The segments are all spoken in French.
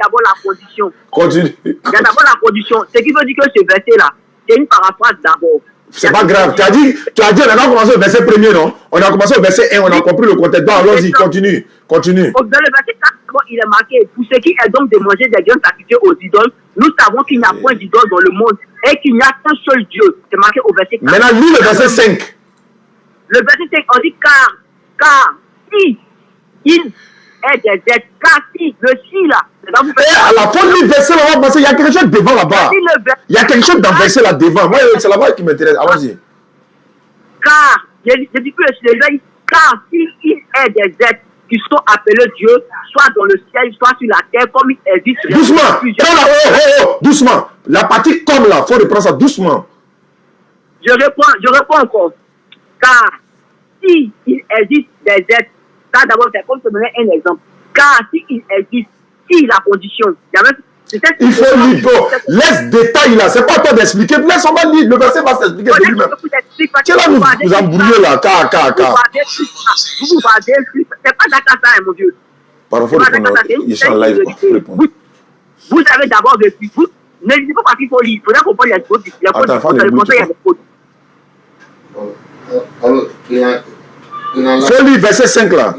d'abord la condition. Continue. Il y a d'abord la condition. Ce qui veut dire que ce verset-là, c'est une paraphrase d'abord. C'est pas grave. Tu as dit, on a commencé au verset premier, non? On a commencé au verset 1, on a compris le contexte. Donc, allons-y, continue. Continue. Dans le verset 4, il est marqué, pour ce qui est donc de manger des viandes sacrifiées aux idoles, nous savons qu'il n'y a point d'idole dans le monde et qu'il n'y a qu'un seul Dieu. C'est marqué au verset 4. Maintenant, lis le verset 5. Le verset 5, on dit car si il est des êtres, car si, le si là, à la fin du verset, on va passer, il y a quelque chose devant là-bas. Il y a quelque chose dans le verset là devant. Moi, c'est là-bas qui m'intéresse. Allons-y. Car, je dis plus le sujet, car si il est des êtres qui sont appelés Dieu, soit dans le ciel, soit sur la terre, comme il existe. Doucement. Doucement. La partie comme là, il faut reprendre ça doucement. Je réponds encore. Car si il existe des êtres, ça d'abord, c'est comme te donner un exemple. Car si il existe, si la condition, il faut lire. Laisse détail là. C'est pas toi d'expliquer. Laisse, on va lire. Le verset va s'expliquer de lui-même. Tu là, vous embrouillez là. Car. Vous vous basez. C'est pas d'accord ça, mon Dieu. Par rapport ils sont en live. Vous avez d'abord vécu. Ne lisez pas parce qu'il faut lire. Il faudrait comprendre les fautes. Il faut lire verset 5 là.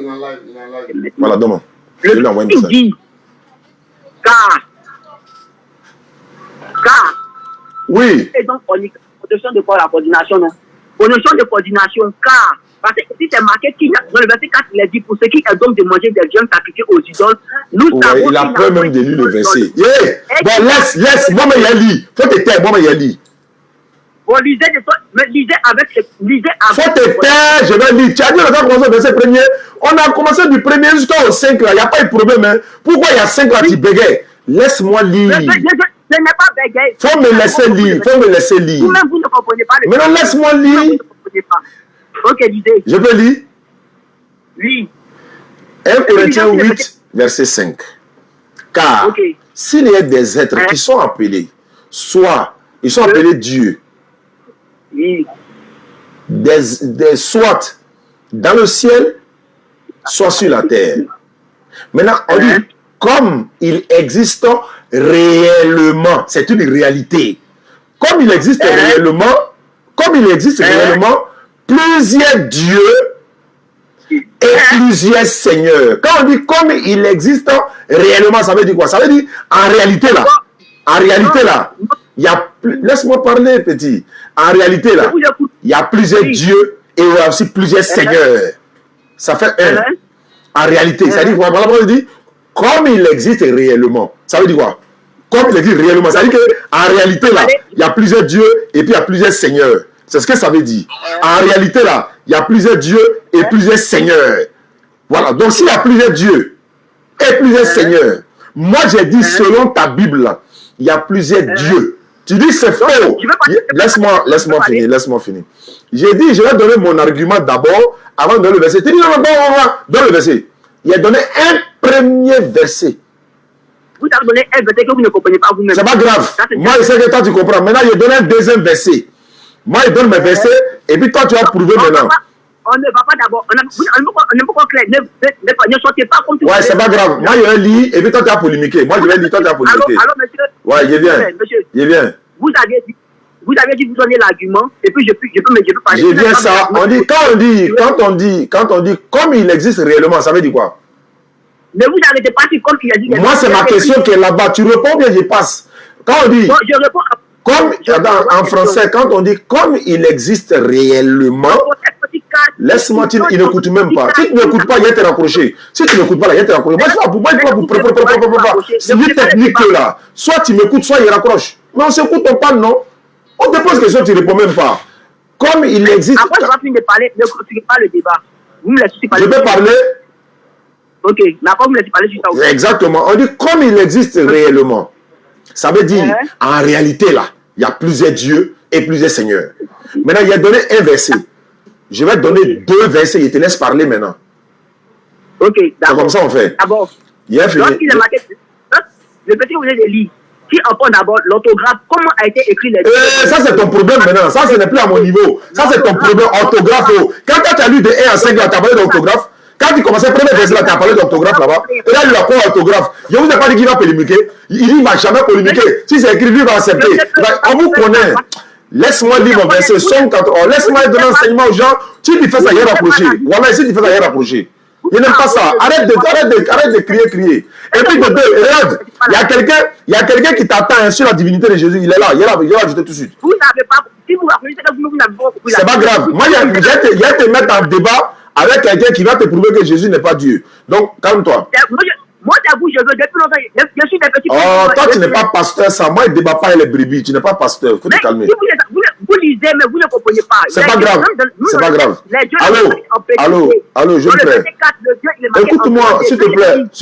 Voilà, demande. Je lui envoie un message. Car. Oui. Et donc, on est notion de quoi la coordination, non? Au notion de coordination, car. Parce que si c'est marqué qu'il dans le verset 4, il a dit pour ceux qui est donc de manger des viandes sacrifiées aux idoles, nous savons. Il a peur même de lire le verset. Bon, laisse. Moi, mais il y a lu. Faut te taire. Moi, mais il y a lu. Bon, lisez avec. Faut te taire, je vais lire. Tu as dit, on a commencé au verset premier. On a commencé du premier jusqu'au 5 là. Il n'y a pas de problème. Hein. Pourquoi il y a 5 là, tu bégayes? Laisse-moi lire. Je n'ai pas bégayé. Faut me laisser lire. Vous-même, vous ne comprenez pas. Maintenant, laisse-moi lire. Vous ne comprenez pas. Ok, lisez. Je peux lire? Oui. 1 Corinthiens 8, verset 5. Car s'il y a des êtres qui sont appelés, soit ils sont appelés Dieu, soit dans le ciel, soit sur la terre. Maintenant, on dit, comme il existe réellement, c'est une réalité. Comme il existe réellement, plusieurs dieux et plusieurs seigneurs. Quand on dit comme il existe réellement, ça veut dire quoi? Ça veut dire en réalité là, il y a, laisse-moi parler petit, en réalité là, il y a plusieurs dieux et il y a aussi plusieurs seigneurs. Ça fait un. En réalité, ça veut dire quoi? Voilà, on dit comme il existe réellement. Ça veut dire quoi? Comme il existe réellement, ça veut dire qu'en réalité là, il y a plusieurs dieux et puis il y a plusieurs seigneurs. C'est ce que ça veut dire. En réalité, là, il y a plusieurs dieux et plusieurs seigneurs. Voilà. Donc, s'il y a plusieurs dieux et plusieurs seigneurs, moi, j'ai dit, selon ta Bible, là, il y a plusieurs dieux. Tu dis, c'est faux. Laisse-moi finir. J'ai dit, je vais donner mon argument d'abord, avant de donner le verset. Tu dis, non, donne le verset. Il a donné un premier verset. Vous avez donné un verset que vous ne comprenez pas vous-même. C'est pas grave. Moi, je sais que toi, tu comprends. Maintenant, il a donné un deuxième verset. Moi, il donne mes versets, et puis toi, tu vas prouver maintenant. On ne va pas d'abord. On ne peut pas clair. Ne sortez pas comme tout. Ouais, c'est pas grave. Moi, je vais lire, et puis toi, tu vas polémiquer. Moi, je vais lire, toi, tu vas polémiquer. Alors, monsieur. Ouais, je viens. Vous avez dit vous donnez l'argument, et puis je peux parler. Je viens ça. Quand on dit, comme il existe réellement, ça veut dire quoi? Ne vous arrêtez pas si comme il a dit. Moi, c'est ma question qui est là-bas. Tu réponds bien, je passe. Quand on dit. Je réponds. Comme en français, quand on dit comme il existe réellement, laisse-moi, il n'écoute même pas. Si tu n'écoutes pas, il va te raccrocher. Si tu n'écoutes pas, il va te raccrocher. Moi, c'est une technique là. Soit tu m'écoutes, soit il raccroche. Mais on ne s'écoute pas, non? On te pose question, tu ne réponds même pas. Comme il existe. Après, je vais finir de parler, ne continuez pas le débat. Vous me laissez parler. Je peux parler? Ok, mais après, vous me laissez parler juste à vous. Exactement. On dit comme il existe réellement. Ça veut dire, en réalité, là, il y a plusieurs dieux et plusieurs seigneurs. Maintenant, il a donné un verset. Je vais te donner deux versets. Je te laisse parler maintenant. Ok, d'accord. C'est comme ça on fait. D'abord, il a fini. Lorsqu'il est marqué, le petit que vous venez de lire, qui apprend d'abord l'orthographe, comment a été écrit les ça, c'est ton problème maintenant. Ça, ce n'est plus à mon niveau. Ça, c'est ton problème. Orthographe. Quand tu as lu de 1 à 5, tu as parlé d'orthographe. Quand il commençait, premier verset là, tu as parlé d'orthographe là-bas. Et là, il a quoi orthographe? Je ne vous ai pas dit qu'il va polémiquer. Il dit qu'il ne va jamais polémiquer. Si c'est écrit, lui, il va accepter. On vous connaît. Laisse-moi lire mon verset. Laisse-moi donner enseignement aux gens. Si tu fais ça, il y a rapproché. Voilà, si tu fais ça, il y a rapproché. Je n'aime pas ça. Arrête de crier. Et puis de deux, regarde, il y a quelqu'un qui t'attend sur la divinité de Jésus. Il est là, il va ajouter tout de suite. Vous n'avez pas, si vous racontez que vous n'avez pas compris. C'est pas grave. Moi, il y a te mettre en débat avec quelqu'un qui va te prouver que Jésus n'est pas Dieu. Donc, calme-toi. Moi, j'avoue, je veux depuis longtemps. Je suis des petits. Oh, toi, tu n'es pas pasteur, ça. Moi, il ne débat pas avec les brebis. Tu n'es pas pasteur. Il faut te calmer. Vous lisez, mais vous ne comprenez pas. C'est pas grave. C'est pas grave. Allô, je prie. Écoute-moi, s'il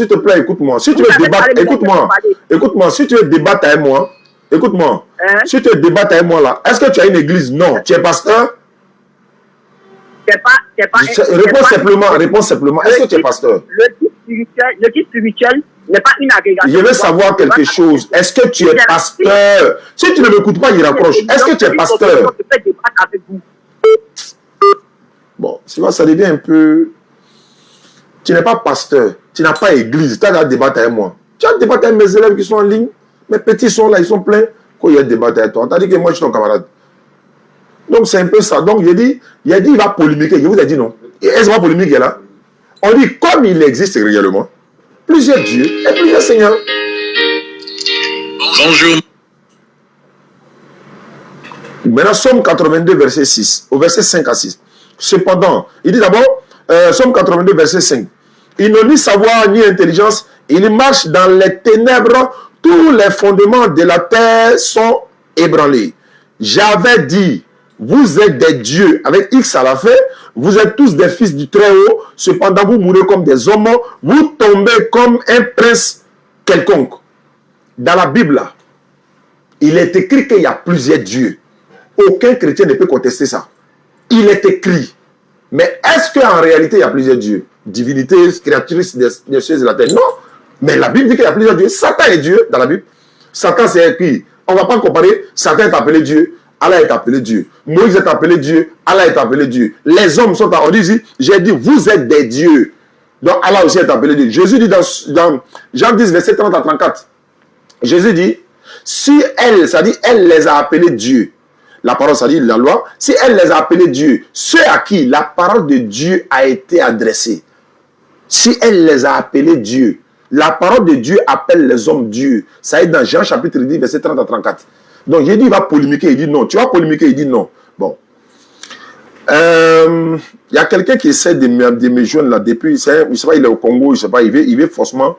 te plaît, écoute-moi. Si tu veux débattre, écoute-moi, si tu veux débattre avec moi, écoute-moi. Si tu veux débattre avec moi là, est-ce que tu as une église? Non. Tu es pasteur? Réponds simplement. Est-ce que tu es pasteur? Le type spirituel n'est pas une agrégation. Je veux savoir quelque chose. Est-ce que tu es pasteur? Si tu ne m'écoutes pas, il raccroche. Est-ce que tu es pasteur? Bon, ça devient un peu... Tu n'es pas pasteur. Tu n'as pas église. Tu as à débattre avec moi. Tu as débattre avec mes élèves qui sont en ligne. Mes petits sont là, ils sont pleins. Quand il y a débattre avec toi, t'as dit que moi je suis ton camarade. Donc c'est un peu ça. Donc il a dit il va polémiquer. Je vous ai dit non. Est-ce qu'il va polémiquer là? On dit comme il existe réellement plusieurs dieux et plusieurs seigneurs. Bonjour. Maintenant, Somme 82, verset 6, au verset 5 à 6. Cependant, il dit d'abord, Somme 82, verset 5. Ils n'ont ni savoir ni intelligence, ils marchent dans les ténèbres, tous les fondements de la terre sont ébranlés. J'avais dit, vous êtes des dieux, avec X à la fin, vous êtes tous des fils du Très-Haut, cependant vous mourrez comme des hommes, vous tombez comme un prince quelconque. Dans la Bible, là, il est écrit qu'il y a plusieurs dieux. Aucun chrétien ne peut contester ça. Il est écrit. Mais est-ce qu'en réalité, il y a plusieurs dieux? Divinité, créatrice des cieux et de la terre. Non. Mais la Bible dit qu'il y a plusieurs dieux. Satan est Dieu dans la Bible. Satan, c'est écrit. On ne va pas comparer. Satan est appelé Dieu. Allah est appelé Dieu. Moïse est appelé Dieu. Allah est appelé Dieu. Les hommes sont appelés. On dit, j'ai dit, vous êtes des dieux. Donc Allah aussi est appelé Dieu. Jésus dit dans Jean 10, verset 30 à 34. Jésus dit, si elle, ça dit, elle les a appelés Dieu. La parole, ça dit, la loi. Si elle les a appelés Dieu, ceux à qui la parole de Dieu a été adressée. Si elle les a appelés Dieu, la parole de Dieu appelle les hommes Dieu. Ça est dans Jean chapitre 10, verset 30 à 34. Donc, j'ai dit, il va polémiquer. Il dit non. Tu vas polémiquer. Il dit non. Bon. Il y a quelqu'un qui essaie de me joindre là depuis. Je ne sais pas, il est au Congo. Je ne sais pas, il veut forcément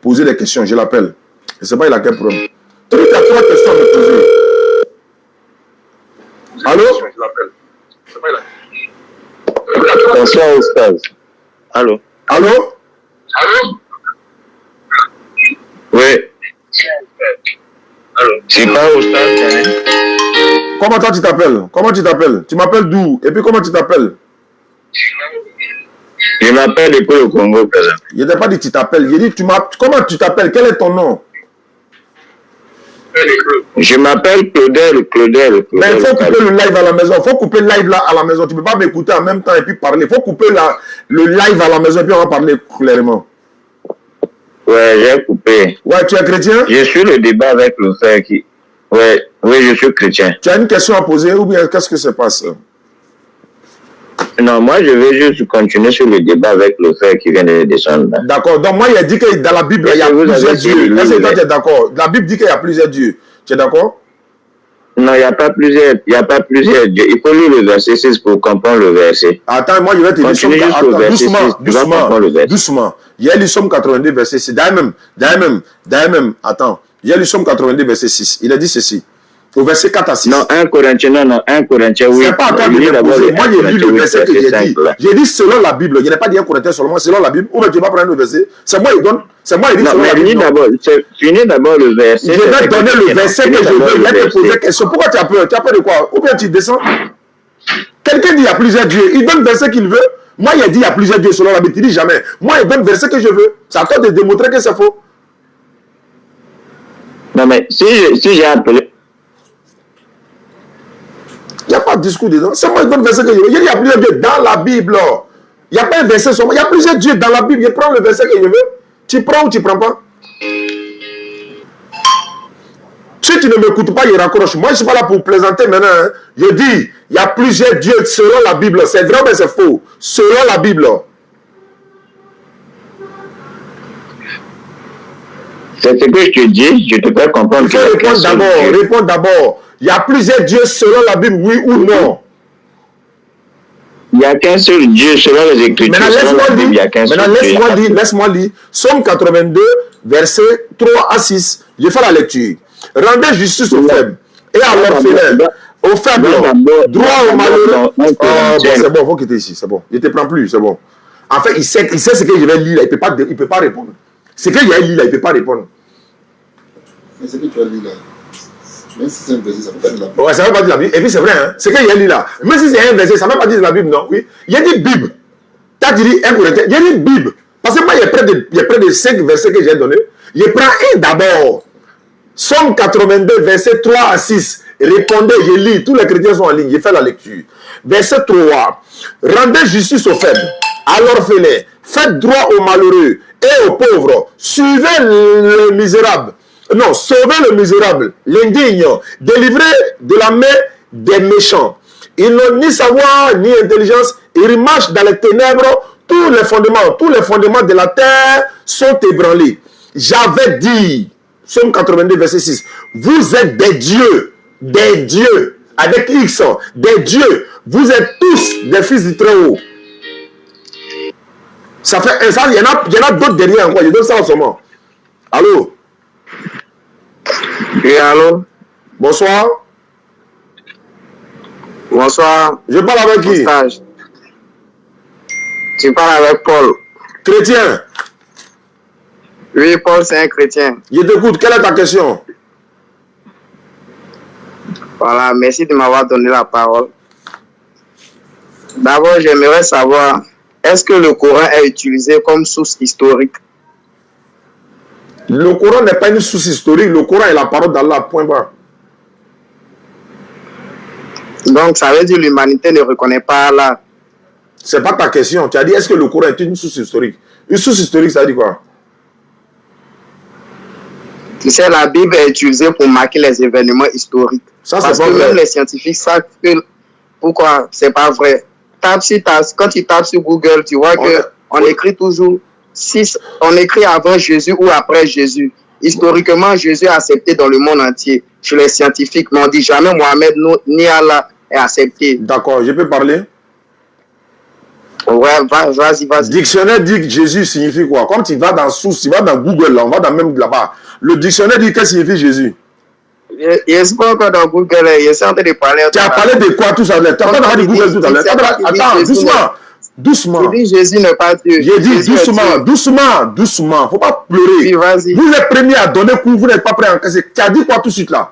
poser des questions. Je l'appelle. Je ne sais pas, il a quel problème. Tu as 3 questions à me poser. Allô? Bonsoir, Ostaz. Allô? Allô? Oui. Allô? C'est pas Ostaz. Comment toi tu t'appelles? Comment tu t'appelles? Tu m'appelles d'où? Et puis comment tu t'appelles? Je m'appelle Éco au Congo, frère. Je n'ai pas dit tu t'appelles. J'ai dit comment tu t'appelles? Quel est ton nom? Je m'appelle Claudel. Mais il faut couper le live à la maison. Il faut couper le live là à la maison. Tu ne peux pas m'écouter en même temps et puis parler. Il faut couper le live à la maison et puis on va parler clairement. Ouais, j'ai coupé. Ouais, tu es chrétien? Je suis le débat avec le frère qui... Ouais, oui, je suis chrétien. Tu as une question à poser ou bien qu'est-ce que se passe? Non, moi je vais juste continuer sur le débat avec le frère qui vient de descendre. D'accord. Donc moi il a dit que dans la Bible il y a plusieurs dieux. Est-ce que toi tu es d'accord? La Bible dit qu'il y a plusieurs dieux. Tu es d'accord? Non, il n'y a pas plusieurs dieux. Il faut lire le verset 6 pour comprendre le verset. Attends, moi je vais te dire doucement. Il y a lu Somme 82 verset 6. D'ailleurs même, attends. Il y a lu Somme 82 verset 6. Il a dit ceci. Au verset 4 à 6. Non, 1 Corinthiens, oui. C'est pas à toi de me poser. Moi, j'ai lu le verset que j'ai dit. J'ai dit selon la Bible. Je n'ai pas dit 1 Corinthiens seulement, selon la Bible. Ou bien tu vas prendre le verset. C'est moi, il dit selon la Bible. Finis d'abord le verset. Je vais donner le verset que je veux. Il va te poser question. Pourquoi tu as peur? Tu as peur de quoi? Ou bien tu descends. Quelqu'un dit il y a plusieurs dieux. Il donne le verset qu'il veut. Moi, il a dit il y a plusieurs dieux selon la Bible. Tu dis jamais. Moi, il donne le verset que je veux. C'est à toi de démontrer que c'est faux. Non, mais si j'ai appelé. Il n'y a pas de discours dedans. C'est moi qui donne le verset que je veux. Il y a plusieurs dieux dans la Bible. Il n'y a pas un verset seulement. Il y a plusieurs dieux dans la Bible. Je prends le verset que je veux. Tu prends ou tu ne prends pas? Si tu ne m'écoutes pas, il raccroche. Moi, je ne suis pas là pour plaisanter maintenant. Hein. Je dis, il y a plusieurs dieux selon la Bible. C'est vrai mais c'est faux. Selon la Bible. C'est ce que je te dis, je te fais comprendre. Il faut répondre d'abord. Il y a plusieurs dieux selon la Bible, oui ou non? Il n'y a qu'un seul Dieu selon les Écritures. Maintenant, laisse-moi lire. Somme 82, versets 3 à 6. Je fais la lecture. Rendez justice aux faibles et à l'orphelin, aux faibles, droit aux malheureux. Bon, c'est bon, il faut quitter ici, c'est bon. Je ne te prends plus, c'est bon. En fait, il sait ce que je vais lire là, il ne peut pas répondre. Ce que j'ai lu là, il ne peut pas répondre. Mais ce que tu as lu là, même si c'est un verset, ça ne veut pas dire la Bible. Ouais, ça ne veut pas dire la Bible. Et puis c'est vrai, hein, ce que j'ai lu là, même si c'est un verset, ça ne veut pas dire la Bible, non? Oui. Il y a des Bibles. Tu as dit un correcteur, il y a des Bibles. Parce que moi, il y a près de 5 versets que j'ai donnés. Je prends un d'abord. Somme 82, versets 3 à 6. Répondez, je lis. Tous les chrétiens sont en ligne. Je fais la lecture. Verset 3. Rendez justice aux faibles, à l'orphelin. Faites droit aux malheureux et aux pauvres. Suivez le misérable. Non, sauvez le misérable, l'indigne. Délivrez de la main des méchants. Ils n'ont ni savoir ni intelligence. Ils marchent dans les ténèbres. Tous les fondements de la terre sont ébranlés. J'avais dit, Somme 82, verset 6, vous êtes des dieux, avec X, des dieux. Vous êtes tous des fils du Très-Haut. Ça fait ça, il y en a d'autres derrière encore. Je donne ça en ce moment. Allô? Oui, allô? Bonsoir. Bonsoir. Je parle avec qui? Tu parles avec Paul. Chrétien. Oui, Paul, c'est un chrétien. Je t'écoute. Quelle est ta question? Voilà, merci de m'avoir donné la parole. D'abord, j'aimerais savoir, est-ce que le Coran est utilisé comme source historique? Le Coran n'est pas une source historique. Le Coran est la parole d'Allah, point barre. Donc, ça veut dire que l'humanité ne reconnaît pas Allah. C'est pas ta question. Tu as dit, est-ce que le Coran est une source historique? Une source historique, ça veut dire quoi? Tu sais, la Bible est utilisée pour marquer les événements historiques. Ça, parce que même les scientifiques savent que... Pourquoi? C'est pas vrai. Quand tu tapes sur Google, tu vois qu'on écrit toujours... on écrit avant Jésus ou après Jésus. Historiquement, Jésus est accepté dans le monde entier. Chez les scientifiques, mais on dit jamais Mohamed ni Allah est accepté. D'accord, je peux parler? Ouais, vas-y. Dictionnaire dit que Jésus signifie quoi? Comme tu vas dans source, tu vas dans Google, là, on va dans même là-bas. Le dictionnaire dit que signifie Jésus. Je ne suis pas encore dans Google, je suis en train de parler. Tu as parlé de quoi tout à l'heure? Tu as parlé de Google tout à l'heure. Attends, doucement. Je dis Jésus n'est pas Dieu. J'ai dit doucement. Faut pas pleurer. Oui, vas-y. Vous êtes premiers à donner cours, vous n'êtes pas prêts à encaisser. Tu as dit quoi tout de suite là?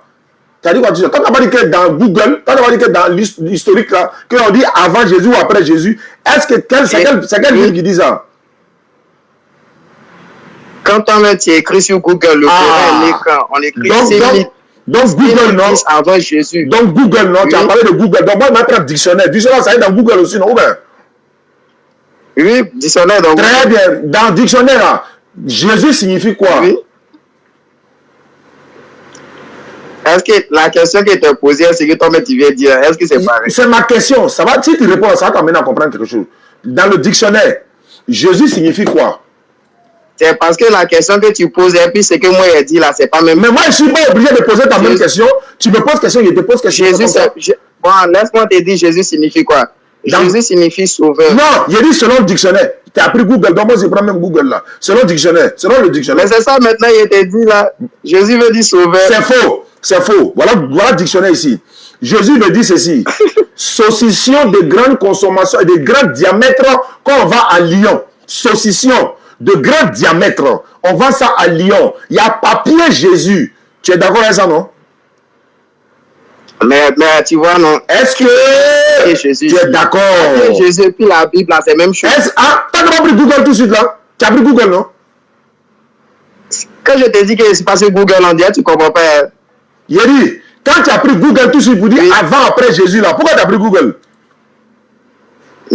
Quand tu n'as pas dit que dans Google, quand tu n'as pas dit que dans l'historique là, qu'on dit avant Jésus ou après Jésus, est-ce que c'est quel livre qui dit ça? Quand tu écris sur Google, le Coran est l'écran, on écrit donc Google non. Avant Jésus. Donc Google non, tu as parlé de Google. Donc moi je mettre un dictionnaire. Dictionnaire ça est dans Google aussi, non? Oui, dictionnaire dans Google. Très bien. Dans le dictionnaire là, Jésus signifie quoi? Oui. Est-ce que la question qui était posée, c'est que toi tu viens dire, est-ce que c'est pareil? C'est ma question. Ça va, si tu réponds, ça va t'amener à comprendre quelque chose. Dans le dictionnaire, Jésus signifie quoi? C'est parce que la question que tu poses, et puis ce que moi j'ai dit là, c'est pas même. Mais moi, je suis pas obligé de poser ta même question. Tu me poses question, je te pose question. Jésus, bon, laisse-moi te dire, Jésus signifie quoi? Jésus signifie sauveur. Non, il dit selon le dictionnaire. Tu as pris Google, donc moi je prends même Google là. Selon le dictionnaire. Mais c'est ça maintenant, il te dit là. Jésus veut dire sauveur. C'est faux. Voilà le dictionnaire ici. Jésus me dit ceci. Saucisson de grande consommation et de grand diamètre quand on va à Lyon. Saucisson de grand diamètre. On vend ça à Lyon. Il y a papier Jésus. Tu es d'accord avec ça, non? Mais tu vois, non. Est-ce que Jésus, tu es d'accord? Jésus et puis la Bible, là, c'est la même chose. Tu n'as pas pris Google tout de suite, là? Tu as pris Google, non? Quand je te dis que je suis passé Google en direct, tu comprends pas. Il a dit, quand tu as pris Google tout de suite pour dire avant, après Jésus, là, pourquoi tu as pris Google?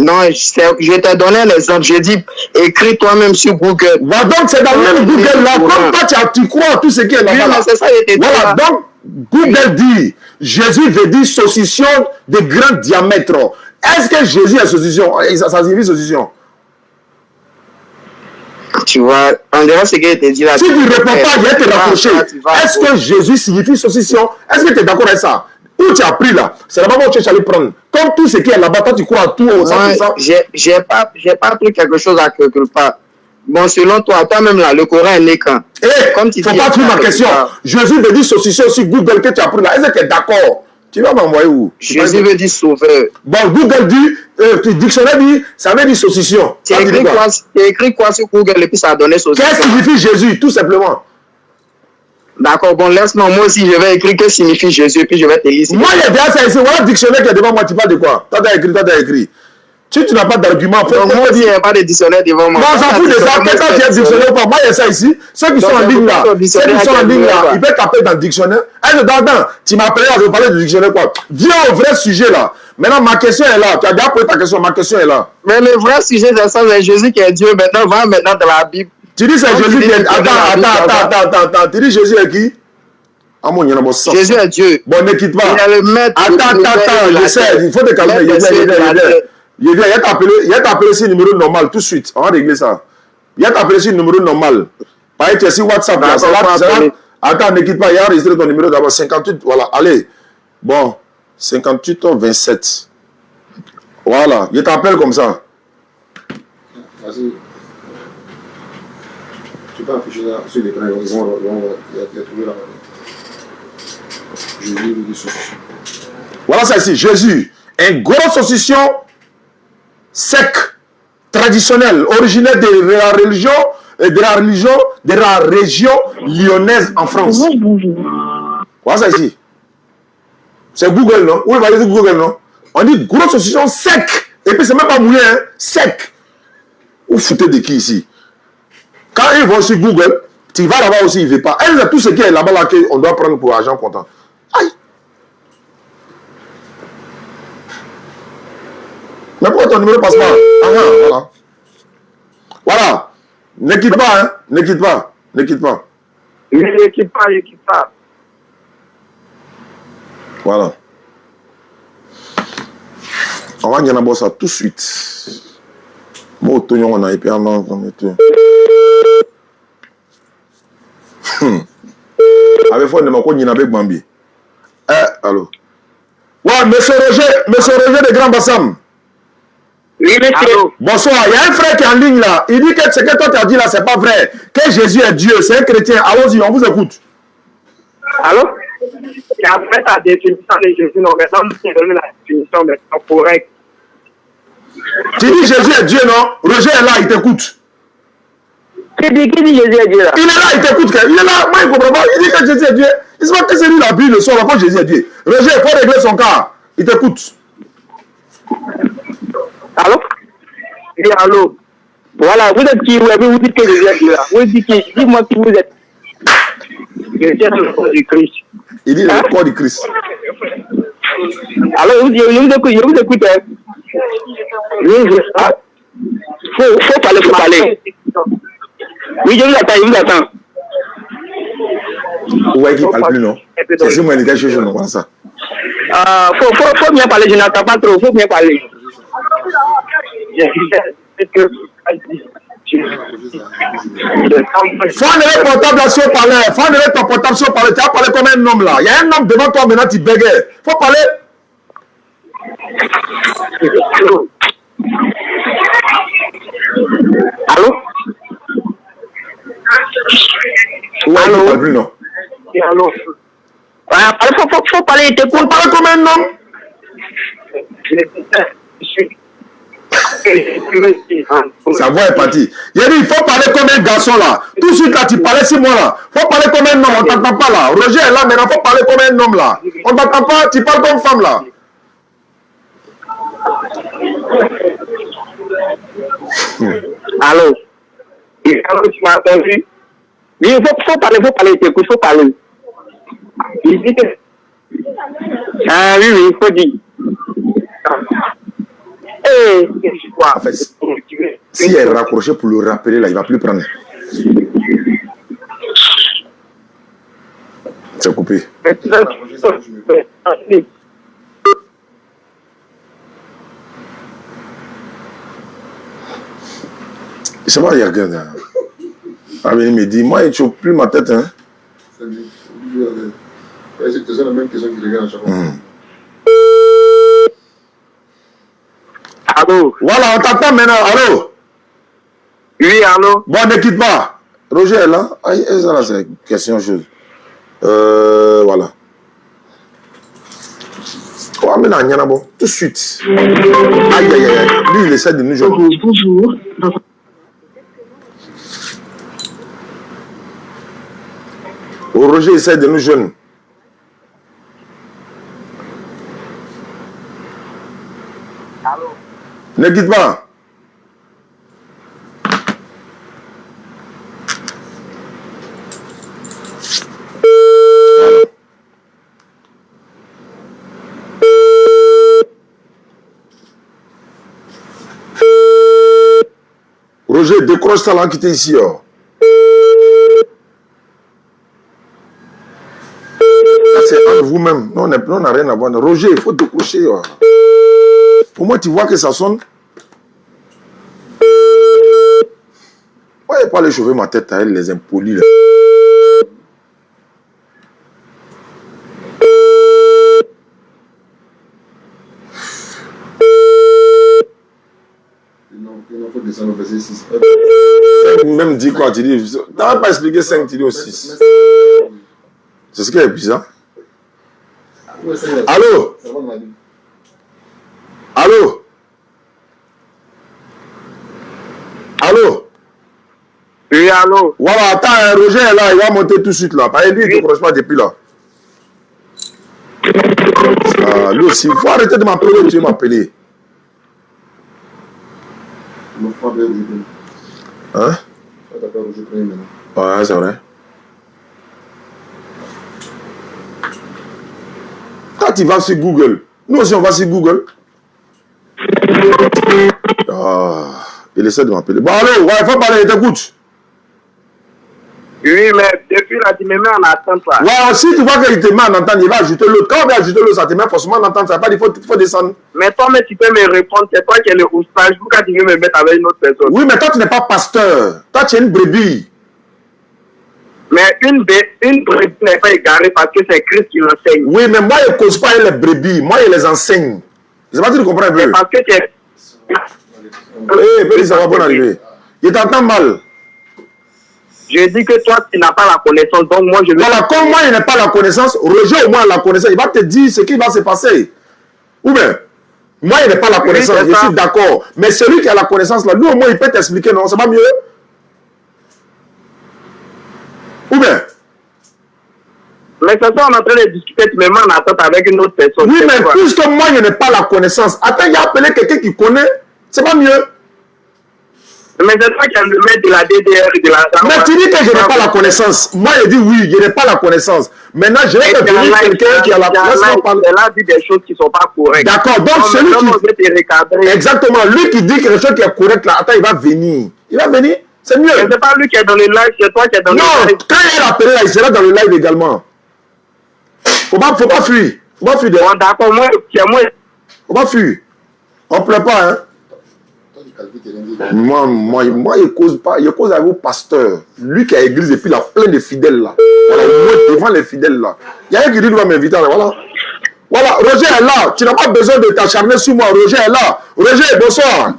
Non, je t'ai donné un exemple. J'ai dit, écris toi-même sur Google. Voilà, donc c'est dans le même Google là. Comme toi, tu crois en tout ce qui est là-bas. Oui, c'est ça, voilà, donc Google dit, Jésus veut dire saucisson de grand diamètre. Est-ce que Jésus est saucisson? Ça signifie saucisson. Tu vois, on dirait ce qu'il te dit là. Si tu ne réponds pas, il va te rapprocher. Est-ce que Jésus signifie saucisson? Est-ce que tu es d'accord avec ça? Où tu as pris là? C'est là-bas où tu es allé prendre. Comme tout ce qui est là-bas, toi tu crois à tout. J'ai pas pris quelque chose à quelque part. Bon, selon toi, toi-même là, le Coran est né quand? Comme tu faut pas trouver ma question. Jésus veut dire saucisson sur Google que tu as pris là. Est-ce que tu es d'accord? Tu vas m'envoyer où? Jésus veut dire sauveur. Bon, Google dit, dictionnaire dit, ça veut dire saucisson. Tu as écrit quoi sur Google et puis ça a donné saucisson? Qu'est-ce que signifie Jésus, tout simplement? D'accord, bon, laisse-moi, moi aussi, je vais écrire que signifie Jésus et puis je vais te lire. Moi, il y a déjà ça ici. Voilà le dictionnaire qui est devant moi, tu parles de quoi? Toi, tu as écrit. Si tu n'as pas d'argument, moi aussi, il n'y a pas de dictionnaire devant moi. Non, on s'en fout de ça. Quelqu'un qui a un dictionnaire ou pas? Moi, il y a ça ici. Ceux qui sont en ligne là, ils peuvent taper dans le dictionnaire. Tu m'as appelé là, je vais parler du dictionnaire quoi? Viens au vrai sujet là. Maintenant, ma question est là. Tu as déjà posé ta question, ma question est là. Mais le vrai sujet, c'est ça, c'est Jésus qui est Dieu. Maintenant, va maintenant dans la Bible. Tu dis c'est Jésus qui est. Attends. Tu dis Jésus est qui? Jésus est Dieu. Bon, ne quitte pas. Attends, je sais, il faut te calmer. Il a t'appelé sur le numéro normal tout de suite. On va régler ça. Il a t'appelé sur le numéro normal. Par exemple, tu es sur WhatsApp. Attends, ne quitte pas. Il a enregistré ton numéro d'abord. 58, voilà. Allez. Bon, 58 27. Voilà. Il t'appelle comme ça. Vas-y. Tu peux afficher là sur l'écran. Il y a trouvé là. Jésus veut dire saucisson. Voilà ça ici. Jésus. Un gros saucisson sec, traditionnel, originaire de la région lyonnaise en France. Voilà ça ici. C'est Google, non? Oui, va dire Google, non? On dit gros saucisson sec. Et puis c'est même pas mouillé, hein? Sec. Vous foutez de qui ici? Quand ils vont sur Google, tu vas là-bas aussi, il ne veut pas. Elle a tout ce qui est là-bas là, qu'on doit prendre pour argent comptant. Aïe. Mais pourquoi ton numéro passe pas? Voilà. Voilà. Ne quitte pas, hein. Ne quitte pas. Ne quitte pas. Voilà. On va gagner ça tout de suite. Moi, on a été en avec fois, on a avec Bambi. Allô. Ouais, monsieur Roger de Grand Bassam. Oui, monsieur. Bonsoir, il y a un frère qui est en ligne là. Il dit que ce que toi tu as dit là, c'est pas vrai. Que Jésus est Dieu, c'est un chrétien. Allons-y, on vous écoute. Allô? Et après ta définition de Jésus, non, maintenant, je donne la définition maintenant correcte. Tu dis Jésus est Dieu, non? Roger est là, il t'écoute. Qui dit Jésus est Dieu là? Il est là, il t'écoute. Il est là, moi il comprend pas. Il dit que Jésus est Dieu. Il se voit que c'est lui la Bible le soir, quand Jésus est Dieu. Roger, il faut régler son cas. Il t'écoute. Allô? Oui, allô? Voilà, vous êtes qui? Vous dites que Jésus est Dieu là. Vous dites qui? Dis-moi qui vous êtes. Je suis le corps du Christ. Il dit le corps du Christ. Alors, je vous écoute. Faut parler. Oui, je vous attends. Ouais, qui parle plus, non? C'est sur moi, il était chez nous, voilà ça. Faut bien parler, je n'entends pas trop, faut bien parler. Faut enlever ton portable là sur parler. Faut enlever ton portable sur parler. Tu as parlé comme un homme là. Il y a un homme devant toi maintenant, tu bégayes. Faut parler. Allô? Allô? Allô? Plus, non. Allô? Faut parler, faut parler comme un homme. Sa voix est partie. Il a dit, il faut parler comme un garçon là. Tout de suite là, tu parlais 6 mois là. Il faut parler comme un homme, on t'entend pas là. Roger est là, maintenant, il faut parler comme un homme là. On t'entend pas, tu parles comme femme là. Allô? Allô, tu m'as entendu? Oui, faut parler, t'écoutes, faut parler. Il dit que... Ah oui, il faut dire. En fait, si elle est raccrochée pour le rappeler, là, il ne va plus prendre. C'est coupé. C'est moi, il regarde. Ah, mais il me dit, moi, il ne chope plus ma tête. Hein. C'est la même question qu'il regarde à chaque fois. Allô? Voilà, on t'attend maintenant. Allô? Oui, allô? Bon, ne quitte pas. Roger est là. Aïe, ça là, c'est question chose. Voilà. Oh, mais non, il y en a bon. Tout de suite. Aïe, aïe, aïe. Lui, il essaie de nous jouer. Bonjour. Oh, Roger essaie de nous joindre. Allô? Ne quitte pas. Roger, décroche ça là, quitte ici. Oh. C'est entre vous-même. Non, on n'a rien à voir. Roger, il faut décrocher. Oh. Au moins, tu vois que ça sonne. Moi, je ne vais pas aller chauffer ma tête à elle, les impolis. Là. Il faut descendre au verset 6. Même dit quoi, tu dis. Tu n'as pas expliqué 5, tu dis au 6. C'est ce qui est bizarre. Allô? Allô? Allô? Oui, allô? Voilà, attends, Roger est là, il va monter tout de suite là. Parce que lui, il ne décroche pas depuis là. Lui aussi, il faut arrêter de m'appeler, tu veux m'appeler. Hein? Ouais, c'est vrai. Quand tu vas sur Google, nous aussi on va sur Google. Il essaie de m'appeler. Bon, allô, ouais, il faut parler, il t'écoute. Oui, mais depuis là, tu me mets en attente là. Ouais, si tu vois qu'il te met en attente, il va ajouter l'autre. Quand on va ajouter l'autre, ça te met forcément en attente. Ça va pas dire qu'il faut descendre. Mais toi, mais tu peux me répondre, c'est toi qui es le oustage. Pourquoi tu veux me mettre avec une autre personne? Oui, mais toi, tu n'es pas pasteur. Toi, tu es une brebis. Mais une brebis n'est pas égarée parce que c'est Christ qui l'enseigne. Oui, mais moi, je ne cause pas les brebis. Moi, je les enseigne. Je ne sais pas si tu comprends un peu. Parce que tu es... ça va bon arriver. Je t'entends mal. Je dis que toi, tu n'as pas la connaissance. Donc, moi, je vais... Voilà, comme moi, il n'a pas la connaissance, Roger, au moins, la connaissance. Il va te dire ce qui va se passer. Ou bien, moi, il n'a pas la connaissance. Oui, je suis d'accord. Mais celui qui a la connaissance, là, lui, au moins, il peut t'expliquer, non? C'est pas mieux? Ou bien? Mais c'est ça, on est en train de discuter, tu me mets en attente avec une autre personne. Oui, mais puisque moi, je n'ai pas la connaissance, attends, il a appelé quelqu'un qui connaît, c'est pas mieux? Mais c'est toi qui as le maître de la DDR et de la... Mais tu dis que je n'ai pas la connaissance. Moi, je dis oui, je n'ai pas la connaissance. Maintenant, je vais te venir quelqu'un qui a la connaissance. Elle a dit des choses qui ne sont pas correctes. D'accord, donc celui qui... Exactement, lui qui dit quelque chose qui est correct, là, attends, il va venir. Il va venir, c'est mieux. Mais c'est pas lui qui est dans le live, c'est toi qui est dans le live. Non, quand il a appelé là, il sera dans le live également. Faut pas fuir. Faut pas fuir. Bon, d'accord, moi, faut pas fuir. On ne pleure pas, hein. Moi, je cause pas. Je cause avec vos pasteurs. Lui qui a l'église et puis il a plein de fidèles là. Voilà, moi devant les fidèles là. Il y a un qui dit qu'il va m'inviter là. Voilà. Voilà, Roger est là. Tu n'as pas besoin de t'acharner sur moi. Roger est là. Roger, bonsoir.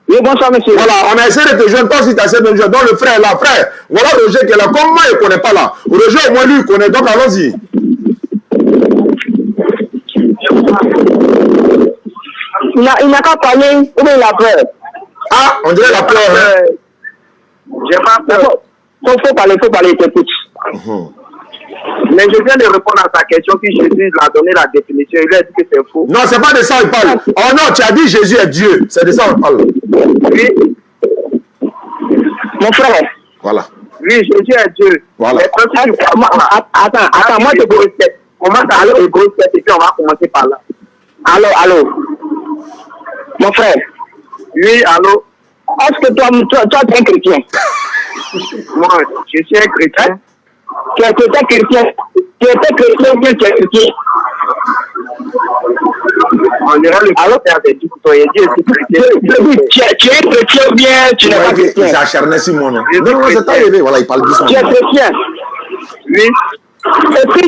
Oui, bonsoir, monsieur. Voilà, on a essayé de te joindre. Toi aussi, tu as essayé de me joindre. Donc, le frère est là. Frère, voilà Roger qui est là. Comme moi, il ne connaît pas là. Roger, au moins, lui, il connaît. Donc, allons-y. Il n'a qu'à parler, ou bien il a peur. Ah, on dirait la peur. Hein? J'ai pas peur. Faut parler, il t'écoute. Mais je viens de répondre à ta question, puis Jésus a donné la définition. Il a dit que c'est faux. Non, c'est pas de ça qu'il parle. Oh non, tu as dit Jésus est Dieu. C'est de ça qu'on parle. Oui. Mon frère. Voilà. Oui, Jésus est Dieu. Voilà. Attends, moi je te respecte. Commence à aller aux grosses têtes et puis on va commencer par là. Allô. Mon frère. Oui, allô? Est-ce que toi, tu es un chrétien? Moi, je suis un chrétien. Tu es chrétien? Tu étais chrétien ou bien tu es chrétien? On dirait le père avait dit que toi, il dit tu es chrétien ou bien tu n'es pas chrétien? C'est acharné sur mon nom. Non, c'est pas arrivé. Voilà, il parle doucement. Tu es chrétien? Oui. Et puis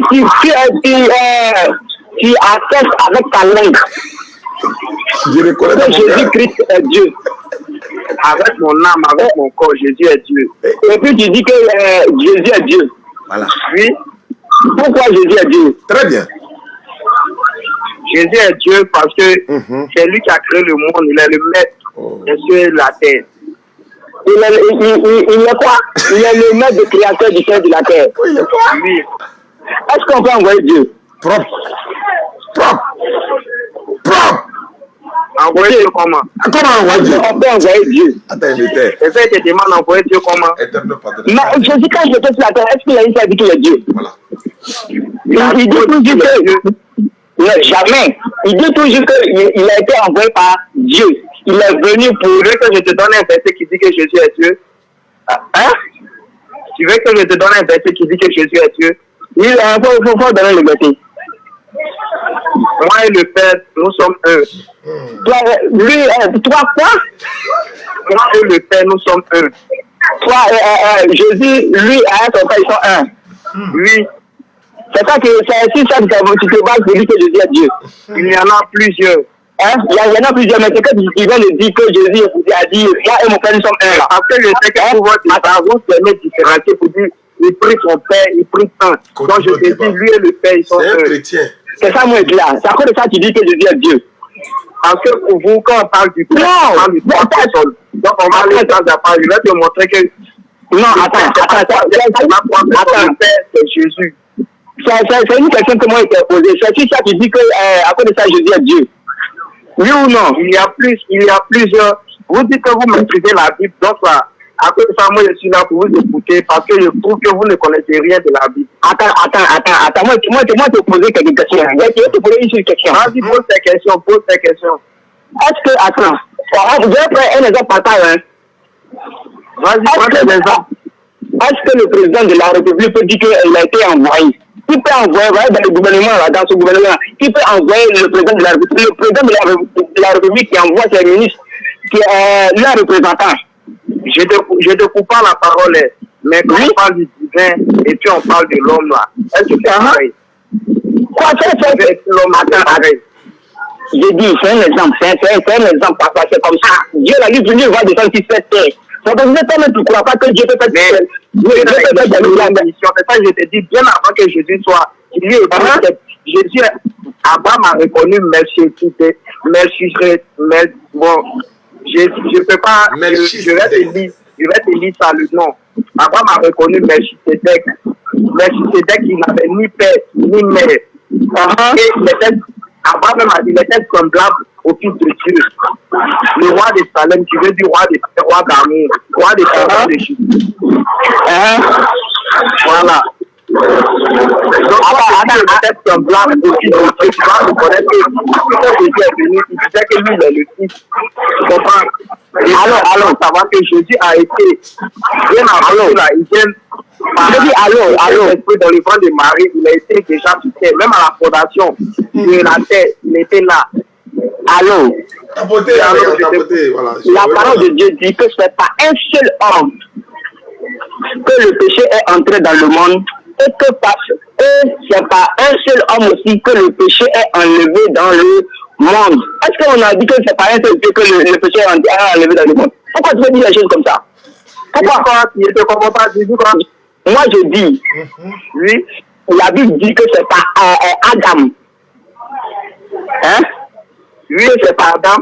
tu attestes avec ta langue Je reconnais que dans mon cœur. Jésus-Christ est Dieu. Avec mon âme, avec mon corps, Jésus est Dieu. Et puis tu dis que Jésus est Dieu. Voilà. Oui. Pourquoi Jésus est Dieu? Très bien. Jésus est Dieu parce que c'est lui qui a créé le monde. Il est le maître des cieux et de la terre. Il est quoi? Il est le maître de créateur du ciel et de la terre. Oui, il est quoi? Oui. Est-ce qu'on peut envoyer Dieu? Propre. Envoyer Dieu comment? Comment envoyer Dieu? On peut envoyer Dieu. Attends, il était. Et ça, il te demande d'envoyer Dieu comment? Mais Jésus, quand j'étais sur la terre, est-ce qu'il a dit ça qu'il est Dieu? Voilà. Il dit toujours que... Non, jamais. Il dit toujours qu'il a été envoyé par Dieu. Il est venu pour... Tu veux que je te donne un verset qui dit que Jésus est Dieu? Hein? Tu veux que je te donne un verset qui dit que Jésus est Dieu? Il faut donner le verset. Moi et le Père, nous sommes un. Toi quoi? Moi et le Père, nous sommes un. Toi, Jésus, lui, et son Père, ils sont un. Oui. C'est ça que c'est ça que tu te bases pour dire que Jésus est Dieu. Il y en a plusieurs. Hein? Il y en a plusieurs, mais c'est que tu viens de dire que Jésus a dit, moi et mon Père, nous sommes un. Là. Parce que je sais que pour votre parole, c'est même différencier pour dire, il prie son Père, il prie tant. Donc je te dis, lui et le Père, ils sont un. chrétien. C'est ça, moi, là. C'est à cause de ça que tu dis que Jésus est Dieu. Parce que pour vous, quand on parle du Père, on parle du trois personnes. Donc on va aller dans la page. Je vais te montrer que. Non, attends. Le Père, c'est Jésus. C'est une question que moi j'ai posée. C'est si ça tu dis que à cause de ça Jésus est Dieu. Oui ou non? Il y a plusieurs. Vous dites que vous maîtrisez la Bible, donc ça, à cause de ça, moi je suis là pour vous écouter parce que je trouve que vous ne connaissez rien de la Bible. Attends. Moi te poser quelques questions. Je vais te poser une seule question. Vas-y, pose tes questions. Est-ce que, attends, je vais prendre un exemple par part, hein. Vas-y, prends tes exemples. Est-ce que le président de la République peut dire qu'il a été envoyé? Qui peut envoyer, dans le gouvernement, là, dans ce gouvernement, qui peut envoyer le président de la République? Le président de la République qui envoie ses ministres, qui est leur représentant. Je te coupe pas la parole, mais quand on parle du divin et puis on parle de l'homme là, est-ce que c'est pareil? Quoi, c'est l'homme pareil? J'ai dit, c'est un exemple, c'est un exemple, parce que c'est comme ça. Dieu l'a dit, Dieu va descendre sur cette terre. C'est parce que toi-même, tu ne crois pas que Dieu peut faire ça. C'est ça que je te dis, bien avant que Jésus soit, Jésus, Abraham a reconnu Melchizedek, bon, je peux pas, je vais te lire ça le nom. Abraham a reconnu Melchizedek. Melchizedek, il n'avait ni père, ni mère. Et Abraham a dit, il était semblable au Fils de Dieu. Le roi de Salem, qui veut dire roi d'amour, roi de Salem de Jésus. Voilà. Donc, il était semblable au Fils de Dieu. Tu vas reconnaître que Jésus est venu, il disait que lui, il est le Fils. Tu comprends? Et alors, savoir que Jésus a été bien avant là, il vient. Dans le ventre de Marie, il a été déjà sur terre, même à la fondation de la terre, il était là. Allô? Voilà. La parole de Dieu dit que ce n'est pas un seul homme que le péché est entré dans le monde et que c'est pas un seul homme aussi que le péché est enlevé dans le monde. Est-ce qu'on a dit que c'est pas un seul que le péché est enlevé dans le monde? Pourquoi tu veux dire les choses comme ça? Pourquoi? Il te comprend pas, tu dis quoi? Moi je dis, oui, la Bible dit que c'est pas Adam. Hein? Oui, c'est pas Adam.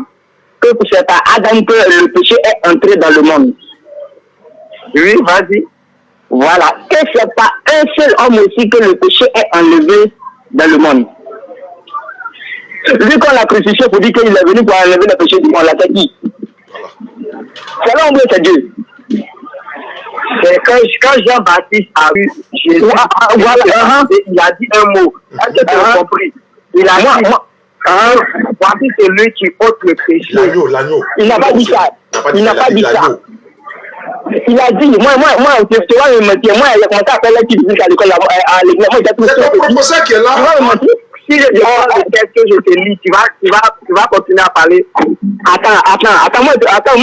Que c'est pas Adam que le péché est entré dans le monde. Oui, vas-y. Voilà. Et c'est pas un seul homme aussi que le péché est enlevé dans le monde. Lui, quand la crucifixion pour dire qu'il est venu pour enlever le péché du monde, là, c'est qui? C'est l'homme ou c'est Dieu? C'est quand Jean-Baptiste a vu Jésus, il a dit un mot. Est-ce que tu as compris? Il a dit, Voici celui qui ôte le péché. L'agneau. Il n'a pas dit ça. Il n'a pas dit ça. Il a dit, moi, tu vas me mentir. Moi, il a commencé à faire la petite musique à l'école, à l'église. Moi, c'est ton professeur qui est là. Tu vas me mentir. Si je prends le texte que je te lis, tu vas continuer à parler. Attends, moi, je te dis, attends.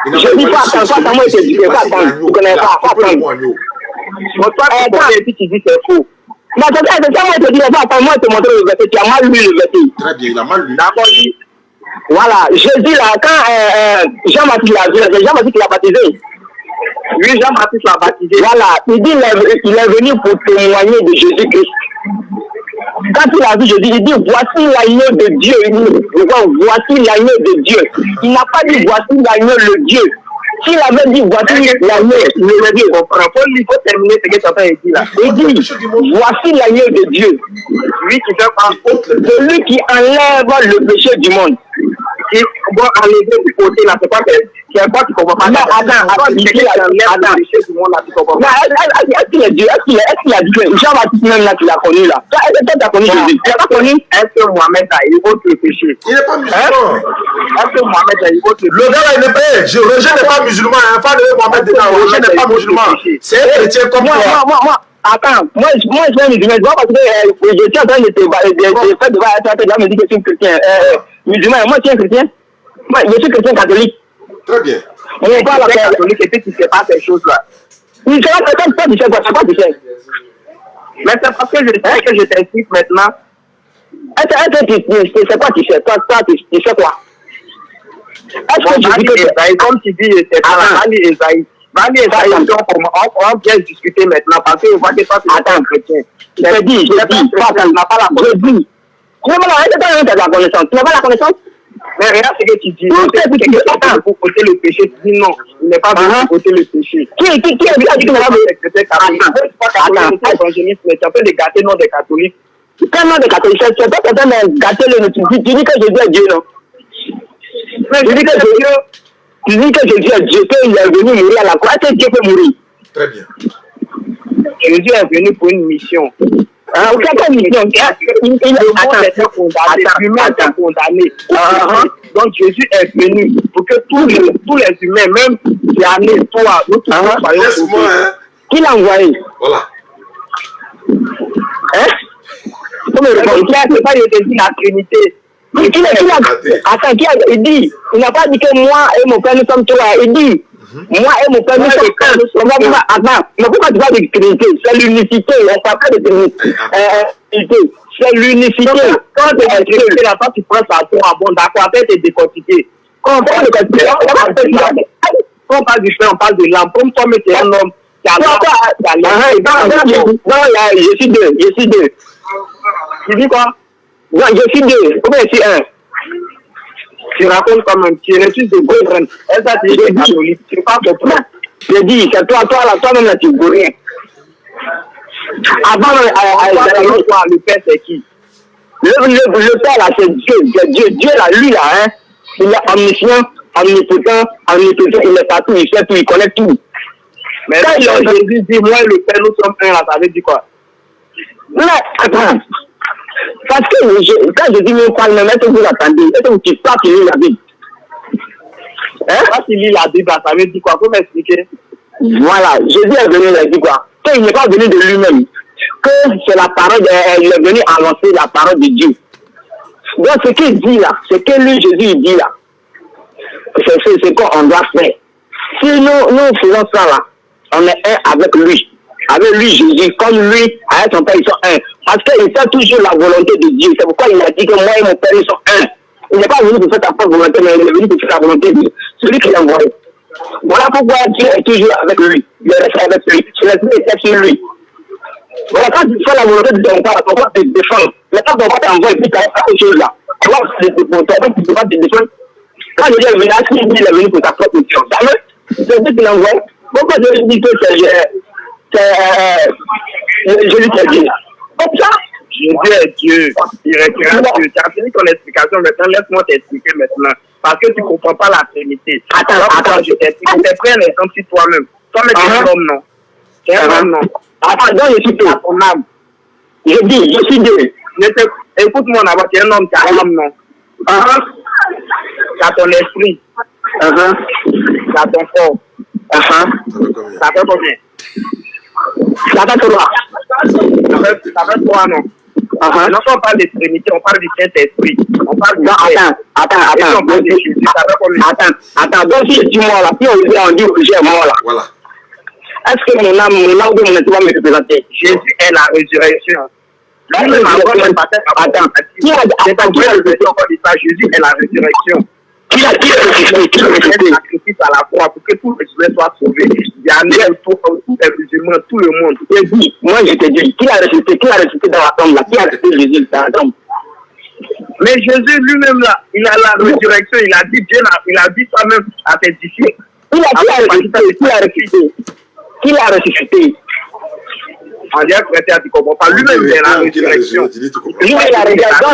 Je dis pas, attends, moi, je te dis, tu connais pas, toi, tu dis c'est faux. Mais attends, moi, je te dis, attends, moi, je te montre le verset, tu as mal lu le verset. Très bien, il a mal lu. D'accord, voilà, Jésus là, quand Jean-Baptiste l'a baptisé. Oui, Jean-Baptiste l'a baptisé. Voilà, il dit qu'il est venu pour témoigner de Jésus-Christ. Quand il a vu Jésus, il dit voici l'agneau de Dieu. Voici l'agneau de Dieu. Il n'a pas dit voici l'agneau de Dieu. S'il avait dit voici l'agneau de Dieu, il faut terminer ce que tu as fait ici là. Il dit voici l'agneau de Dieu. Lui qui fait pas celui qui enlève le péché du monde. Et bon, enlever du côté là, c'est quoi tu comprends pas? Non, attends, le péché du monde là, tu comprends pas? Est-ce qu'il a dit Jean-Baptiste même là, tu l'as connu là? Est-ce que tu as connu Jésus? Tu n'as pas connu? Est-ce que Mohamed il ôte le péché? Il n'est pas musulman. Est-ce que Mohamed il ôte le péché? Le gars là, il n'est pas. Roger n'est pas musulman. Pas de Mohamed dedans. Roger n'est pas musulman. C'est un chrétien comme toi. Moi. Attends, moi je suis un musulman, parce que je suis en train de faire de voir me dire que je suis un chrétien. Musulman, moi je suis un chrétien. Moi je suis chrétien catholique. Très bien. On parle de catholique et puis tu ne sais pas ces choses-là. Oui, c'est vrai, toi tu sais quoi, c'est quoi tu sais? Mais c'est parce que je t'explique maintenant. C'est quoi tu sais? Toi tu sais quoi? Est-ce que je dis que comme tu dis, c'est pas Esaïe. On vient discuter maintenant parce que je vois que toi tu es un chrétien. Je te dis, tu n'as pas la connaissance. Tu n'as pas la connaissance. Tu n'as pas la connaissance? Mais regarde ce que tu dis. Pour ôter le péché, tu dis non, il n'est pas venu pour ôter le péché. Qui a dit qu'il n'est pas venu? Mais tu as fait de gâter le nom des catholiques. Quel nom des catholiques? Tu n'as pas besoin de gâter le nom. Tu dis que Jésus est Dieu, non? Tu dis que Jésus est Dieu, qu'il est venu mourir à la croix. Est-ce que Dieu peut mourir? Très bien. Jésus est venu pour une mission. Quelle mission? Il était condamné. L'humain était condamné. Donc Jésus est venu pour que tous les humains, même Yanné, toi, nous tous soyons sauvés. Qui l'a envoyé? Voilà. Comment répondre? C'est pas la Trinité. Attends, il dit, il n'a pas dit que moi et mon père nous sommes trois. Il dit, moi et mon père nous sommes trois. Attends, mais pourquoi tu parles de Trinité? C'est l'unicité, on ne parle pas de Trinité. C'est l'unicité. Quand tu es Trinité, là, tu prends ça pour un bon d'accord, après tu es décortiqué. Quand on parle du fait, on parle de l'âme. Comme toi, mais tu es un homme. Non, je suis deux. Tu dis quoi? Non, je suis deux. Comment je suis un? Tu racontes comme un petit reçu de Godren. Est-ce que tu es catholique? Tu ne pas comprendre. Je dis, c'est toi-même là, tu ne peux rien. Avant, le Père, c'est qui? Le Père là, c'est Dieu. Dieu là, lui là, il est omniscient, omnipotent, il est partout, il fait tout, il connaît tout. Mais quand Jésus dit, moi et le Père, nous sommes un, là, ça veut dire quoi? Mais attends. Parce que quand je dis mon parle, est-ce que vous attendez? Est-ce que tu parles qu'il lit la Bible? Quand il lit la Bible, ça veut dire quoi? Faut m'expliquer. Voilà, Jésus est venu, il a dit quoi? Qu'il n'est pas venu de lui-même. Que c'est la parole, il est venu annoncer la parole de Dieu. Donc ce qu'il dit là, ce que lui, Jésus, il dit là, c'est ce qu'on doit faire. Si nous faisons ça là, on est un avec lui. Avec lui, Jésus, comme lui, avec son Père, ils sont un. Parce qu'il fait toujours la volonté de Dieu. C'est pourquoi il a dit que moi et mon Père, ils sont un. Il n'est pas venu pour faire ta propre volonté, mais il est venu pour faire la volonté de celui qui l'a envoyé. Voilà pourquoi Dieu est toujours avec lui. Il reste avec lui. Son esprit est sur lui. Voilà, quand tu fais la volonté de ton Père, ton Père te défend. Mais quand ton Père t'envoie et puis tu as autre chose là, tu vois, tu ne peux pas te défendre. Quand Jésus est venu, il est venu pour ta propre mission. C'est Dieu qui l'envoie. Pourquoi je dis que Jésus est Dieu? Comme ça, Jésus est Dieu. Il est Dieu. Tu as fini ton explication maintenant. Laisse-moi t'expliquer maintenant. Parce que tu ne comprends pas la Trinité. Attends, je t'explique. Je t'ai pris un exemple sur toi-même. Toi-même, tu es un homme, non? Tu es un homme, non? Attends, donc je suis ton âme. Je dis, je suis Dieu. Écoute-moi d'abord, tu es un homme, tu as l'âme, non? Tu as ton esprit. Tu as ton corps. Ça fait combien? Ça fait quoi? Ça fait quoi, non? Non, on parle de Trinité, on parle du Saint-Esprit. On parle du Attends, donc si je suis mort là, si on dit que j'ai mort là. Voilà. Est-ce que mon âme ou mon esprit va me représenter? Jésus est la résurrection. Attends, Jésus est la résurrection. Qui a ressuscité? Sacrifice à la croix pour que tous les humains soient sauvés. Il y a tous les musulmans, tout le monde. Moi je te dis, qui a ressuscité dans la tombe là? Qui a ressuscité Jésus dans la tombe? Mais Jésus lui-même là, il a la résurrection, il a dit Dieu, il a dit toi-même à tes disciples. Qui l'a ressuscité? En dirait que tu comprends pas. Lui-même, il a la résurrection. Lui-même, il a la résurrection.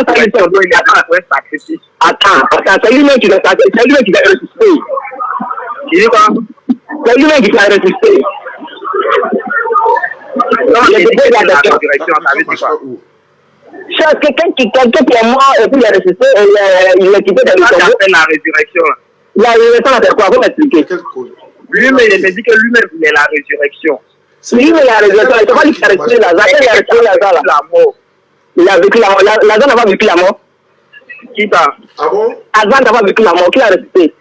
Il a fait un sacrifice. Attends, c'est lui-même qui l'a ressuscité. Il dit quoi? C'est lui-même qui l'a ressuscité. Non, il dit que la résurrection, ça veut dire quoi? C'est quelqu'un qui est mort et puis il est ressuscité et il est quitté dans le tombeau. C'est la résurrection. La résurrection, c'est quoi? Vous m'expliquez. Lui-même, il a dit que lui-même, il est la résurrection. Lui-même, il a la résurrection. C'est pas lui qui a ressuscité Lazare. Il a ressuscité Lazare là. La mort. Il a vécu la mort. Lazare n'a pas vécu la mort. Qui t'a? Ah bon? Lazare n'a pas vécu la mort. Qui l'a ressuscité?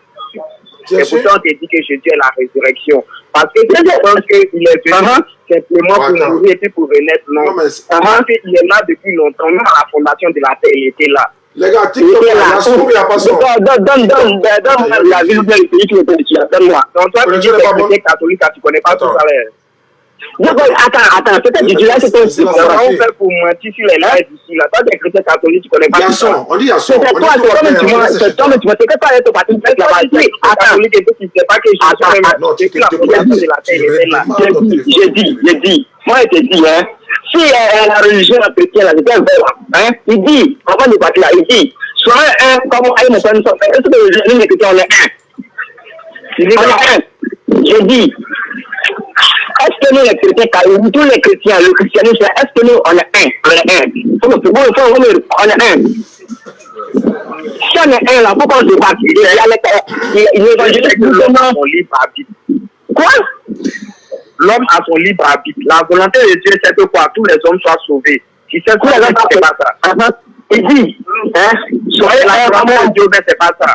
Et pourtant, on t'a dit que Jésus est la résurrection. Parce que je pense qu'il est venu simplement pour mourir et puis pour renaître. Non, parce qu'il est là depuis longtemps. Même à la fondation de la terre, il était là. Les gars, TikTok, il y a pas ça. Donne la ville de pays qui est dessus. Donne-moi. Donc, toi, tu dis que tu es catholique, tu ne connais pas tout ça. Attends, peut-être que tu l'as fait aussi. Comment on fait pour mentir sur les lives ici là? Toi, tu es chrétien catholique, tu ne connais pas tout ça. On dit Yasson. C'est toi, c'est toi, mais tu m'as dit que toi, tu vas te faire là-bas. Attends, tu ne sais pas que Jésus est la fondation de la terre, il était là. J'ai dit. Moi, je te dis, hein. Si la religion chrétienne, là, c'est un verbe, hein. Il dit, avant de partir là, il dit, sois un, comme on est son frère. Est-ce que les chrétiens, on est un? On est un. J'ai dit, est-ce que nous, les chrétiens, tous les chrétiens, le christianisme, est-ce que nous, on est un? On est un. On est un. Si on est un, là, pourquoi on se bat? Il évangélise son libre arbitre. Quoi? L'homme a son libre arbitre. La volonté de Dieu, c'est que quoi? Tous les hommes soient sauvés. Si c'est quoi, c'est pas ça. Il dit, hein? Soyez la volonté de Dieu, mais c'est pas ça.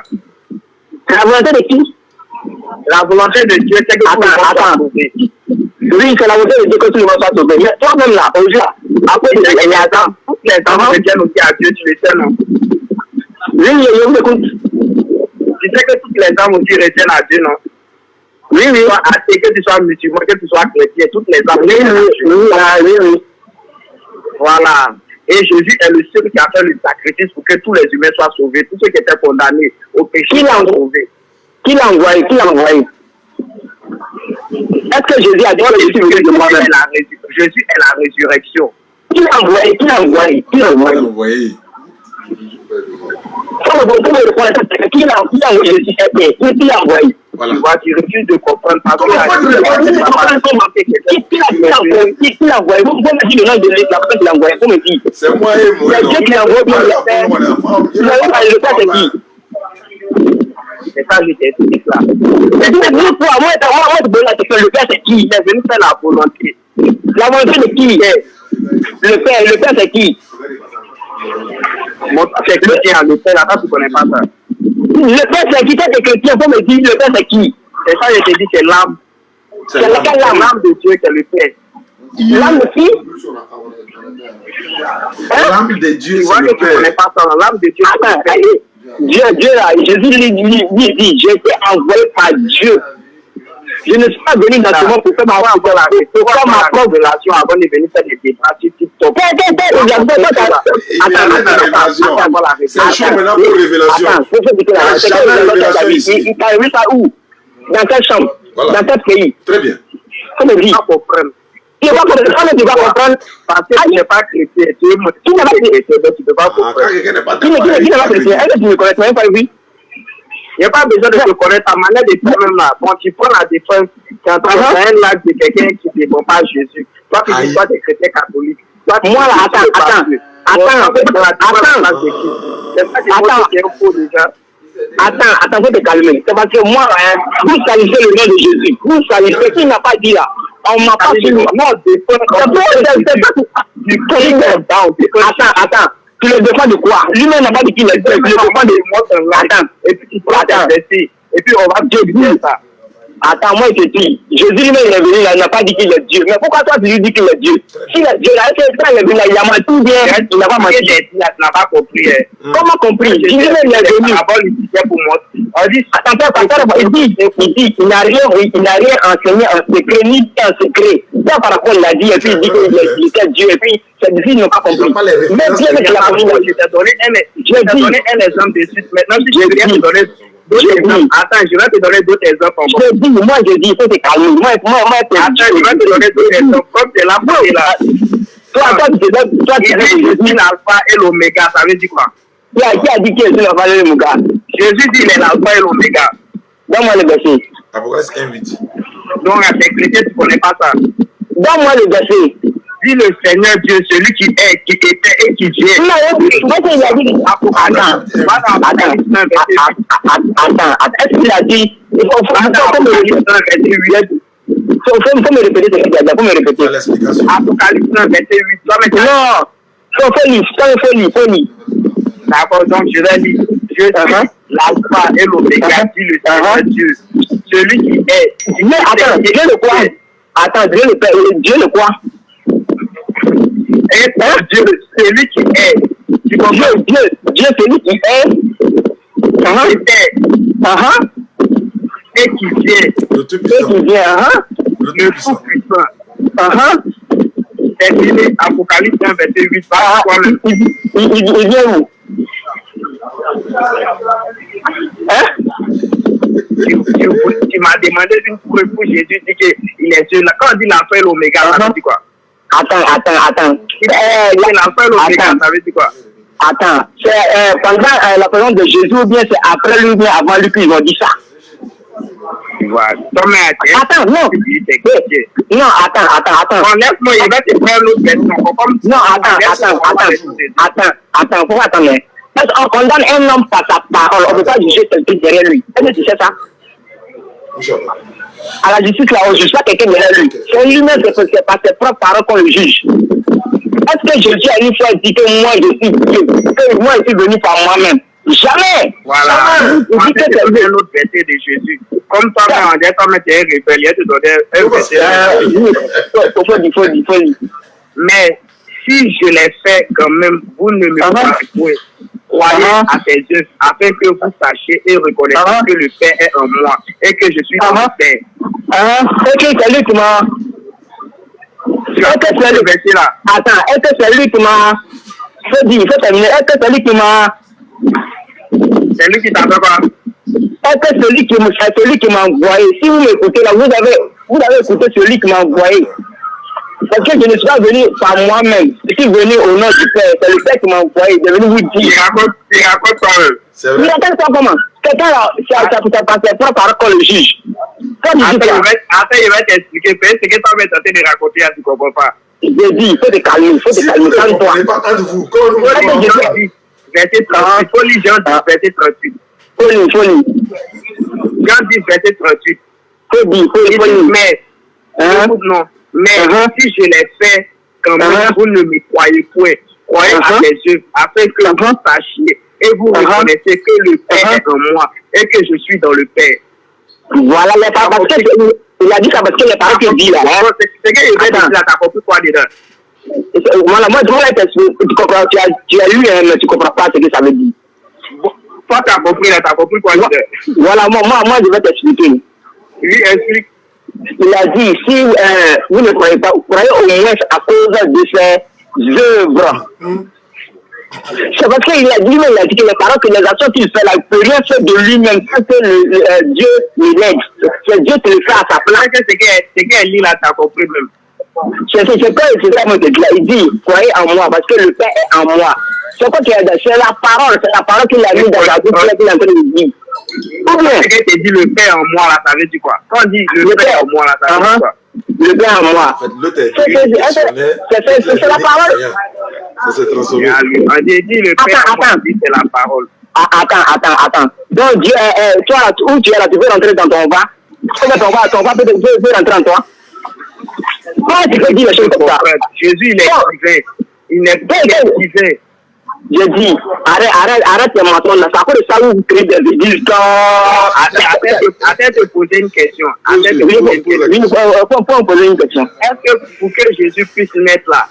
La volonté de qui? La volonté de Dieu, c'est que tous les hommes soient sauvés. Oui, c'est la volonté de Dieu que tout le monde soit sauvé. Mais toi-même là, aujourd'hui, après, il y a temps. Toutes les hommes chrétiens aussi à Dieu, tu le sais, non? Oui, je vous écoute. Tu sais que toutes les âmes aussi retiennent à Dieu, non? Oui. Que tu sois athée, que tu sois musulman, que tu sois chrétien, toutes les âmes retiennent à Dieu. Oui. Voilà. Et Jésus est le seul qui a fait le sacrifice pour que tous les humains soient sauvés. Tous ceux qui étaient condamnés au péché soient sauvés. Qui l'a envoyé? Est-ce que Jésus a dit que Jésus est la résurrection? Qui l'a envoyé? Envoyé. Qui l'a envoyé? Voilà. Tu refuses de comprendre. Qui l'a envoyé? Vous me dites le nom de la personne qui l'a envoyé. Vous me dites. C'est moi et moi. C'est Dieu qui l'a envoyé. Le père, c'est qui? C'est ça, je t'explique là. Le père, c'est qui? Il est venu faire la volonté. La volonté de qui? Le père, c'est qui? C'est chrétien, le père là-bas, tu ne connais pas ça. Le père, c'est qui? C'est chrétien, vous me dites, le père, c'est qui? C'est ça, je te dis, c'est l'âme. C'est laquelle l'âme? L'âme de Dieu, c'est le père. L'âme de qui? L'âme de Dieu, tu vois que tu ne connais pas ça. L'âme de Dieu, c'est le père. Dieu là, Jésus lui dit, j'ai été envoyé par Dieu. Je ne suis pas venu dans ce monde pour faire ma propre relation avant de venir faire des débats sur TikTok. C'est chaud maintenant pour révélation. Il t'a vu ça où? Dans quelle chambre? Dans quel pays? Très bien. Comment dire? Tu ne vas pas comprendre parce que tu n'es pas chrétien. Tu n'es pas chrétien, donc tu ne peux pas comprendre. Qui n'est pas chrétien? Est-ce que tu ne connais même pas lui? Il n'y a pas besoin de te connaître ta manière de faire même là. Bon, tu prends la défense quand tu as un lac de quelqu'un qui ne défend pas Jésus. Toi, tu dis, toi, tu es chrétien catholique. Moi là, attends. Attends, faut te calmer. C'est parce que moi, vous salissez le nom de Jésus. Vous salissez, qui n'a pas dit là. On m'a pas dit. Attends. Tu le défends de quoi? Lui-même n'a pas dit qu'il est Dieu. Tu le défends de moi. Attends. Et puis on va dire ça. Attends, moi je te dis, Jésus lui-même il est venu là, il n'a pas dit qu'il est Dieu. Mais pourquoi toi tu lui dis qu'il est Dieu? S'il est Dieu là, quand il est venu là, il a menti tout bien, il n'a pas menti. Il n'a pas compris. Comment compris? Jésus lui-même il est venu. Pour moi. Attends, il dit, il n'a rien enseigné en secret, ni en secret. Ça par rapport, il a dit, et puis il dit qu'il était Dieu, et puis ses disciples n'ont pas compris. Mais Dieu il a compris. Je t'ai donné un exemple de suite. Maintenant, si je viens te donner attends, je vais te donner d'autres exemples. Moi, je dis, il faut te calmer. Moi, attends, je vais te donner d'autres exemples. Comme c'est là, toi, tu dis l'alpha et l'oméga, ça veut dire quoi? Qui a dit qu'il est l'alpha et l'oméga? Jésus dit il est l'alpha et l'oméga. Donne-moi le verset. Apocalypse 1:8. Donc, à tes chrétiens, tu ne connais pas ça. Donne-moi le verset. Dit le Seigneur Dieu, celui qui est, qui était et qui vient. Non, il a dit. Attends. Est-ce qu'il a dit? Il faut me répéter ce qu'il a dit. Faut me répéter. Apocalypse 1, verset 8. Non, faut lire. D'accord, donc je vais lire. Je suis l'alpha et l'oméga, dit le Seigneur Dieu. Celui qui est. Attends, Dieu le quoi? Attends, Dieu le quoi? Et Dieu, celui qui est. Dieu, celui qui est. Et qui vient. Le Tout-Puissant. C'est fini, Apocalypse 1, verset 8. Il vient où? Tu m'as demandé une preuve pour Jésus dit qu'il est Dieu. Quand on dit l'alpha et l'oméga, ça veut dire quoi? Attends. L'alpha et l'oméga, ça veut dire quoi? Attends, c'est pendant la présence de Jésus ou bien c'est après lui ou bien avant lui qu'ils ont dit ça? Voilà. Attends, non. Non, attends. Laisse-moi, il va te faire l'autre version. Non, attends, pourquoi attendre? Parce qu'on condamne un homme par sa parole, on ne peut pas juger quelqu'un derrière lui. Est-ce que tu sais ça? À la justice, là, on ne juge pas quelqu'un derrière lui. C'est lui-même, c'est par ses propres paroles qu'on le juge. Est-ce que Jésus a une fois dit que moi je suis Dieu, que moi je suis venu par moi-même? Jamais! Voilà. Vous dites que c'est un autre verset de Jésus. Comme toi, quand tu es rebelle, tu donnais un verset. Il faut dire. Mais si je l'ai fait quand même, vous ne me croyez. Croyez à tes œuvres, afin que vous sachiez et reconnaissiez que le Père est en moi et que je suis dans le Père. Est-ce que c'est lui qui m'a... Est-ce que c'est le verset là? Attends, est-ce que c'est lui qui m'a... Il faut terminer. Est-ce que c'est lui qui m'a... C'est lui qui t'a fait quoi? Est-ce que c'est lui qui m'a envoyé? Si vous m'écoutez là, vous avez écouté celui qui m'a envoyé. Parce que je ne suis pas venu par moi-même. Je suis venu au nom du Père. C'est le Père qui m'a envoyé. Je vais vous dire. Il raconte pas eux. Il raconte pas comment? Quelqu'un là, c'est par ses propres paroles qu'on le juge. Après, il va t'expliquer. C'est que toi, tu es tenté de raconter, tu ne comprends pas. Je dis, il faut te calmer. Calme-toi. Verset 38. Il faut lire Jean 10, verset 38. Faut lire. Jean 10, verset 38. Faut lire. Mais si je l'ai fait, quand même, vous ne me croyez point. Croyez à mes œuvres, afin que vous sachiez et vous reconnaissez que le Père est en moi et que je suis dans le Père. Voilà, il a dit ça parce que les paroles qu'il dit là. C'est qu'il veut dire là, t'as compris quoi dedans? Voilà, moi, tu comprends, tu as lu, mais tu comprends pas ce que ça veut dire. Toi, t'as compris quoi dedans? Voilà, moi, je vais t'expliquer. Lui, explique. Il a dit, si vous ne croyez pas, vous croyez au moins à cause de ses œuvres. C'est parce qu'il a dit que les paroles, que les actions qu'il fait là, il ne peut rien faire de lui-même, c'est que Dieu l'aide. C'est Dieu qui le fait à sa place. C'est qu'elle lit là, t'as compris même. C'est ça, moi, il dit, croyez en moi, parce que le Père est en moi. C'est quoi c'est la parole qu'il a mis dans la bouche, qu'il est en train de dire. Ou bien, c'est que tu dis le Père en moi, là, ça veut dire quoi? Quand on dit le Père en moi, là, ça veut dire quoi? Le bien en moi. En fait, l'autre est C'est la parole. Ça s'est transformé. On dit le Père en moi, c'est la parole. Attends. Donc, Dieu, toi, où tu es là, tu veux rentrer dans ton bas. Ton bas peut rentrer en toi. Comment tu peux dire les choses comme ça? Jésus, il est divin. Il n'est pas divin. Je dis, arrête tes mensonges là. C'est à cause de ça où vous créez des églises. Attends de poser une question. Faut me poser une question. Est-ce que pour que Jésus puisse naître là,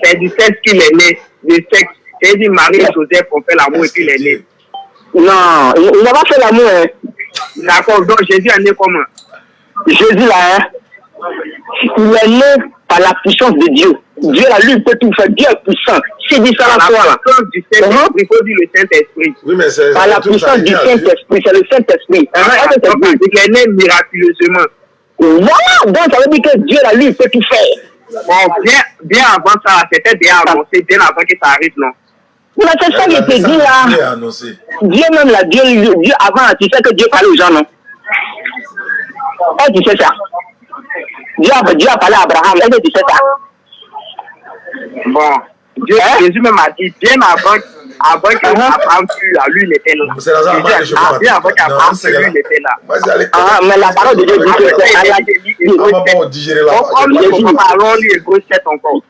c'est du sexe qu'il est né, du sexe. C'est-à-dire Marie et Joseph ont fait l'amour et puis il est né. Non, il n'a pas fait l'amour. Hein. D'accord, donc Jésus est né comment? Jésus là, il est né par la puissance de Dieu. Dieu là, lui, peut tout faire. Dieu est puissant. C'est dit ça la foi là. La puissance du Saint-Esprit, il faut dire le Saint-Esprit. Oui, mais c'est par la puissance du Saint-Esprit, c'est le Saint-Esprit. Il est né miraculeusement. Voilà, donc ça veut dire que Dieu là, lui, peut tout faire. Bon, bien avant ça, c'était bien annoncé, bien avant que ça arrive, non? Mais c'est ça qui était dit là. Dieu même là, Dieu avant, tu sais que Dieu parlait aux gens, non? Tu sais ça. Dieu a parlé à Abraham, est-ce que tu sais ça? Bon, Jésus même a dit, bien avant qu'Abraham fût là, lui il était là. Bien avant qu'Abraham fût, lui il était là. Mais la parole de Dieu dit que on parle lui Hébreux 7 encore.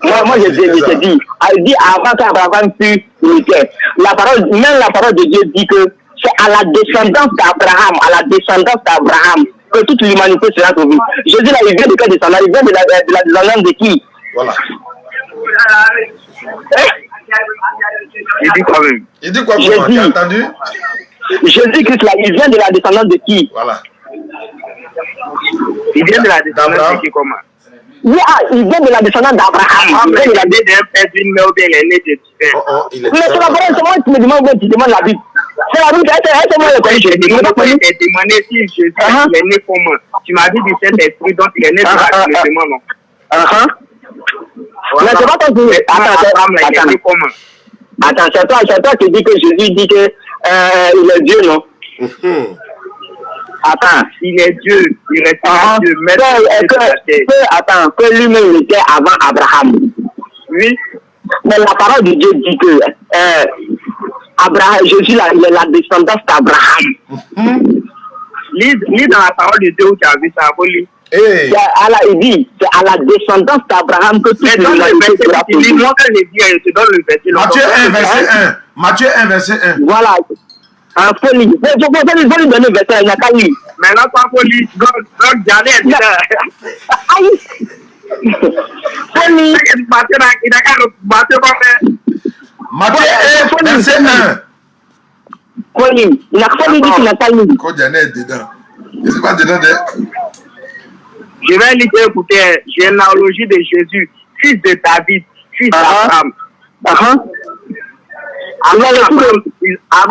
Moi je te dis, elle dit avant qu'Abraham fût, il était. Même la parole de Dieu dit que c'est à la descendance d'Abraham que toute l'humanité sera sauvée. Jésus là, il vient de quel descendant? Il vient de la descendance de qui? Voilà. Il dit quoi même? Il dit quoi pour moi? Tu as entendu? Jésus-Christ là, il vient de la descendance de qui? Voilà. Il vient de la descendance de qui comment? Il vient de la descendance d'Abraham. Il vient de d'un père d'une mère ou bien il est né de divin. Mais c'est la parole, c'est moi qui me demande où tu demandes la Bible. C'est la Bible, c'est moi le connais. Je t'ai demandé si Jésus il est né comment? Tu m'as dit du Saint-Esprit, donc il est né miraculeusement, non? Mais c'est pas ton tour. Attends, c'est toi qui dis que Jésus dit que il est Dieu, non? Attends, il est Dieu, il reste Dieu, mais attends, que lui-même était avant Abraham. Oui. Mais la parole de Dieu dit que Abraham, Jésus là, il est la descendance d'Abraham. Lis dans la parole de Dieu où tu as vu ça, Aboli. Il dit, c'est à la descendance d'Abraham que tout le monde sera sauvé. Dis-moi que je dis, je te donne le verset. Matthieu 1, verset 1. Matthieu 1, verset 1. Voilà. Faut lui donner le verset, il n'a qu'à lire. Maintenant, pas faut lire. Donc, j'allais dire. Aïe. Faut lire. Il n'a qu'à Matthieu pas faire. Matthieu 1, verset 1. Faut lire. Il n'a qu'à lire qu'il n'a qu'à lire. Quand Diane est dedans. Je ne suis pas dedans. Je vais lire, écouter, généalogie de Jésus, fils de David, fils d'Abraham. Avant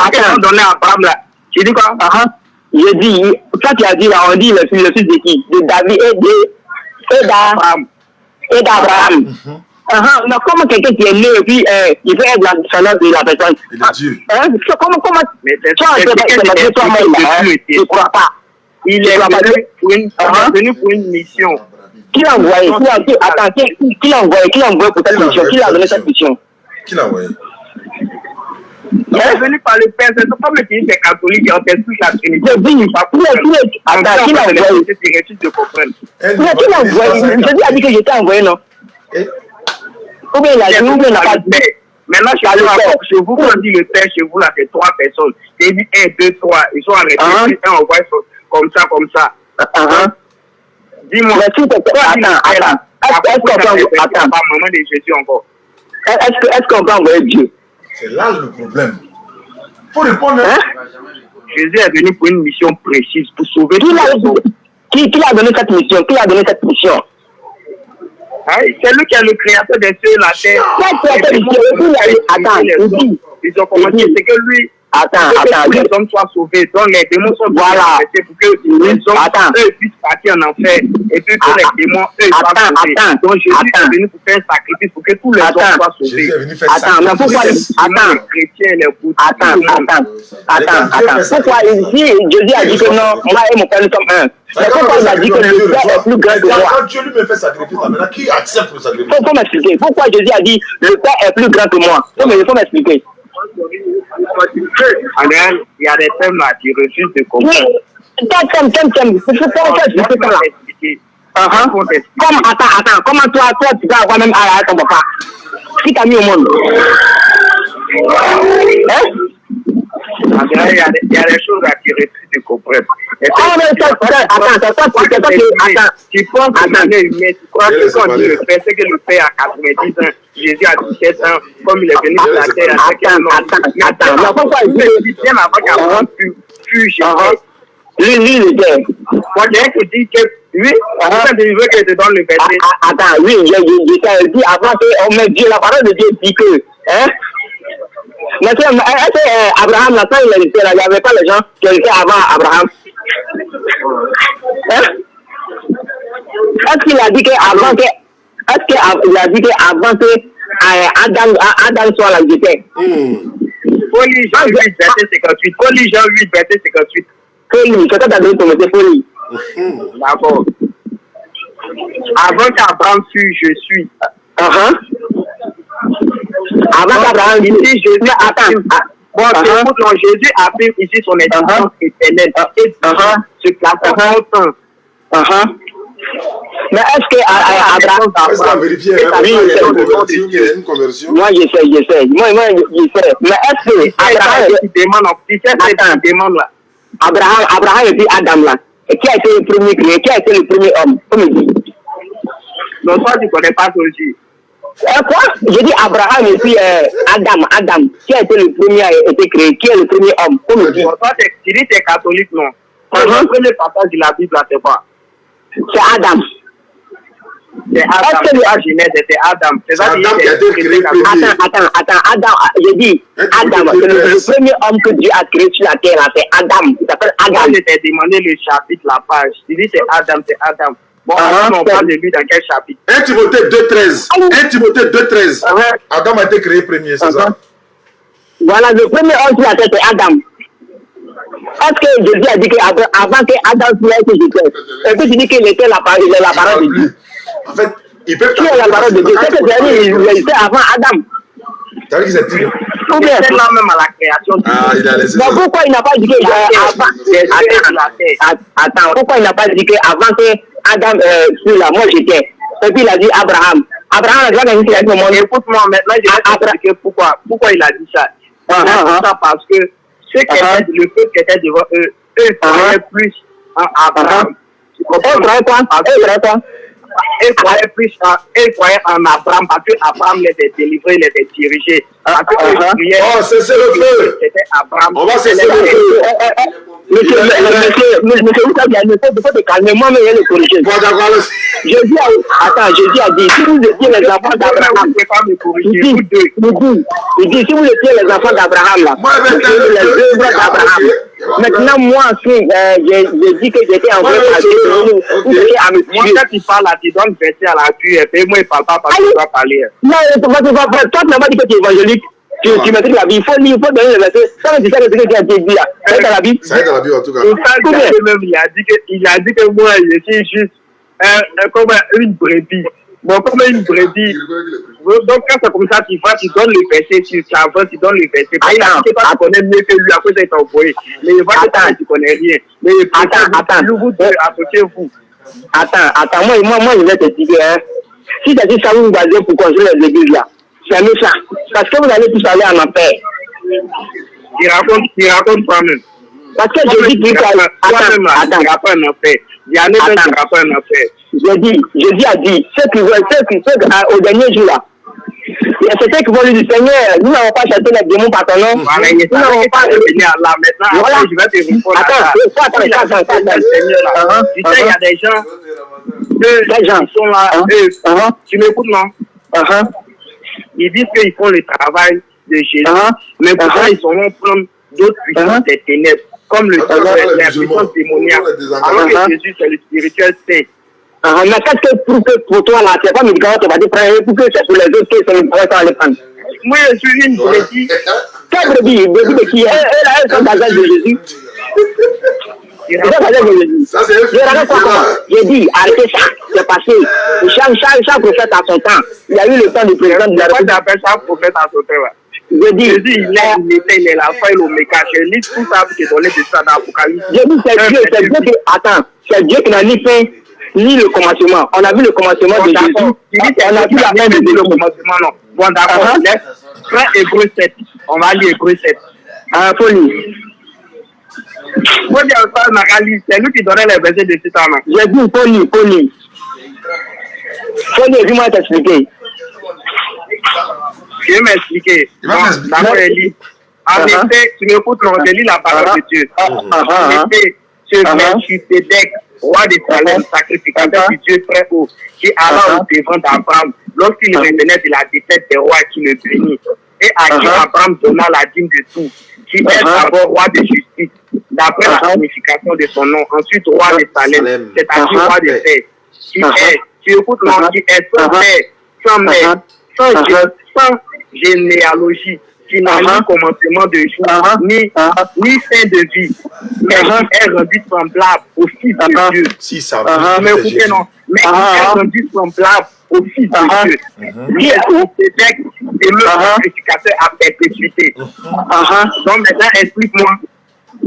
qu'ils ont donné à Abraham là, tu dis quoi? Je dis, ça tu as dit là, on dit le fils de qui? De David et d'Abraham. Mais comment quelqu'un qui est né et puis il veut être la descendance de la personne? Il est Dieu. Comment? Mais tu ne crois pas. Il est venu pour une mission. Qui l'a envoyé? Qui l'a envoyé pour cette mission? Qui l'a donné cette mission? Qui l'a envoyé? Il est venu par le Père, c'est pas le pays des catholiques qui ont fait toute la Trinité. Attends, qui l'a envoyé? Qui l'a envoyé? Jésus a dit que j'étais envoyé, non? Ou bien il a dit, ou bien il n'a pas dit. Maintenant, chez vous, quand on dit le Père, chez vous, là, c'est 3 personnes. C'est dit 1, 2, 3. Ils sont arrêtés. Un envoie comme ça. Dis-moi. Attends. Attends. Maman de Jésus encore. Est-ce qu'on peut envoyer Dieu? C'est là le problème. Il faut répondre. Jésus est venu pour une mission précise, pour sauver tout le monde. Qui l'a donné cette mission? C'est lui qui est le créateur des cieux et la terre. Ils ont commencé, c'est que lui, Attends. Que les hommes soient sauvés. Donc les démons sont Voilà. pour que les hommes eux puissent partir en enfer. Et puis que les démons eux soient sauvés. Donc Jésus est venu pour faire un sacrifice pour que tous les hommes soient sauvés. Jésus est venu faire Attends, mais pourquoi Les chrétiens, les bouddhistes. Attends. Pourquoi ici Jésus a dit que non, moi et mon père nous sommes un. Mais pourquoi il a dit que le père est plus grand que moi? Quand Dieu lui me fait sacrifice, maintenant qui accepte le sacrifice? Faut m'expliquer. Pourquoi Jésus a dit le père est plus grand que moi? Faut m'expliquer. Alors, il y a des thèmes là qui refusent de comprendre. Oui, thème. Il faut pas expliquer ça là. Attends. Comment toi, tu vas avoir même à ton papa? Qui t'a mis au monde? Hein? Il y a des choses là qui refusent de comprendre. Attends. Tu penses que l'année humaine, tu crois que quand on dit le Père, c'est que le Père a 90 ans, Jésus a 17 ans, comme il est venu sur la terre. Attends. Pourquoi il dit bien avant qu'Abraham fût Jésus? Lui, il était. Moi, j'ai un qui dit que lui, tu veux que je te donne le verset. Attends, oui, je dit avant que Dieu, la parole de Dieu dit que, hein? Mais est-ce que Abraham, là, quand il était là, il n'y avait pas les gens qui étaient avant Abraham? Hein? Est-ce qu'il a dit qu'avant que. Est-ce qu'il a dit qu'avant que Adam soit là, il était? Jean 8, verset 58. Jean 8, verset 58. Folie, c'est quoi ta donné pour mettre folie? D'accord. Avant qu'Abraham fût, je suis. Avant qu'Abraham dise, Jésus Jésus affirme ici son existence éternelle et ce classement temps. Mais est-ce que Abraham vérifier une conversion? Moi j'essaie. Moi j'essaie. Mais est-ce que Abraham et puis Adam là, qui a été le premier créé, qui a été le premier homme? Comme il dit. Non, toi tu ne connais pas ça aussi. Quoi? Je dis Abraham et puis Adam, qui a été le premier a été créé, qui est le premier homme? Comme il dit. Toi tu dis que tu es catholique, non? Le premier passage de la Bible là, c'est quoi? C'est Adam. C'est Adam, c'est pas Genèse, c'est Adam. C'est ça Adam qui a été créé premier. Attends, Adam, je dis Adam, c'est le premier homme que Dieu a créé sur la terre, là, c'est Adam. Il s'appelle Adam. Je t'ai demandé le chapitre, la page. Tu dis c'est Adam. Bon, on parle de lui dans quel chapitre? 1 Timothée 2,13. Adam a été créé premier, c'est ça? Voilà, le premier homme sur la terre, c'est Adam. Est-ce que Jésus a dit qu'avant que Adam soit Jésus, est-ce que tu dis qu'il était la parole de Dieu? En fait, il peut qui est la parole de Dieu? C'est que c'est était avant Adam. Ça veut dire qu'il s'est dit. Ou bien c'est là même à la création. Il a laissé. Mais pourquoi il n'a pas dit Attends, pourquoi il n'a pas dit qu'avant que Adam sur là, moi j'étais. Et puis il a dit Abraham. Abraham a dit qu'il a dit au monde. Écoute-moi, maintenant je vais t'expliquer pourquoi il a dit ça. Il a dit ça parce que le peuple qui était devant eux croyaient plus en Abraham. Ils croyaient en Abraham parce que Abraham les a délivrés, les a dirigés. Cessez le feu. C'était Abraham. On va cesser le feu. Monsieur, vous savez, il faut te calmer. Moi, mais il y a le corriger. Jésus a dit, si vous étiez les enfants d'Abraham, il dit, si vous étiez les enfants d'Abraham, là, les œuvres d'Abraham. Maintenant, moi, si j'ai dit que j'étais en vrai parce que vous étiez à me tuer. Moi, quand tu parles là, tu donnes verset à la cuillère, et moi, il ne parle pas parce que tu vas parler. Non, toi, tu n'as pas dit que tu es évangélique. Tu maîtrises la Bible, il faut donner le verset. Ça veut dire que ce qui a été dit là. Ça est dans la Bible. Ça est dans la Bible en tout cas. Il a dit que moi, je suis juste comme une brebis. Bon, comme une brebis. Donc, quand c'est comme ça, tu donnes le verset, tu avances, tu donnes le verset. Il a dit que toi, tu connais mieux que lui, après ça, il t'a envoyé. Mais il va que toi, tu connais rien. Mais associez-vous. Attends, moi, je vais te dire, hein. Si tu as dit ça, vous vous basez pour construire les églises là. C'est méchant. Parce que vous allez tous aller en enfer. Il raconte toi-même. Parce que je dis qu'il faut. Jésus a dit, ceux qui au dernier jour là, il y a certains qui vont lui dire, Seigneur, nous n'avons pas chassé les démons par ton nom. Nous n'avons pas revenir là maintenant. Voilà. Je vais te répondre. Attends. Tu sais, il y a des gens qui sont là. Tu m'écoutes, non? Ils disent qu'ils font le travail de Jésus, mais pourtant ils sauront prendre d'autres puissances des ténèbres, comme le la puissance démoniaque. Alors que Jésus, c'est le spirituel saint. Mais qu'est-ce que pour toi là, c'est pas médicament, tu vas te prendre pour que c'est pour les autres que c'est pour ça les prendre. Moi, je suis une brebis. Quelle brebis? Brebis de qui? Elle sont dans de Jésus. Ça, c'est j'ai dit, arrêtez ça, c'est passé. Chaque prophète a son temps. Il y a eu le temps du président de la République. Pourquoi tu appelles chaque prophète à son temps? Je dis, Jésus, il est l'alpha et l'oméga. Je lis tout ça qui est donné de ça dans l'Apocalypse. Je dis, c'est Dieu qui, attends, c'est Dieu qui n'a ni fin, ni le commencement. On a vu le commencement de Jésus. On a vu la fin de le commencement, non. Bon, d'accord, frère Hébreu 7. On va lire Hébreu 7. Faut lire. Faut dire au frère Magali, c'est lui qui donnait les versets de 6 ans, non. J'ai dit, faut lire. Faut lire, dis-moi t'expliquer. Je vais m'expliquer. D'abord, Elie. En effet, tu m'écoutes, non, je lis la parole de Dieu. En effet, ce Melchisedec, roi de Salem, sacrificateur du Dieu très haut, qui alla au devant d'Abraham, lorsqu'il revenait de la défaite des rois qui le bénit, et à qui Abraham donna la dîme de tout, qui est d'abord roi de justice, d'après la signification de son nom, ensuite roi de Salem, c'est-à-dire roi de paix, qui est, tu écoutes, non, qui est sans père, sans mère, sans généalogie, qui n'a ni commencement de jour, ni fin de vie, mais qui est rendu semblable au Fils de Dieu. Si ça mais écoutez, non, mais qui est rendu semblable au Fils de Dieu. Qui est évêque et le sacrificateur à perpétuité. Donc maintenant, explique-moi.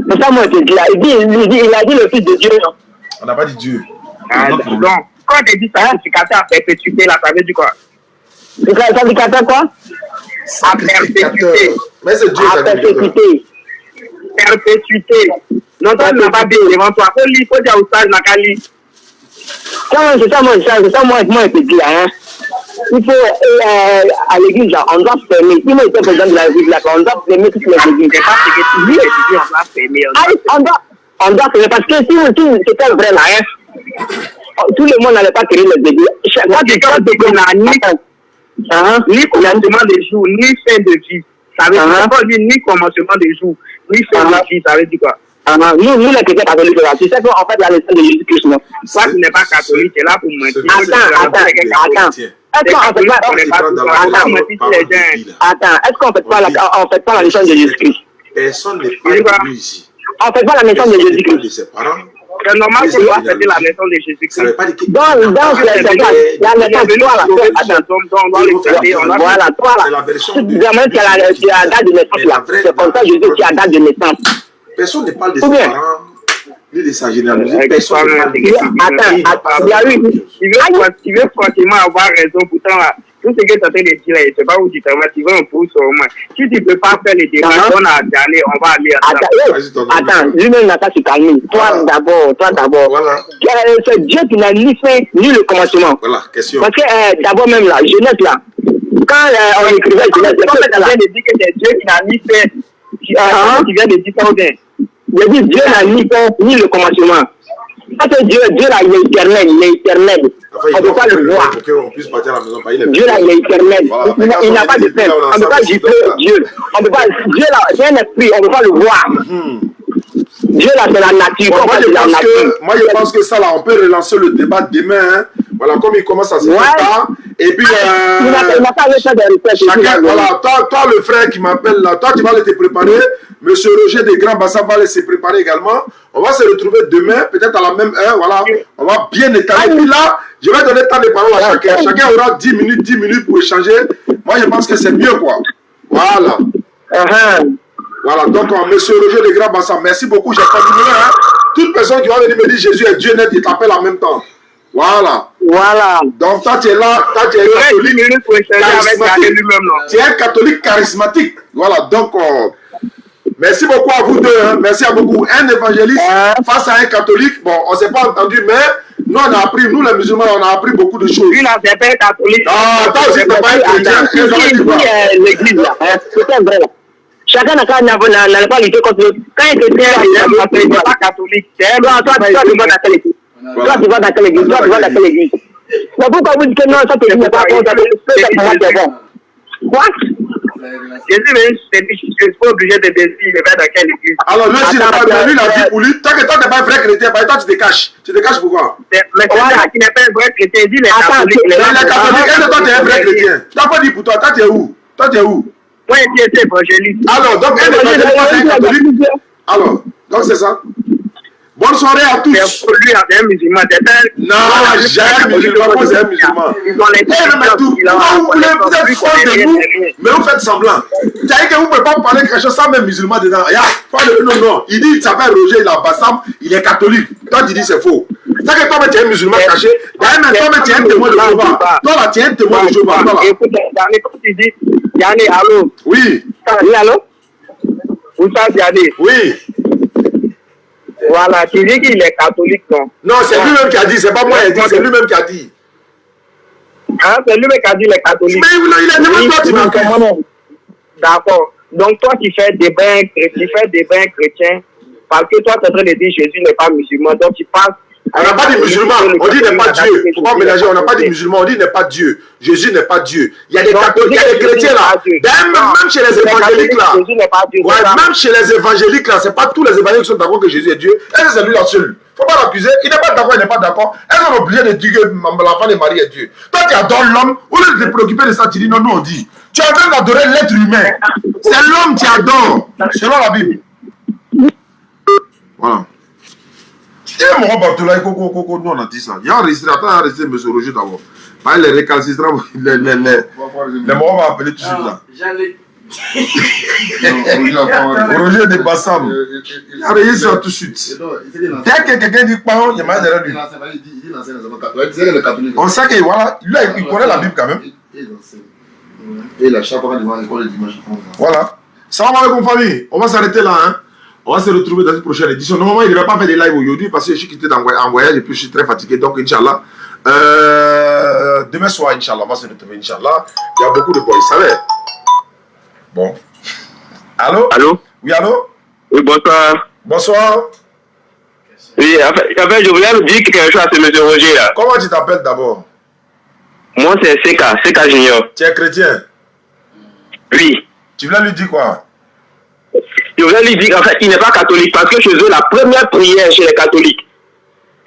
C'est ça, moi, je dis là. Il a dit le Fils de Dieu. On n'a pas dit Dieu. Donc, quand tu dis sacrificateur à perpétuité, là, ça veut dire quoi? Sacrificateur quoi? À perpétuité. Mais c'est Dieu, à perpétuité. Perpétuité. Non, toi, tu n'as pas dit devant toi. Il faut dire au sage, Nakali. C'est ça, moi, je te dis, hein. Il faut, à l'église, là, on doit fermer. Si moi, j'étais président de la République, là, on doit fermer toutes les églises. C'est pas ce que tu dis, on doit fermer. On doit fermer, parce que si c'était vrai, là, hein, tout le monde n'allait pas créer les églises. Moi, je pense qu'on n'a ni commencement de jour, ni fin de vie. Ça veut dire ni commencement de jour, ni fin de vie. Ça veut dire quoi? Nous, les chrétiens catholiques, là, tu sais qu'en fait, la leçon de Jésus-Christ, non? Toi, tu n'es pas catholique, tu es là pour mentir. Attends. Est-ce qu'on fait pas la leçon de Jésus-Christ? Personne n'est pas élu ici. On fait pas la leçon de Jésus-Christ. C'est normal qu'on doit faire la leçon de Jésus-Christ. Donc, la leçon, voilà, toi, là, tu as la date de naissance, là. C'est comme ça, Jésus, tu as la date de naissance. Personne ne parle de ses parents, ni de sa généalogie. Personne ne parle de ses parents. Tu veux forcément avoir raison, pourtant, tout ce que tu as fait de dire, je ne sais pas où tu te mets, tu veux un pouce au moins. Si tu ne peux pas faire les débats, on va aller. Attends, lui-même n'a pas se calmer. Toi d'abord. Voilà. C'est Dieu qui n'a ni fait ni le commencement. Voilà, question. Parce que d'abord même là, Genèse là, quand on écrivait Genèse, c'est là. De dire que c'est Dieu qui n'a ni fait, qui vient de dire ça ou bien. Je dis Dieu n'a ni fait ni le commencement. Parce que Dieu là, il est éternel. On ne peut pas le voir. Dieu là, il est éternel. Il n'a pas de fin. On ne peut pas gifler Dieu. On peut pas. Dieu là, c'est un esprit. On ne peut pas le voir. Dieu là, c'est la nature. Moi, je pense que ça là, on peut relancer le débat demain. Hein. Voilà, comme il commence à se faire. Et puis, il n'a pas le temps de répéter. Voilà, toi, le frère qui m'appelle là, toi, tu vas te préparer. Monsieur Roger de Grand Bassin va se préparer également. On va se retrouver demain, peut-être à la même heure. Voilà, on va bien étaler. Puis là, je vais donner tant de paroles à chacun. Chacun aura 10 minutes pour échanger. Moi, je pense que c'est mieux, quoi. Voilà. Voilà, donc, monsieur Roger de Grand Bassin, merci beaucoup. J'ai continué. Hein. Toute personne qui va venir me dire Jésus est Dieu net, il t'appelle en même temps. Voilà. Donc, toi, tu es là, tu es catholique. Tu es un catholique charismatique. Voilà, donc, merci beaucoup à vous deux. Hein. Merci à beaucoup. Un évangéliste face à un catholique. Bon, on ne s'est pas entendu, mais nous, on a appris, nous les musulmans, on a appris beaucoup de choses. Lui, là, c'est pas catholique. Non, toi aussi, tu n'es pas chrétien. L'église, là, c'est vrai, là. Chacun n'a pas lutter contre l'autre. Quand il est pas catholique, c'est toi, tu vas dans quelle église? Toi, tu vas dans quelle église? Mais pourquoi vous dites que non, ça, tu ne pas contre? Quoi? Jésus vient se dire, je suis pas obligé de dire il va dans quelle église. Alors, lui, s'il n'est pas bien, lui, il a dit pour lui, tant que toi, tu n'es pas un vrai chrétien, toi, tu te caches. Tu te caches pourquoi? Mais c'est ça qui n'est pas un vrai chrétien, il dit les catholiques. Les catholiques, est-ce que toi, tu es un vrai chrétien? Tu n'as pas dit pour toi, toi, tu es où? Toi, tu es où? Moi, il était évangéliste. Alors, donc, un évangéliste, c'est un catholique? Alors, donc c'est ça. Bonne soirée à tous. C'est lui, c'est un musulman. Non, jamais musulman, moi c'est un musulman. Ils ont les vous êtes fort de nous, mais vous faites semblant. Tu as dit que vous ne pouvez pas parler quelque chose sans même musulman dedans. Non, non. Il dit, il s'appelle Roger, il a Bassam, il est catholique. Toi, tu dis c'est faux. C'est que toi, tu es un musulman caché. D'ailleurs, toi, tu es un témoin de Jéhovah. Toi, là, tu es un témoin de Jéhovah. Écoute, Yannick, comme tu dis, Yannick, allô? Oui. Oui, allô? Où ça, Yannick? Oui. Voilà, tu dis qu'il est catholique, non? Non, c'est lui-même qui a dit, c'est pas moi qui a dit, c'est lui-même qui a dit. Hein, c'est lui-même qui a dit qu'il est catholique. Mais il a demandé toi, tu m'as. D'accord. Donc toi, tu fais des bains chrétiens parce que toi, tu es en train de dire Jésus n'est pas musulman. Donc tu passes. On n'a pas dit musulman, on dit n'est pas Dieu. Il ne faut pas mélanger, on n'a pas dit musulman, on dit n'est pas Dieu. Jésus n'est pas Dieu. Il y a des catholiques, il y a des chrétiens là. Même chez les évangéliques là. Ouais, même chez les évangéliques là, c'est pas tous les évangéliques qui sont d'accord que Jésus est Dieu. Est-ce que c'est lui là seul? Il ne faut pas l'accuser. Il n'est pas d'accord, il n'est pas d'accord. Est-ce qu'on est obligé de dire que l'enfant de Marie est Dieu? Toi, tu adores l'homme, au lieu de te préoccuper de ça, tu dis non, nous on dit. Tu es en train d'adorer l'être humain. C'est l'homme qui adore, selon la Bible. Voilà. Et mon Bartolai, nous on a dit ça. Il y a enregistré, attends, enregistré M. Roger d'abord. Les récalcitrants, les morts vont appeler tout de suite là. Roger de Bassam. Il a enregistré ça tout de suite. Dès que quelqu'un dit pas, il y a mal derrière lui. On sait que voilà, lui, il connaît la Bible quand même. Et la chape devant l'école de dimanche. Voilà. Salam alaikum famille. On va s'arrêter là. Hein. On va se retrouver dans une prochaine édition. Normalement, il ne devait pas faire des lives aujourd'hui parce que je suis quitté en voyage et puis je suis très fatigué. Donc, Inch'Allah, demain soir, Inch'Allah, on va se retrouver, Inch'Allah. Il y a beaucoup de boys, vous savez. Bon. Allô? Allô? Oui, allô? Oui, bonsoir. Bonsoir. Oui, en fait, je voulais me dire quelque chose à ce monsieur Roger là. Comment tu t'appelles d'abord? Moi, c'est CK Junior. Tu es chrétien? Oui. Tu voulais lui dire quoi? Je voulais lui dire, en fait, il n'est pas catholique parce que chez eux, la première prière chez les catholiques,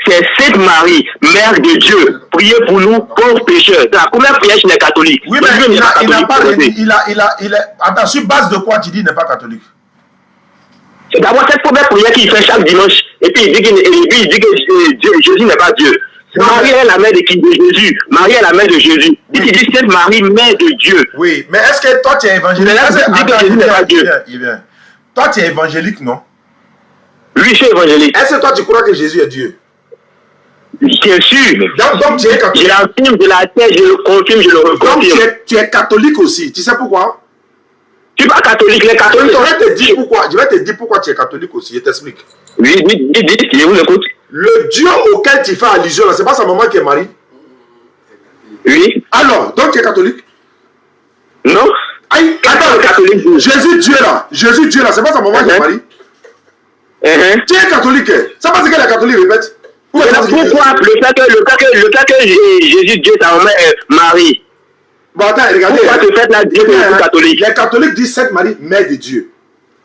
c'est Sainte Marie, Mère de Dieu, priez pour nous, pauvres pécheurs. C'est la première prière chez les catholiques. Oui, mais il n'a pas attends, sur base de quoi tu dis qu'il n'est pas catholique? C'est d'abord cette première prière qu'il fait chaque dimanche. Et puis il dit que Jésus n'est pas Dieu. Marie est la mère de Jésus. Marie est la mère de Jésus. Il dit Sainte Marie, mère de Dieu. Oui, mais est-ce que toi tu es évangélique? Il dit que Jésus n'est pas Dieu. Toi tu es évangélique, non? Oui, je suis évangélique. Est-ce que toi tu crois que Jésus est Dieu? Bien sûr. Donc tu es catholique. Je l'affirme de la terre, je le confirme, je le reconfirme. Donc tu es catholique aussi. Tu sais pourquoi? Tu n'es pas catholique, les catholiques. Je vais te dire pourquoi tu es catholique aussi. Je t'explique. Oui, je vous écoute. Le Dieu auquel tu fais allusion, c'est pas sa maman qui est Marie? Oui. Alors, donc tu es catholique? Non. Attends, catholique. Jésus Dieu là, c'est pas sa maman qui est Marie? Tu es catholique. C'est pas ce que les catholiques répètent. Pourquoi le fait que Jésus Dieu, sa maman est Marie? Bon, attends, regardez. Pourquoi tu fais la Dieu catholique? Les catholiques disent Sainte Marie, mère de Dieu.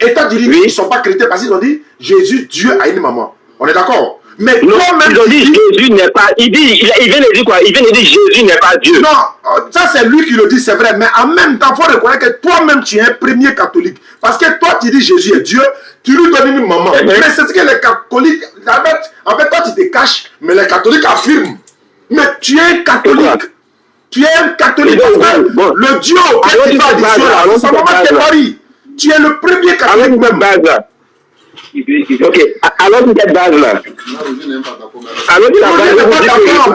Et toi, tu dis qu'ils ne sont pas chrétiens parce qu'ils ont dit Jésus, Dieu a une maman. On est d'accord? Mais toi-même, ils ont dit Jésus n'est pas. Il vient de dire quoi? Il vient de dire Jésus n'est pas Dieu. Non, ça c'est lui qui le dit, c'est vrai. Mais en même temps, il faut reconnaître que toi-même, tu es un premier catholique. Parce que toi, tu dis Jésus est Dieu, tu lui donnes une maman. Mais c'est ce que les catholiques. En fait, toi, tu te caches, mais les catholiques affirment. Mais tu es un catholique. Tu es un catholique. Le Dieu auquel tu fais allusion là, c'est sa maman qui est Marie. Tu es le premier catholique même. Ok, alors sur cette base-là.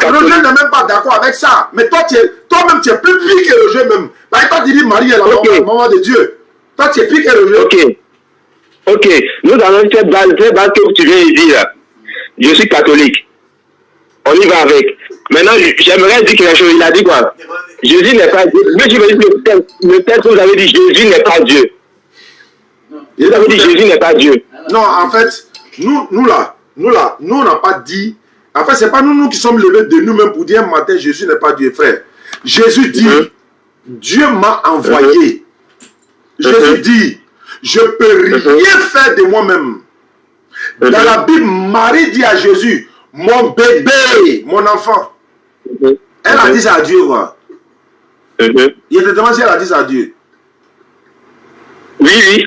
Roger n'est même pas d'accord avec ça. Mais toi-même, tu es plus pire que Roger même. Par exemple, tu dis Marie est la maman de Dieu. Toi, tu es pire que Roger. Ok. Nous avons cette base que tu viens de dire là. Je suis catholique. On y va avec. Maintenant, j'aimerais dire quelque chose. Il a dit quoi? Jésus n'est pas Dieu. Mais je veux dire le texte que vous avez dit, Jésus n'est pas Dieu. Vous avez dit Jésus n'est pas Dieu. Non, en fait, nous on n'a pas dit. En fait, ce n'est pas nous qui sommes levés de nous-mêmes pour dire un matin Jésus n'est pas Dieu, frère. Jésus dit Dieu m'a envoyé. Jésus dit, je ne peux rien faire de moi-même. Dans la Bible, Marie dit à Jésus, mon bébé, mon enfant. Elle a dit ça à Dieu, quoi. Il te demande si elle a dit ça à Dieu. Oui, oui.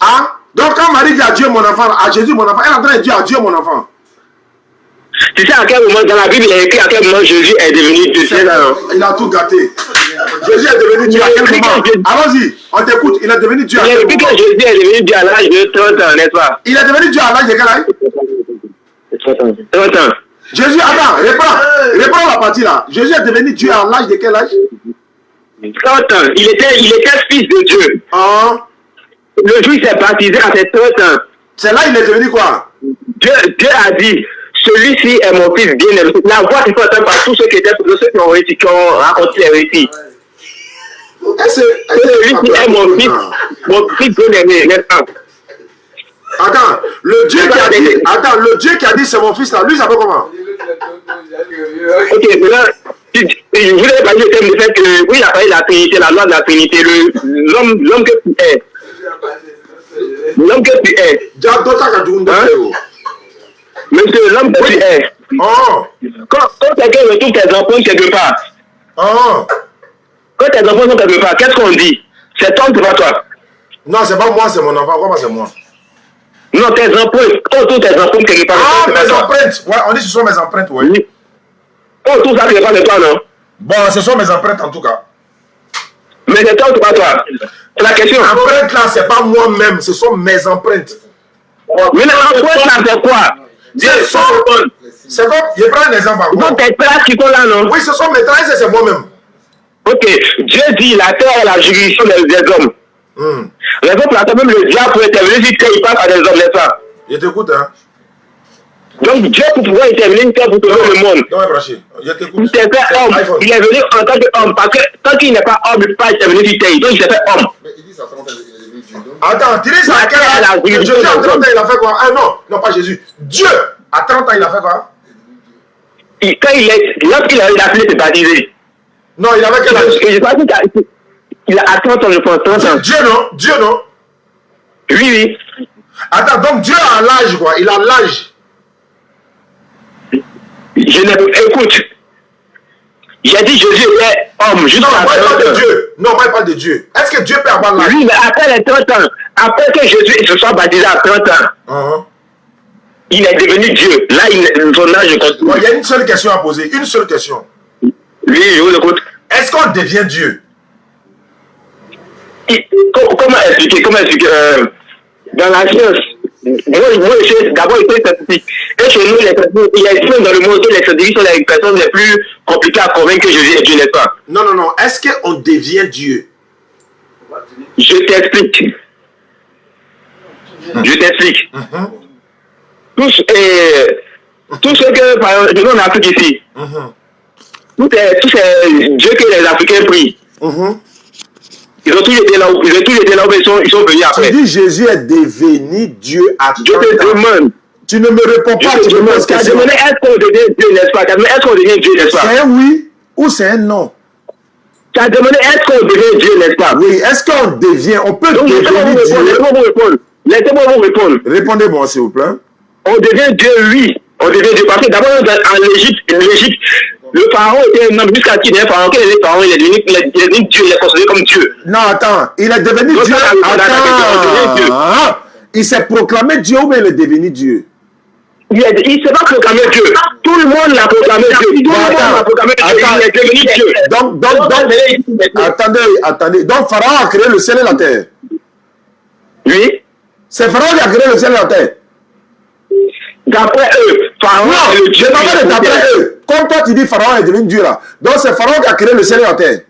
Ah, donc quand Marie dit à Dieu, mon enfant, à Jésus, mon enfant, elle est en train de dire à Dieu, mon enfant. Tu sais à quel moment, dans la Bible, il y a écrit à quel moment Jésus est devenu Dieu. Il a tout gâté. Jésus est devenu Dieu à quel moment? Allons-y, on t'écoute. Il est devenu Dieu à quel moment? Il a écrit que Jésus est devenu Dieu à l'âge de 30 ans, n'est-ce pas? Il est devenu Dieu à l'âge de quel âge? 30 ans. Jésus, attends, réponds la partie là. Jésus est devenu Dieu à l'âge de quel âge? 30 ans. Il était fils de Dieu. Ah. Le jour où il s'est baptisé à ses 30 ans. C'est là il est devenu quoi? Dieu a dit, celui-ci est mon fils bien-aimé. La voix qui s'entend par tous ceux qui étaient pour ceux qui ont réussi, qui ont raconté les récits. Celui-ci est mon fils bien-aimé, n'est-ce pas? Attends, le Dieu qui a dit c'est mon fils là, lui ça fait comment? Ok, maintenant, je voulais parler du thème du fait que, oui, il a parlé de la Trinité, la loi de la Trinité, l'homme que tu es. L'homme que tu es. Monsieur, l'homme que tu es. Oh. Quand quelqu'un retrouve tes enfants quelque part. Oh. Quand tes enfants sont quelque part, qu'est-ce qu'on dit? C'est toi ou c'est pas toi? Non, c'est pas moi, c'est mon enfant. Comment c'est moi? Non, tes empreintes. Quand on trouve tes empreintes quelque part. Ah, mes empreintes. Ouais, on dit ce sont mes empreintes, oui. Quand on trouve ça quelque part de toi, non? Bon, ce sont mes empreintes en tout cas. Mais c'est toi ou c'est pas toi? C'est la question. Empreintes là, c'est pas moi-même, ce sont mes empreintes. Mais l'empreinte là, c'est quoi? C'est comme, je prends un exemple. Donc tes traces qui sont là, non? Oui, ce sont mes traces et c'est moi-même. Ok, Dieu dit la terre est la juridiction des hommes. Raison pour laquelle même le diable peut intervenir si il passe à des hommes, n'est-ce pas? Je t'écoute, hein. Donc Dieu pour pouvoir intervenir, il fait pour sauver le monde. Non, branché. Je t'écoute. Il s'est fait homme. Il est venu en tant qu'homme. Parce que tant qu'il n'est pas homme, il ne peut pas intervenir sur terre. Donc il s'est fait homme. Mais il dit ça, il est devenu Dieu. Attends, tu dis ça à quel âge? Jésus à 30 ans, il a fait quoi? Ah non, pas Jésus. Dieu, à 30 ans, il a fait quoi? Lorsqu'il a fini de se baptiser. Non, il avait quel âge? Je pense qu'il a à 30 ans, je pense. 30 ans. Dieu, non? Oui, oui. Attends, donc Dieu a l'âge, quoi. Il a l'âge. Écoute, j'ai dit Jésus est homme. Non, moi je parle de Dieu. Non, moi je parle de Dieu. Est-ce que Dieu peut avoir l'âge? Oui, mais après les 30 ans, après que Jésus se soit baptisé à 30 ans, il est devenu Dieu. Là, son âge continue. Il y a une seule question à poser. Une seule question. Oui, je vous écoute. Est-ce qu'on devient Dieu? Comment expliquer? Dans la science, d'abord, il faut être scientifique. Et chez nous, il y a des choses dans le monde où les scientifiques sont les personnes les plus compliquées à convaincre que Jésus est Dieu, n'est-ce pas? Non. Est-ce qu'on devient Dieu? Je t'explique. Tout ce que, par exemple, nous en Afrique ici, tous ces dieux que les Africains prient, ils ont tous été là où ils sont venus après. Tu dis Jésus est devenu Dieu à 30 ans. Je te demande. Tu ne me réponds pas. Tu me poses question. Tu as demandé est-ce qu'on devient Dieu, n'est-ce pas? Est-ce qu'on devient Dieu, n'est-ce pas? C'est un oui ou c'est un non? Tu as demandé est-ce qu'on devient Dieu, n'est-ce pas? Oui, est-ce qu'on devient? On peut devenir Dieu. Laissez-moi vous répondre. Répondez-moi, s'il vous plaît. On devient Dieu, oui. On devient Dieu. Parce que d'abord, en Égypte, le pharaon était un homme jusqu'à qui est pharaon. Quel est le pharaon? Il est devenu Dieu, il est considéré comme Dieu. Non, attends, il est devenu Dieu. Attends, il s'est proclamé Dieu ou bien il est devenu Dieu? Il ne s'est pas proclamé Dieu. Tout le monde l'a proclamé Dieu. Tout le monde l'a proclamé Dieu. Il est devenu Dieu. Donc, attendez. Donc, Pharaon a créé le ciel et la terre. Oui. C'est Pharaon qui a créé le ciel et la terre. D'après eux, Pharaon est le Dieu. D'après eux. Comme toi, tu dis Pharaon est devenu Dieu là. Donc, c'est Pharaon qui a créé le ciel et la terre.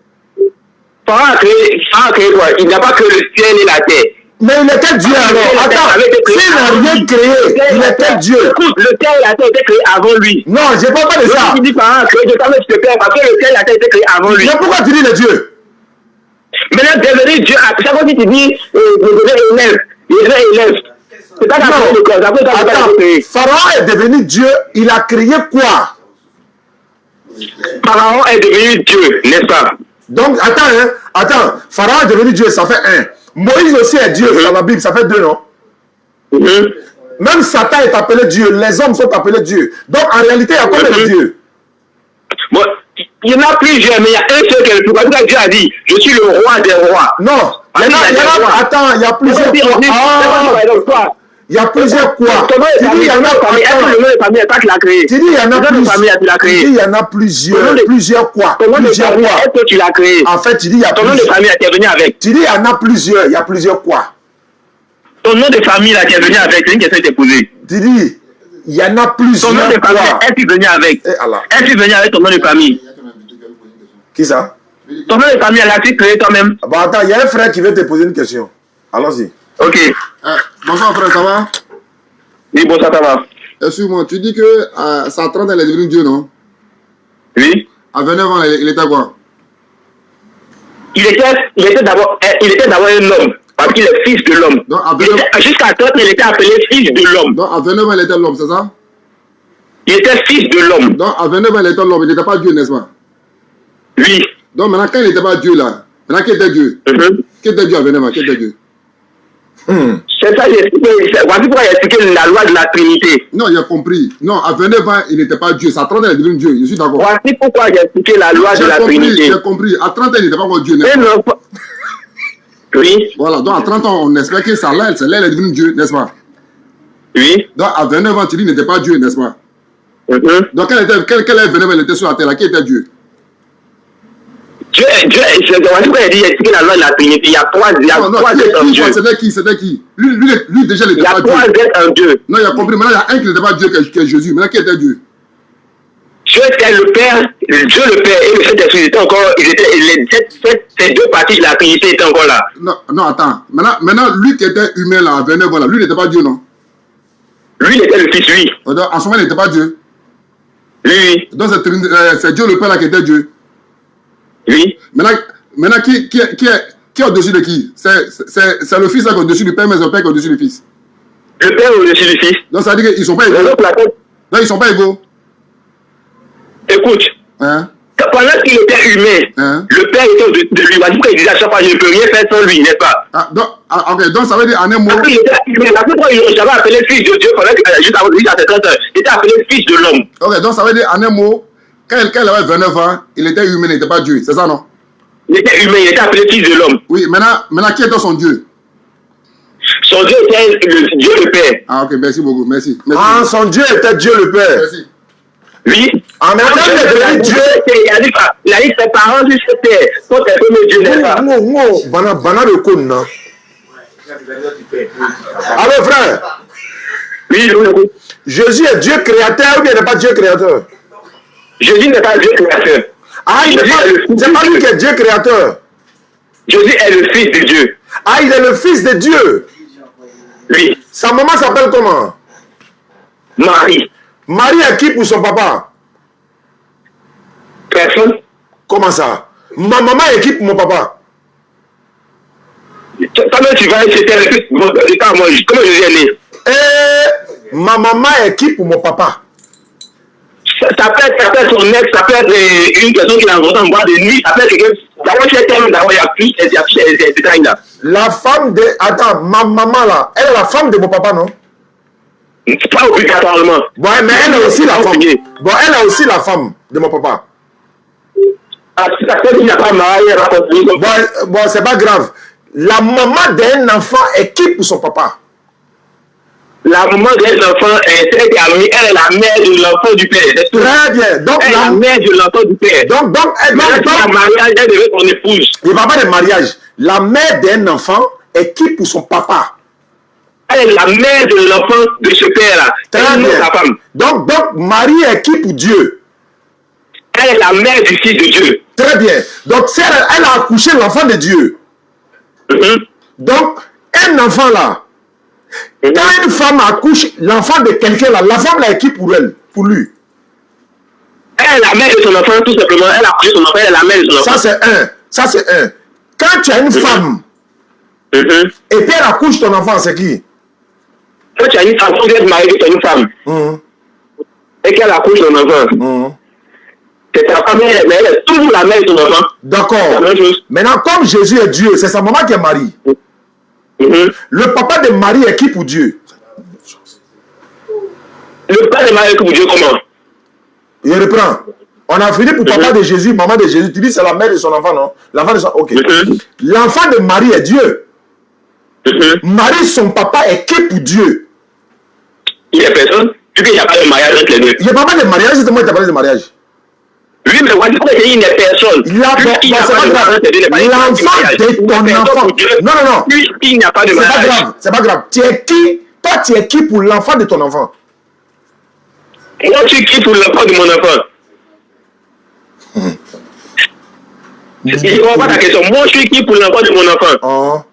Pharaon a créé quoi? Il n'a pas créé le ciel et la terre. Mais il était Dieu alors. Attends, s'il n'a rien créé, il était Dieu. Écoute, le ciel et la terre étaient créés avant lui. Non, je ne parle pas de ça. Tu dis Pharaon a créé, je t'en te plaire parce que le ciel et la terre étaient créés avant lui. Mais pourquoi tu dis le Dieu? Maintenant, devenir Dieu, chaque fois que tu dis, il élève. C'est pas d'accord le corps. Attends, Pharaon est devenu Dieu, il a créé quoi? Pharaon est devenu Dieu, n'est-ce pas? Donc, attends, Pharaon est devenu Dieu, ça fait un. Moïse aussi est Dieu dans la Bible, ça fait 2 noms. Même Satan est appelé Dieu, les hommes sont appelés Dieu. Donc en réalité, il y a combien de dieux? Bon, il y en a plusieurs, mais il y a un seul qui est le plus grand. Dieu a dit, je suis le roi des rois. Non, attends, il y a plusieurs quoi. Il y a plusieurs quoi. Tu dis il y en a plusieurs. Tu dis il y en a plusieurs. Tu dis il y en a plusieurs quoi. Plusieurs quoi. Est-ce que tu l'as créé? En fait, tu dis il y a plusieurs. Ton nom de famille, tu es venu avec. Tu dis il y en a plusieurs. Il y a plusieurs quoi. Ton nom de famille, là, tu es venu avec. C'est une question que tu t'es posée. Tu dis il y en a plusieurs. Ton nom de famille, es-tu venu avec? Es-tu venu avec ton nom de famille? Qui ça? Ton nom de famille, l'as-tu créé toi-même? Bon, attends, il y a un frère qui veut te poser une question. Allons-y. Ok. Bonsoir frère, ça va? Oui, bonsoir, ça va. Excuse-moi, tu dis que Satan est devenu Dieu, non? Oui. À 29 ans, il était quoi? Il était d'abord un homme, parce qu'il est fils de l'homme. Jusqu'à 30, il était appelé fils de l'homme. Donc à 29 ans, il était l'homme, c'est ça? Il était fils de l'homme. Donc à 29 ans, il était l'homme, il n'était pas Dieu, n'est-ce pas? Oui. Donc maintenant, quand il n'était pas Dieu là, maintenant qui était Dieu? Qui était Dieu à 29 ans? Qui était Dieu? C'est ça, j'ai expliqué. Voici pourquoi j'ai expliqué la loi de la Trinité. Non, il a compris. Non, à 29 ans, il n'était pas Dieu. Ça à 30 ans, il est devenu Dieu. Je suis d'accord. Voici pourquoi j'ai expliqué la loi de la Trinité. J'ai compris. À 30 ans, il n'était pas encore Dieu, n'est-ce pas? Oui. Voilà, donc à 30 ans, on espère que ça là, elle est devenu Dieu, n'est-ce pas? Oui. Donc à 29 ans, tu dis qu'il n'était pas Dieu, n'est-ce pas? Donc quel est 29 ans, il était sur la terre là? Qui était Dieu? Voici pourquoi j'ai expliqué la loi de la Trinité. Il y a trois êtres en Dieu. C'était qui? Lui déjà, il n'était pas Dieu. Il y a 3 êtres en Dieu. Non, il a compris. Maintenant, il y a un qui n'était pas Dieu, qui est Jésus. Maintenant, qui était Dieu? Dieu était le Père, Dieu le Père et le Saint-Esprit étaient encore, ces 2 parties de la Trinité étaient encore là. Non, attends. Maintenant, lui qui était humain là, à 29 ans là, lui n'était pas Dieu, non? Lui, il était le Fils, oui. En ce moment, il n'était pas Dieu. Oui. Donc c'est Dieu le Père là qui était Dieu. Oui. Maintenant qui est au-dessus de qui? C'est le Fils là qui est au-dessus du Père, mais c'est le Père qui est au-dessus du Fils. Le Père est au-dessus du Fils. Donc ça veut dire qu'ils ne sont pas égaux. Non, ils ne sont pas égaux. Écoute. Hein? Pendant qu'il était humain, le Père était au-dessus de lui. Parce qu'il disait à chaque fois, je ne peux rien faire sans lui, n'est-ce pas? Donc ça veut dire en un mot. Parce qu'il était humain. La première fois, j'avais appelé Fils de Dieu pendant que juste avant de lui à ses 30 ans. Il était appelé Fils de l'homme. Ok, donc ça veut dire en un mot, quand il avait 29 ans, il était humain, il n'était pas Dieu. C'est ça, non? Il était humain, il était appelé Fils de l'homme. Oui, maintenant qui était son Dieu? Son Dieu était Dieu le Père. Ah, ok, merci beaucoup, merci. Ah, son Dieu était Dieu le Père. Merci. Oui. En même temps, il est devenu Dieu. Il a dit ses parents sur cette terre sont un premier Dieu, n'est-ce pas? Bana de Koun, non? Alors, frère. Oui, je vous écoute. Jésus est Dieu créateur ou bien il n'est pas Dieu créateur? Jésus n'est pas Dieu créateur. Ah, c'est pas lui qui est Dieu créateur. Jésus est le Fils de Dieu. Ah, il est le Fils de Dieu. Oui. Sa maman s'appelle comment? Marie. Marie est qui pour son papa? Personne. Comment ça? Ma maman est qui pour mon papa? Toi-même, tu vas c'était le Fils. Comment Jésus est né? Ma maman est qui pour mon papa? Ça peut être son ex, ça peut être une personne qui l'a rencontré en boîte de nuit, ça peut être quelqu'un. D'abord, tu es terme, d'abord, il y a plus de détails là. La femme de. Attends, ma maman là, elle est la femme de mon papa, non? Pas obligatoirement. Bon, mais elle est aussi la femme. Bon, elle est aussi la femme de mon papa. Ah, si ça fait qu'il n'y a pas marié, elle va continuer. Bon, c'est pas grave. La maman d'un enfant est qui pour son papa? La maman d'un enfant est celle qui a mis, elle est la mère de l'enfant du père. Très bien. Donc, elle est la mère de l'enfant du père. Donc, la mariage, elle devait son épouse. Il n'y a pas de mariage. La mère d'un enfant est qui pour son papa? Elle est la mère de l'enfant de ce père-là. Très bien. Sa femme. Donc, Marie est qui pour Dieu? Elle est la mère du Fils de Dieu. Très bien. Donc, elle a accouché l'enfant de Dieu. Donc, un enfant là, quand une femme accouche l'enfant de quelqu'un là, la femme là est qui pour elle, pour lui? Elle est la mère de son enfant, tout simplement. Elle a accouché son enfant, elle est la mère de son enfant. Ça, c'est un. Quand tu as une femme, et puis elle accouche ton enfant, c'est qui? Quand tu as une femme, tu es marié, tu as une femme. Et qu'elle accouche ton enfant. C'est ta femme, mais elle est toujours la mère de ton enfant. D'accord. Maintenant, comme Jésus est Dieu, c'est sa maman qui est Marie. Le papa de Marie est qui pour Dieu? Le père de Marie est qui pour Dieu comment? Je reprends. On a fini pour papa de Jésus, maman de Jésus. Tu dis c'est la mère de son enfant, non? L'enfant de son... Ok. L'enfant de Marie est Dieu. Marie, son papa est qui pour Dieu? Il est personne. Vu qu'il n'y a pas de mariage entre les deux. Il n'y a pas de mariage, c'est moi qui t'ai parlé de mariage. Oui, mais moi, il n'est personne. L'enfant de ton enfant. Non. Il n'y a pas de mariage. C'est pas grave. Tu es qui? Toi, tu es qui pour l'enfant de ton enfant? Moi, je suis qui pour l'enfant de mon enfant? Je ne comprends pas ta question. Moi, je suis qui pour l'enfant de mon enfant?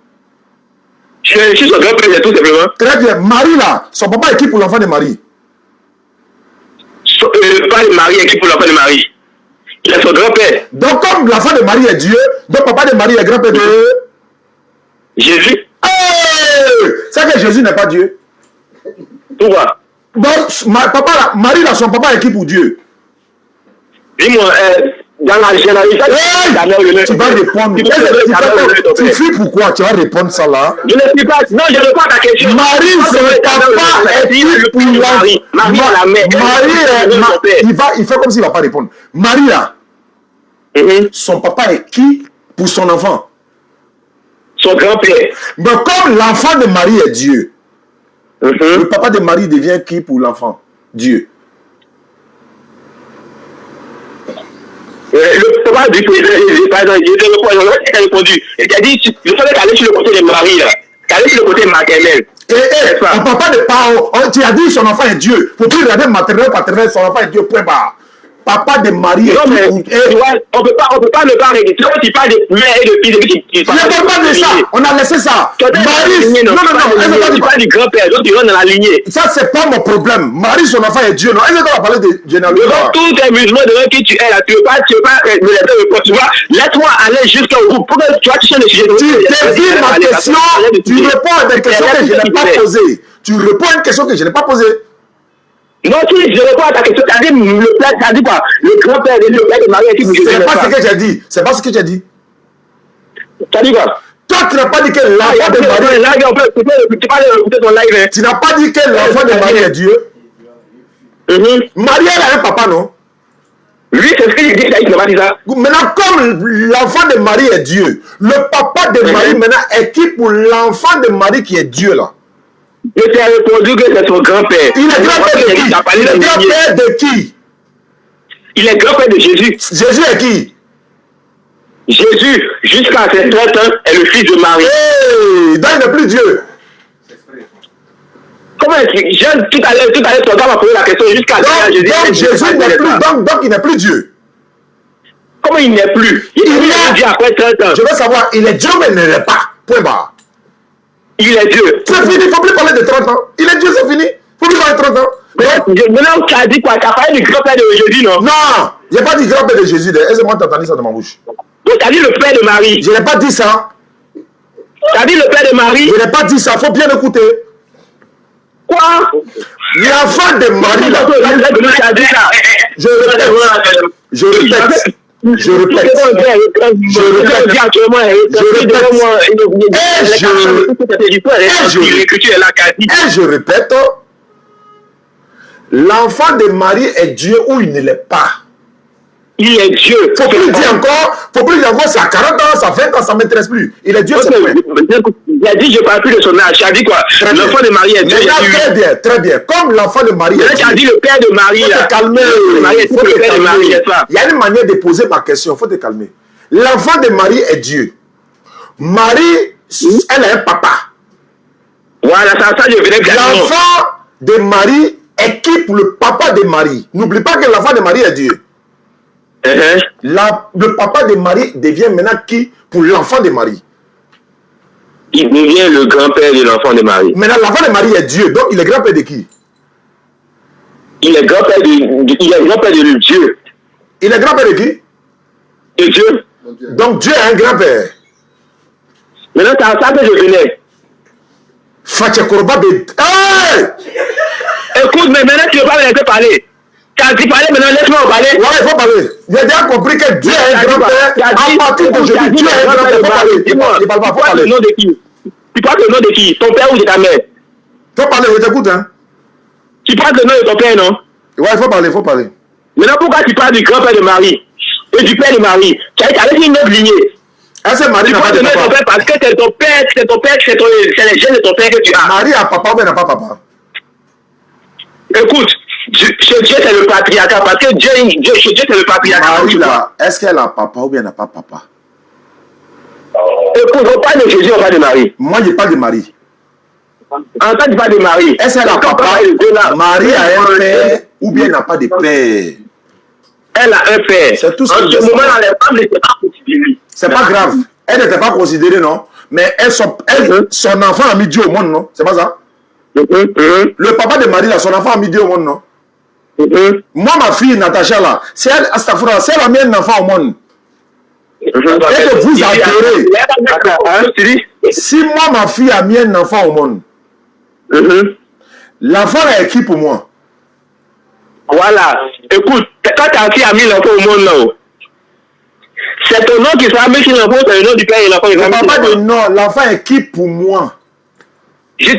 Je suis son grand-père, tout simplement. Très bien. Marie, là, son papa est qui pour l'enfant de Marie? Le papa de Marie est qui pour l'enfant de Marie? Il est son grand-père. Donc, comme l'enfant de Marie est Dieu, donc papa de Marie est grand-père de Jésus. C'est que Jésus n'est pas Dieu. Pourquoi? Donc, papa, là, Marie, là, son papa est qui pour Dieu? Dis-moi, dans la généralité, tu vas répondre. Tu fais pourquoi? Tu vas répondre ça là. Je ne suis pas. Non, je réponds à ta question. Marie, son papa est qui pour Marie, la mère. Marie, il fait comme s'il ne va pas répondre. Marie, là, son papa est qui pour son enfant? Son grand-père. Mais comme l'enfant de Marie est Dieu, le papa de Marie devient qui pour l'enfant? Dieu. Le papa du président, par exemple, il a répondu. Il a dit, il fallait aller sur le côté de Marie, là. Aller sur le côté maternel. Le papa de Pao, tu as dit son enfant est Dieu. Faut plus regarder maternel, paternel, son enfant est Dieu, point barre. Papa de Marie est Dieu. On peut pas ne pas régler. Tu parles de mère et de fils. Il n'y a pas de ça. On a laissé ça. Marie, non. Tu parles du grand-père, donc tu rentres dans la lignée. Ça, c'est pas mon problème. Marie, son enfant est Dieu. Non, est-ce qu'on va parler de généalogie? Donc, tout est musulman devant qui tu es là. Tu veux pas me laisser répondre. Tu vois, laisse-moi aller jusqu'au bout. Pourquoi tu vas toucher le sujet? Tu dévies ma question. Tu réponds à des questions que je n'ai pas posées. Tu réponds à une question que je n'ai pas posée. Non, si je réponds à ta question, tu as dit quoi? Le grand-père et le père de Marie est qui? C'est pas ce que j'ai dit. C'est pas ce que j'ai dit. Tu as dit quoi? Toi, tu n'as pas dit que l'enfant de Marie... Tu n'as pas dit que l'enfant de Marie est Dieu. Marie, elle a un papa, non? Oui, c'est ce que j'ai dit, il n'a pas dit ça. Maintenant, comme l'enfant de Marie est Dieu, le papa de Marie, maintenant, est qui pour l'enfant de Marie qui est Dieu, là? Je t'ai répondu que c'est son grand-père. Il est grand-père de qui? Il est grand-père de qui? Il est grand-père de Jésus. Jésus est qui? Jésus, jusqu'à ses 30 ans, est le fils de Marie. Donc il n'est plus Dieu. Comment est-ce que tout à l'heure, ton gars m'a posé la question jusqu'à Jésus. Donc Jésus n'est plus, donc il n'est plus Dieu. Comment il n'est plus? Il est Dieu après 30 ans. Je veux savoir, il est Dieu mais il ne l'est pas. Point barre. Il est Dieu. C'est fini, il ne faut plus parler de 30 ans. Il est Dieu, c'est fini. Il ne faut plus parler de 30 ans. Maintenant, tu as dit quoi? Tu as parlé du grand-père de Jésus, non? Non, je n'ai pas dit grand-père de Jésus. Est-ce que moi, tu as entendu ça dans ma bouche? Donc, tu as dit le père de Marie. Je n'ai pas dit ça. Tu as dit le père de Marie. Je n'ai pas dit ça. Il faut bien écouter. Quoi? L'enfant de Marie, là. Je répète. Je répète, l'enfant de Marie est Dieu ou il ne l'est pas. Il est Dieu. Faut plus dire encore, ça a 40 ans, ça 20 ans, ça ne m'intéresse plus. Il est Dieu, c'est vrai. Il a dit, je ne parle plus de son âge. Tu as dit quoi? L'enfant de Marie est Dieu. Très bien. Comme l'enfant de Marie est Dieu. Tu as dit le père de Marie. Il faut te calmer. Il y a une manière de poser ma question. Il faut te calmer. L'enfant de Marie est Dieu. Marie, elle a un papa. Voilà, ça je venais de dire. L'enfant de Marie est qui pour le papa de Marie? N'oublie pas que l'enfant de Marie est Dieu. Le papa de Marie devient maintenant qui pour l'enfant de Marie? Il devient le grand-père de l'enfant de Marie. Maintenant, l'enfant de Marie est Dieu, donc il est grand-père de qui? Il est grand-père de Dieu. Il est grand-père de qui? De Dieu. Donc Dieu est un grand-père. Maintenant, c'est à ça que je venais. Fachekorba de... Hey! Écoute, mais maintenant tu ne veux pas me laisser parler. Tu as dit parler, maintenant laisse-moi parler. Ouais, il faut parler. J'ai déjà compris que Dieu est un grand-père. À partir d'aujourd'hui, Dieu est un grand-père. Il ne parle pas, il faut parler. Le nom de qui? Tu parles le nom de qui? Ton père ou de ta mère? Faut parler, je t'écoute, hein. Tu parles le nom de ton père, non? Ouais, il faut parler, il faut parler. Maintenant, pourquoi tu parles du grand-père de Marie et du père de Marie? Tu as dit une autre lignée. Est-ce que Marie n'a pas de papa? Ton père parce que c'est ton père, c'est les gènes de ton père que tu as. Marie a papa ou bien n'a pas papa? Écoute, Dieu c'est le patriarcat parce que Dieu c'est le patriarcat. Marie là, est-ce qu'elle a papa ou bien n'a pas papa? Écoute, on parle de Jésus, on parle de Marie. Moi, je parle de Marie. En fait, tu parles de Marie. Est-ce qu'elle a papa? Marie a un père ou bien n'a pas de père? Elle a un père. C'est tout ce en que ce je moment, sais. les femmes n'étaient pas considérées. C'est pas grave. Elle n'était pas considérée, non? Mais son enfant a mis Dieu au monde, non? C'est pas ça? Le papa de Marie, là, son enfant a mis Dieu au monde, non? Moi, ma fille, Natacha, là, si elle a mis un enfant au monde, et que vous adorez, si moi, ma fille a mis un enfant au monde, l'enfant est qui pour moi? Voilà. Écoute, quand ta fille a mis l'enfant au monde, là, c'est ton nom qui sera mis sur l'enfant, c'est le nom du père et l'enfant qui sera mis sur Papa dit l'enfant. non, l'enfant est qui pour moi? C'est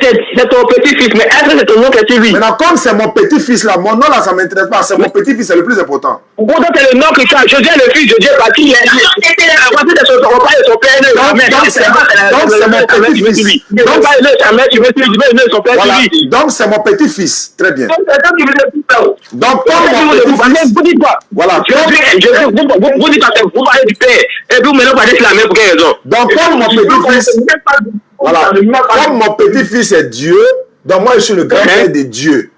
ton petit-fils, mais est-ce que c'est ton nom que tu vis? Maintenant, comme c'est mon petit-fils là, mon nom là, ça ne m'intéresse pas. C'est mon petit-fils, c'est le plus important. Pourtant, c'est le nom que tu as. Je dis le fils, je dis parce qu'il est voici de son papa et son père. Donc, c'est mon petit-fils. Très bien. Donc, comme mon petit-fils. Voilà. Vous dites vous parlez du père. Et puis, maintenant, vous parlez de la mère pour quelle raison? Donc, comme mon petit-fils. Voilà. Comme mon petit-fils est Dieu, donc moi, je suis le grand-père de Dieu.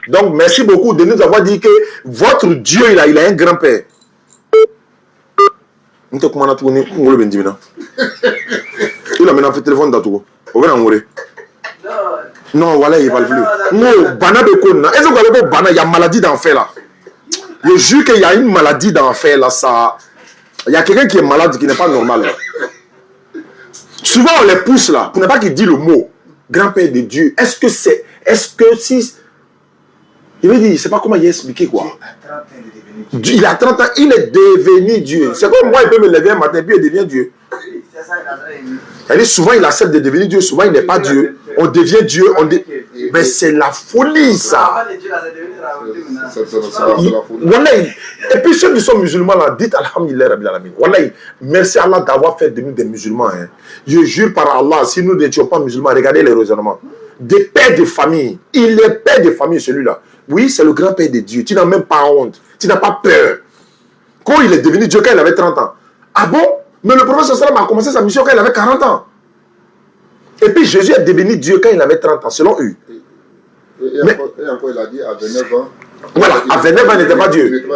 Donc, merci beaucoup de nous avoir dit que votre Dieu, il a un grand-père. Il a maintenant fait téléphone dans tout. Non, voilà, il ne parle plus. Non, Bana de Kona. Est-ce que vous avez Bana? Il y a maladie d'enfer là. Je jure qu'il y a une maladie d'enfer là. Ça... Il y a quelqu'un qui est malade qui n'est pas normal. Là. Souvent, on les pousse là, pour ne pas qu'il dise le mot grand-père de Dieu. Est-ce que si. Il veut dire, je ne sais pas comment il a expliqué quoi. Il a 30 ans, il est devenu Dieu. C'est comme moi, il peut me lever un matin, puis il devient Dieu. Souvent, il accepte de devenir Dieu, souvent, il n'est pas Dieu. On devient Dieu. Mais c'est la folie, ça. Et puis, ceux qui sont musulmans, là, dites Alhamdulillah Rabbil Alamin. Merci Allah d'avoir fait de nous des musulmans. Hein. Je jure par Allah, si nous n'étions pas musulmans, regardez les raisonnements. Des pères de famille. Il est père de famille, celui-là. Oui, c'est le grand-père de Dieu. Tu n'as même pas honte. Tu n'as pas peur. Quand il est devenu Dieu, quand il avait 30 ans. Ah bon? Mais le prophète sallam a commencé sa mission quand il avait 40 ans. Et puis Jésus est devenu Dieu quand il avait 30 ans, selon eux. Et encore, il a dit à 29 ans. Voilà, à 29 ans, il n'était pas Dieu.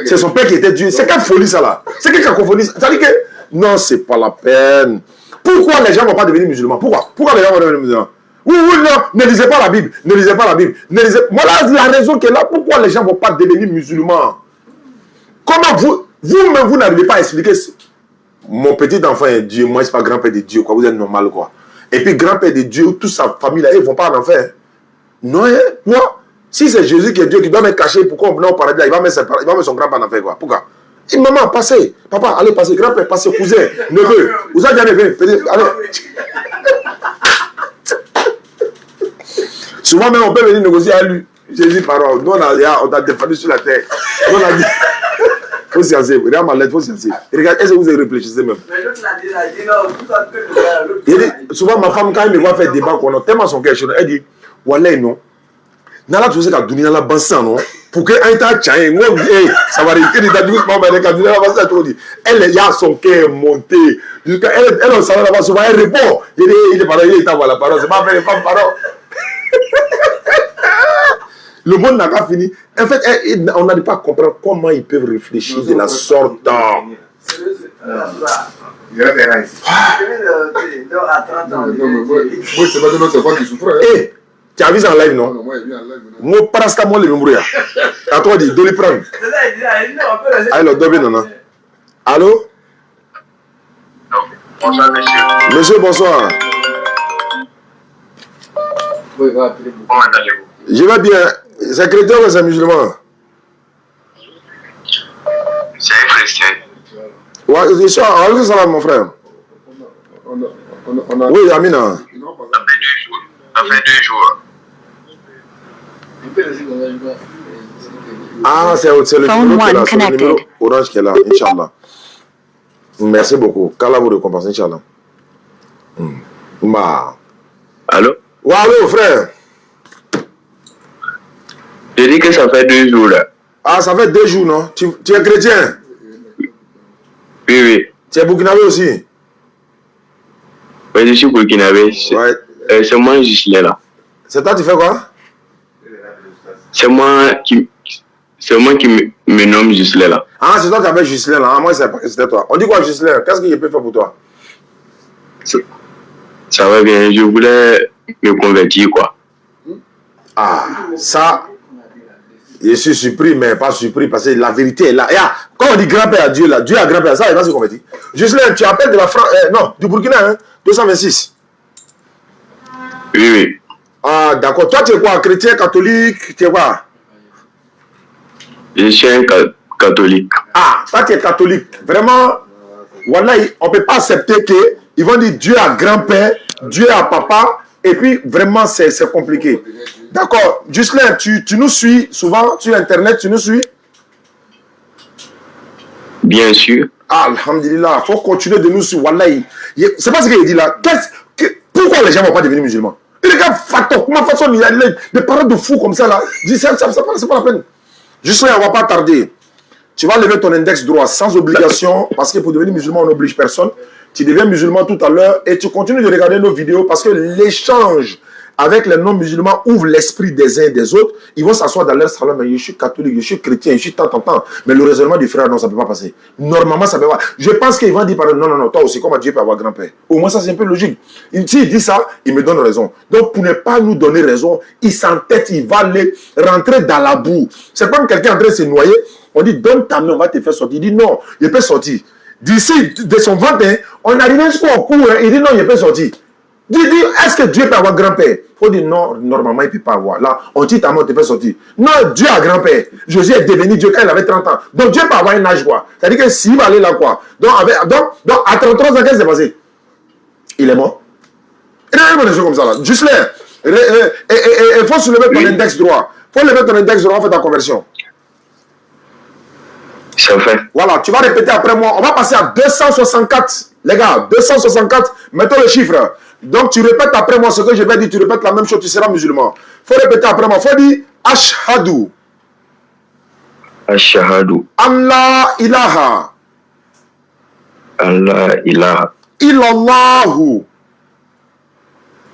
C'est son père qui était Dieu. C'est quelle folie ça là? C'est quelle cacophonie? Ça veut dire que non, c'est pas la peine. Pourquoi les gens ne vont pas devenir musulmans? Pourquoi les gens vont devenir musulmans? Oui, non, ne lisez pas la Bible. Ne lisez pas la Bible. Voilà la raison qui est là. Pourquoi les gens ne vont pas devenir musulmans? Comment vous-même, vous n'arrivez pas à expliquer mon petit enfant est Dieu, moi, c'est pas grand-père de Dieu, quoi. Vous êtes normal, quoi. Et puis, grand-père de Dieu, toute sa famille, là, ils ne vont pas en enfer. Non, hein? Moi, si c'est Jésus qui est Dieu, qui doit me cacher, pourquoi on venait au paradis, il va mettre son grand-père en enfer, quoi. Pourquoi? Maman, passez. Papa, allez, passez. Grand-père, passez. Cousin, neveu. Vous avez déjà neveu. Allez. Souvent même, on peut venir négocier à lui. Jésus, parole. Nous, on a défendu sur la terre. On a dit. Il faut sciencer. Regarde ma lettre, il faut sciencer. Regarde, est-ce que vous réfléchissez même? Souvent, ma femme, quand elle me voit faire débat, on a tellement son cœur, elle dit, Wallah, non. Nala, tu sais qu'à Dunia, la bansan, non? Pour qu'un état tient, ça va réussir, elle a son cœur monté. Elle, on s'en va souvent, elle répond. Il est parlé, il est à la parole. C'est pas vrai, les femmes, parole. Le monde n'a pas fini. En fait, on n'arrive pas à comprendre comment ils peuvent réfléchir de la sorte. Il a des reins. Moi, c'est pas de notre enfant qui souffre. Tu as vu ça en live, non? Moi, il vient en live. Moi, parastamol, le membrouillard. À toi, dis, donne-le prendre. Allô, Dobin, allô? Bonsoir, monsieur. Monsieur, bonsoir. Comment allez-vous? Je vais bien. C'est chrétien ou c'est musulman? C'est un chrétien. Ouais, je suis en salam, mon frère. On Oui, Amina. Ça fait 2 jours. Ah, c'est le numéro qui est là, c'est le numéro orange qui est là, Inch'Allah. Merci beaucoup. Qu'Allah vous récompense, Inch'Allah. Allô? Ouais, allô, frère. Je dis que ça fait 2 jours là. Ah, ça fait 2 jours, non? Tu es chrétien? Oui, oui. Tu es burkinabé aussi? Oui, je suis burkinabé. Ouais. C'est moi, Gisley là. C'est toi, tu fais quoi? C'est moi qui me nomme Gisley là. Ah, c'est toi qui appelles Gisley là. Ah, moi, je ne sais pas que c'était toi. On dit quoi, Gisley? Qu'est-ce que je peux faire pour toi? Ça va bien, je voulais me convertir quoi. Ah, ça, je suis surpris, mais pas surpris parce que la vérité est là. Et ah, quand on dit grand-père à Dieu, là, Dieu a grand-père, ça, il va se convertir. Gisley, tu appelles de la France, non, du Burkina, hein, 226. Oui, oui. Ah, d'accord. Toi, tu es quoi? Chrétien, catholique? Tu es quoi? Je suis un catholique. Ah, toi, tu es catholique. Vraiment, voilà, on ne peut pas accepter qu'ils vont dire Dieu a grand-père, Dieu a papa, et puis vraiment, c'est compliqué. D'accord. Gisley, tu nous suis souvent sur Internet, tu nous suis? Bien sûr. Ah, alhamdulillah, il faut continuer de nous suivre. Voilà, c'est pas ce qu'il dit là. Pourquoi les gens ne vont pas devenir musulmans? Et les gars, comment façon, il y a des paroles de fous comme ça là. C'est pas la peine. Juste là, on ne va pas tarder. Tu vas lever ton index droit sans obligation, parce que pour devenir musulman, on n'oblige personne. Tu deviens musulman tout à l'heure et tu continues de regarder nos vidéos parce que l'échange avec les non-musulmans ouvre l'esprit des uns et des autres. Ils vont s'asseoir dans leur salon, mais je suis catholique, je suis chrétien, je suis tant. Mais le raisonnement du frère, non, ça ne peut pas passer. Normalement, ça ne peut pas. Je pense qu'ils vont dire, non, toi aussi, comment Dieu peut avoir grand-père? Au moins, ça, c'est un peu logique. S'il dit ça, il me donne raison. Donc, pour ne pas nous donner raison, il s'entête, il va aller rentrer dans la boue. C'est comme quelqu'un en train de se noyer. On dit, donne ta main, on va te faire sortir. Il dit, non, il peut sortir. D'ici, de son ventre, on arrive jusqu'au cou, il dit, non, il peut sortir. Dis, est-ce que Dieu peut avoir grand-père? Il faut dire non, normalement, il ne peut pas avoir. Là, on dit ta main, on te fait sortir. Non, Dieu a grand-père. Jésus est devenu Dieu quand il avait 30 ans. Donc, Dieu peut avoir un âge, quoi. C'est-à-dire que s'il va aller là, quoi. Donc à 33 ans, qu'est-ce qui s'est passé? Il est mort. Il y a des choses comme ça, là. Juste là. Il faut soulever ton index droit. Il faut lever ton index droit, on fait ta conversion. C'est fait. Voilà, tu vas répéter après moi. On va passer à 264. Les gars, 264. Mettons le chiffre. Donc, tu répètes après moi ce que je vais dire. Tu répètes la même chose, tu seras musulman. Il faut répéter après moi. Il faut dire Ashhadu. Ashhadu. Allah ilaha. Allah ilaha. Illallahu.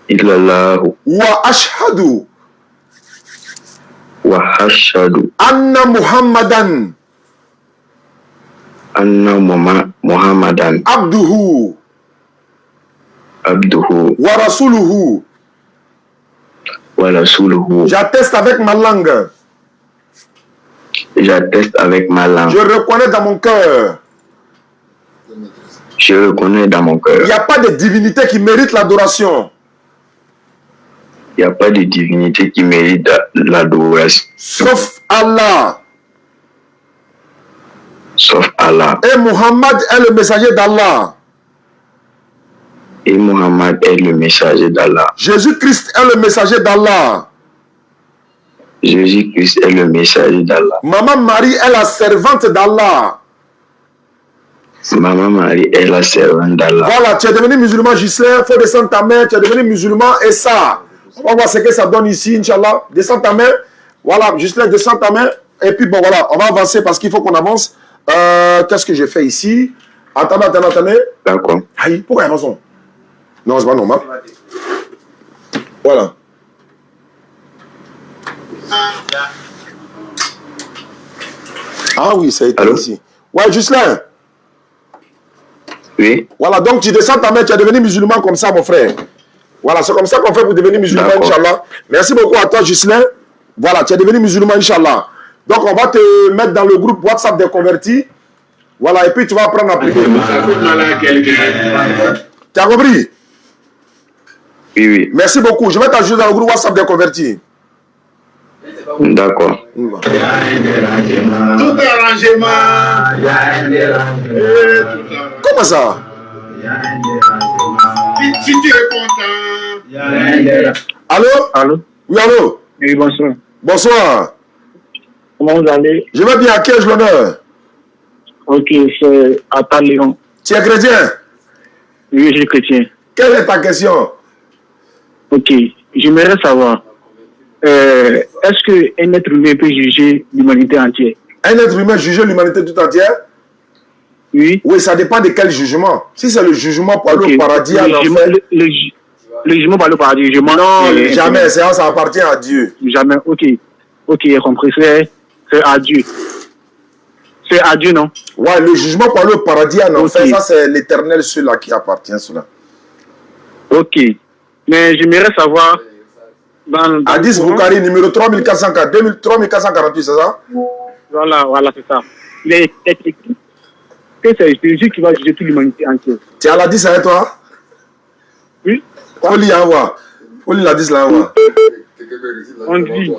Illallahu. Wa ashhadu. Wa ashhadu. Anna Muhammadan. Anna Muhammadan. Abduhu. Abduhu. Wa rasuluhu. Wa rasuluhu. J'atteste avec ma langue. J'atteste avec ma langue. Je reconnais dans mon cœur. Je reconnais dans mon cœur. Il n'y a pas de divinité qui mérite l'adoration. Il n'y a pas de divinité qui mérite l'adoration. Sauf Allah. Sauf Allah. Et Muhammad est le messager d'Allah. Et Muhammad est le messager d'Allah. Jésus-Christ est le messager d'Allah. Jésus-Christ est le messager d'Allah. Maman Marie est la servante d'Allah. Maman Marie est la servante d'Allah. Voilà, tu es devenu musulman, Gisley. Il faut descendre ta main. Tu es devenu musulman et ça. On va voir ce que ça donne ici, Inch'Allah. Descends ta main. Voilà, Gisley, descends ta main. Et puis, bon, voilà, on va avancer parce qu'il faut qu'on avance. Qu'est-ce que j'ai fait ici? Attendez. D'accord. Aïe, pourquoi il y a raison? Non, c'est pas normal. Voilà. Ah oui, ça a été ici. Ouais, Gisley. Oui. Voilà, donc tu descends ta main, tu es devenu musulman comme ça, mon frère. Voilà, c'est comme ça qu'on fait pour devenir musulman, Inch'Allah. Merci beaucoup à toi, Gisley. Voilà, tu es devenu musulman, Inch'Allah. Donc, on va te mettre dans le groupe WhatsApp des convertis. Voilà, et puis tu vas apprendre à prier. Tu as compris? Oui, oui. Merci beaucoup. Je vais t'ajouter dans le groupe WhatsApp des convertis. D'accord. Tout est arrangement. Comment ça? Il Si tu es content. Allô? Allô? Oui, allô? Oui, bonsoir. Bonsoir. Comment vous allez? Je vais bien, à qui ai-je l'honneur? Ok, c'est Atal Léon. Tu es chrétien? Oui, je suis chrétien. Quelle est ta question? Ok, j'aimerais savoir, est-ce qu'un être humain peut juger l'humanité entière? Un être humain juger l'humanité tout entière? Oui. Oui, ça dépend de quel jugement. Si c'est le jugement pour aller au paradis, à l'enfer... Le jugement par le paradis, non, jamais, ça appartient à Dieu. Jamais, ok. Ok, j'ai compris, c'est à Dieu. C'est à Dieu, non? Ouais, le jugement pour aller au paradis, à l'enfer, ça c'est l'éternel, celui-là qui appartient, cela. Ok. Mais j'aimerais savoir... Hadith Bukhari, numéro 3448, c'est ça? Voilà, c'est ça. Il est écrit que c'est Jésus qui va juger toute l'humanité entière. Tu as l'Hadith avec toi? Oui. Faut lire, faut lire l'Hadith là. On dit.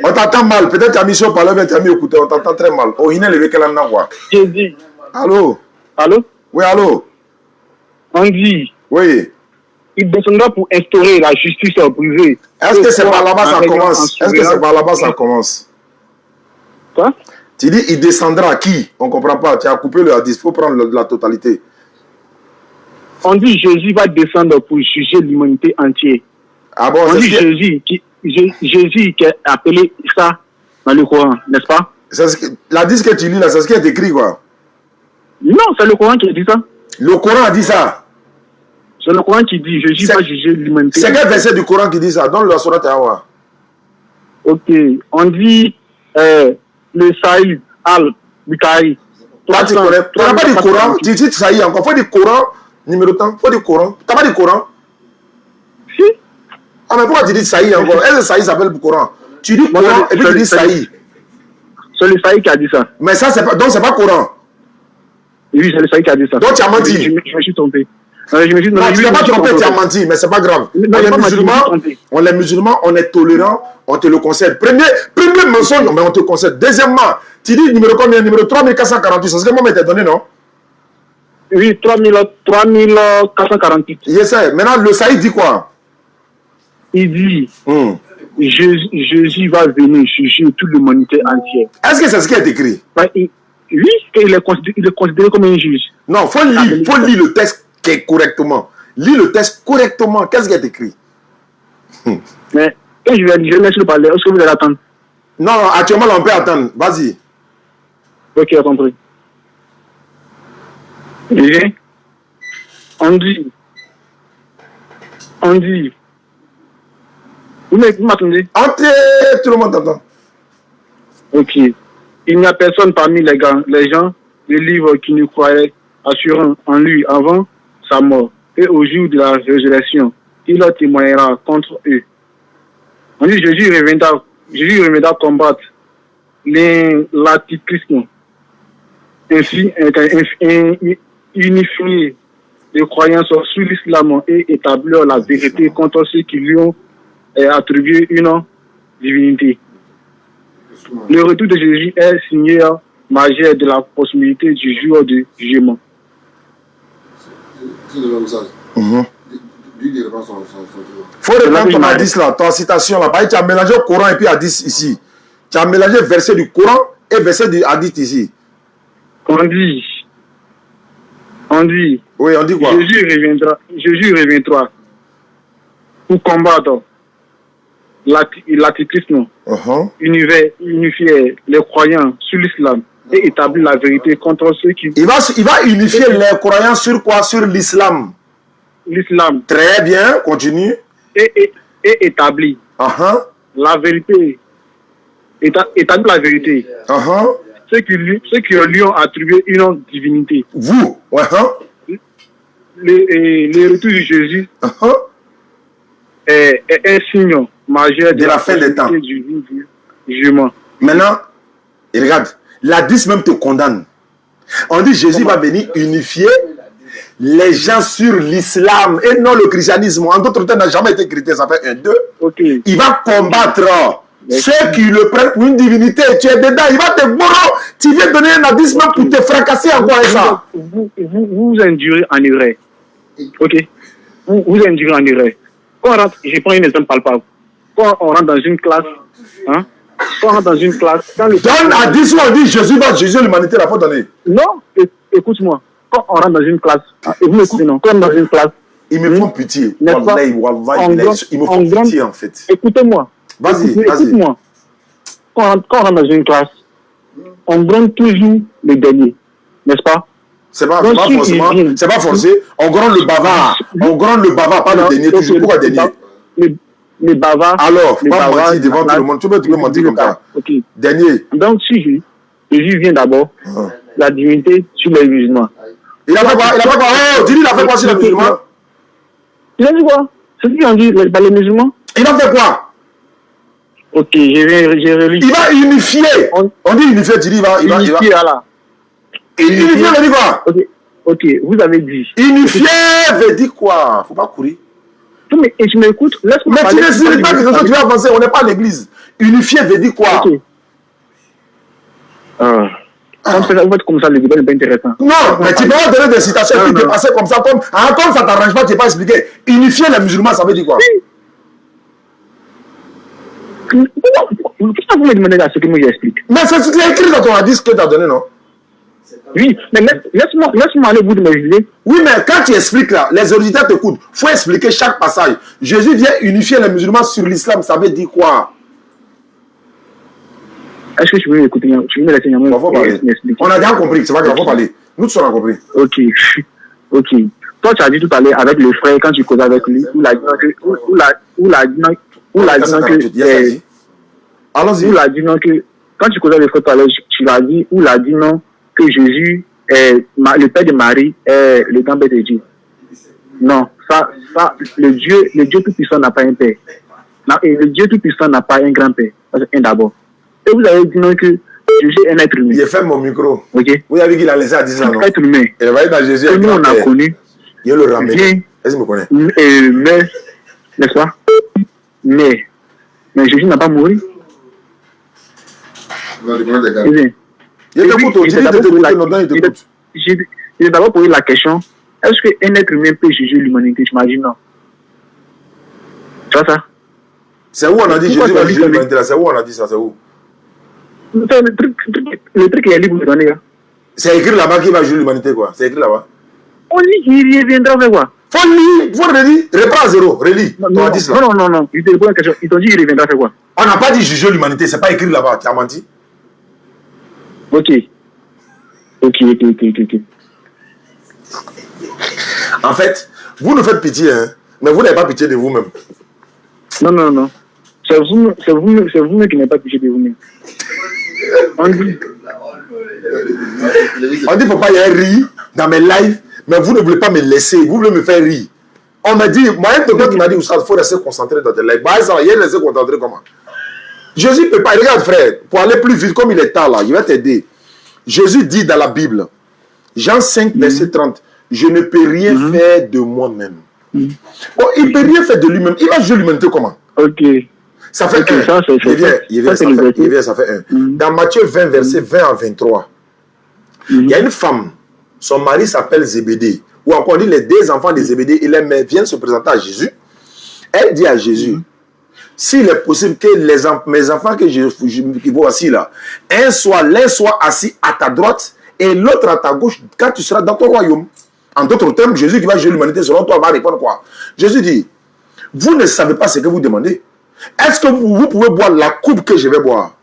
On t'entend mal. Peut-être que tu as mis sur parler, mais tu as mis écouter. On t'entend très mal. Oh, il est levé quel an. J'ai dit. Allô? Allô? Oui, allô? On dit. Oui. Il descendra pour instaurer la justice privée. Est-ce que c'est par là-bas ça commence? Est-ce que c'est par là-bas ça commence? Quoi? Tu dis il descendra à qui? On ne comprend pas. Tu as coupé le hadith. Il faut prendre la totalité. On dit Jésus va descendre pour juger l'humanité entière. Ah bon? On dit Jésus qui a appelé ça dans le Coran, n'est-ce pas? L'hadith que tu lis là, c'est ce qui est écrit quoi? Non, c'est le Coran qui a dit ça. Le Coran a dit ça? C'est le Coran qui dit Jésus va juger l'humanité. C'est quel verset du Coran qui dit ça? Donne-le à Surat Al-Awa. Ok. On dit le Saïd al-Bukhari. Toi, tu connais. Tu n'as pas dit Coran? Tu dis Saïd encore. Il faut dire Coran. Numéro temps. Il faut dire Coran. Tu n'as pas dit Coran? Si. Ah, mais pourquoi tu dis Saïd encore? Est-ce que Saïd s'appelle Coran? Tu dis Coran et puis tu dis Saïd. C'est le Saïd qui a dit ça. Mais ça, c'est pas. Donc, c'est pas Coran. Oui, c'est le Saïd qui a dit ça. Donc, tu as menti. Je me suis trompé. Non, tu n'as pas trompé, tu as menti, mais c'est pas grave. On est musulmans, on est tolérants, on te le concède. Premier mensonge, mais on te concède. Deuxièmement, tu dis numéro combien? Numéro 3448, c'est ce que moi m'était donné, non? Oui, 3448. Yes, sir. Maintenant, le Saïd dit quoi? Il dit Jésus va venir juger toute l'humanité entière. Est-ce que c'est ce qui est écrit? Oui, il est considéré comme un juge. Non, faut lire le texte correctement. Lis le texte correctement. Qu'est-ce qui est écrit? Mais quand je vais laisser le parler, est-ce que vous allez attendre? Non, actuellement, on peut attendre. Vas-y. Ok, j'ai compris. Et on dit. Vous m'attendez? Entrez, tout le monde t'entend. Ok. Il n'y a personne parmi les gens du livre qui nous croyait assurant en lui avant sa mort. Et au jour de la résurrection, il leur témoignera contre eux. On dit Jésus reviendra combattre l'antichrist, ainsi unifier les croyances sur l'islam et établir la vérité contre ceux qui lui ont attribué une divinité. Le retour de Jésus est signé majeur de la possibilité du jour de jugement. Faut reprendre ton hadith là, ton citation là. Tu as mélangé le Coran et puis hadith ici. Tu as mélangé verset du Coran et verset du hadith ici. On dit. Oui, on dit quoi? Jésus reviendra pour combattre l'antichrist, unifier les croyants sur l'islam et établir la vérité contre ceux qui... Il va unifier les croyants sur quoi? Sur l'islam. L'islam. Très bien, continue. Et établir la vérité. Établir la vérité. Ceux qui lui ont attribué une divinité. Vous? Le retour de Jésus est un signe majeur de la fin des temps. Du jugement. Maintenant, regarde, l'hadith même te condamne. On dit Jésus va venir unifier les gens sur l'islam et non le christianisme. En d'autres temps, n'a jamais été chrétien, ça fait 1, 2. Okay. Il va combattre ceux qui le prennent pour une divinité. Tu es dedans, il va te bourrer. Tu viens donner un hadith même pour te fracasser encore ça. Vous endurez en hébreu. Ok. Vous induisez en erreur. Quand on rentre, je prends un exemple palpable. Quand on rentre dans une classe, hein, quand on rentre dans une classe, quand le... Donne à 10 fois, on dit Jésus va juger l'humanité, la faut donner. Non, écoute-moi. Quand on rentre dans une classe, hein, et vous m'écoutez, non, quand on rentre dans une classe, ils me font pitié. N'est-ce pas? Ils me font pitié, en fait. Écoutez-moi. Vas-y. Écoute-moi. Quand on rentre dans une classe, on gronde toujours le dernier, n'est-ce pas? C'est pas forcé. On gronde le bavard. On gronde le bavard, pas le dernier. Toujours. Pourquoi dernier? Les bavards. Alors, pas mentir devant tout le monde. Tu peux mentir comme ça. Dernier. Donc, si Jésus vient d'abord, la divinité sur les musulmans. Il a fait quoi? Oh, dis-lui, il a fait quoi sur les musulmans? Il a dit quoi? C'est ce qu'ils ont dit par les musulmans? Il a fait quoi? Ok, j'ai relu. Il va unifier. On dit unifier, tu dis, il va. Unifier, voilà. Unifier veut dire quoi? Ok, vous avez dit. Unifier veut dire quoi? Faut pas courir. Mais tu m'écoutes, laisse-moi parler. Mais tu ne sais pas que tu vas avancer, on n'est pas à l'église. Unifier veut dire quoi? Ok. Quand tu fais comme ça, le débat n'est pas intéressant. Non, mais tu peux pas donner des citations qui te passer comme ça, comme ça t'arrange pas, tu n'es pas expliqué. Unifier les musulmans, ça veut dire quoi? Pourquoi vous me demandez à ce que moi j'explique? Mais c'est écrit dans ton hadith que tu as donné, non? Oui, mais laisse-moi aller au bout de mes idées. Oui, mais quand tu expliques là, les auditeurs t'écoutent. Il faut expliquer chaque passage. Jésus vient unifier les musulmans sur l'islam, ça veut dire quoi? Est-ce que tu veux m'écouter? Tu veux me laisser m'expliquer? On a déjà compris, c'est pas grave, il faut parler. Nous tous on a compris. Ok. Toi, tu as dit tout à l'heure avec le frère, quand tu causais avec lui, où l'a dit que quand tu causais avec le frère tout à l'heure, tu l'as dit, où l'a dit non, que Jésus est le père de Marie est le grand-père de Dieu. Non, ça, le Dieu tout-puissant n'a pas un père. Non, et le Dieu tout-puissant n'a pas un grand-père. C'est un d'abord. Et vous avez dit non que Jésus est un être humain. Il a fait mon micro. Ok. Vous avez vu qu'il a laissé à 10 ans, non? Être humain. Il va être dans Jésus. Que nous, on a connu. Il le ramène. Est-ce que vous connaissez? Mais, n'est-ce pas? Mais Jésus n'a pas mouru. Il est d'abord posé la question, est-ce qu'un être humain peut juger l'humanité? J'imagine non. Tu vois ça? C'est où on a dit Jésus va juger l'humanité là? C'est où on a dit ça? C'est où? Le truc est libre de donner. C'est écrit là-bas qu'il va juger l'humanité, quoi. C'est écrit là-bas. On dit qu'il reviendra faire quoi? Faut lire, faut relire. Reprends à zéro, relis. Non. Je te pose la question. Ils t'ont dit qu'il reviendra faire quoi? On n'a pas dit juger l'humanité, c'est pas écrit là-bas. Tu as menti? Ok. En fait, vous nous faites pitié, hein, mais vous n'avez pas pitié de vous-même. Non. C'est vous-même qui n'avez pas pitié de vous-même. On dit faut pas y avoir rire dans mes lives, mais vous ne voulez pas me laisser, vous voulez me faire rire. On m'a dit, moi, un docteur qui m'a dit, il faut rester concentré dans tes lives. Bah, ça va, il est resté concentré comment? Jésus peut pas, regarde frère, pour aller plus vite, comme il est tard là, il va t'aider. Jésus dit dans la Bible, Jean 5, verset 30, je ne peux rien faire de moi-même. Bon, il ne peut rien faire de lui-même. Il va juger l'humanité comment? Ok. Ça fait un. Ça fait un. Dans Matthieu 20, verset 20 à 23, il y a une femme, son mari s'appelle Zébédée, ou encore on dit les deux enfants de Zébédée, et les mères viennent se présenter à Jésus. Elle dit à Jésus, s'il est possible que mes enfants qui vont assis là, l'un soit assis à ta droite et l'autre à ta gauche quand tu seras dans ton royaume. En d'autres termes, Jésus qui va juger l'humanité selon toi va répondre quoi? Jésus dit, vous ne savez pas ce que vous demandez. Est-ce que vous pouvez boire la coupe que je vais boire?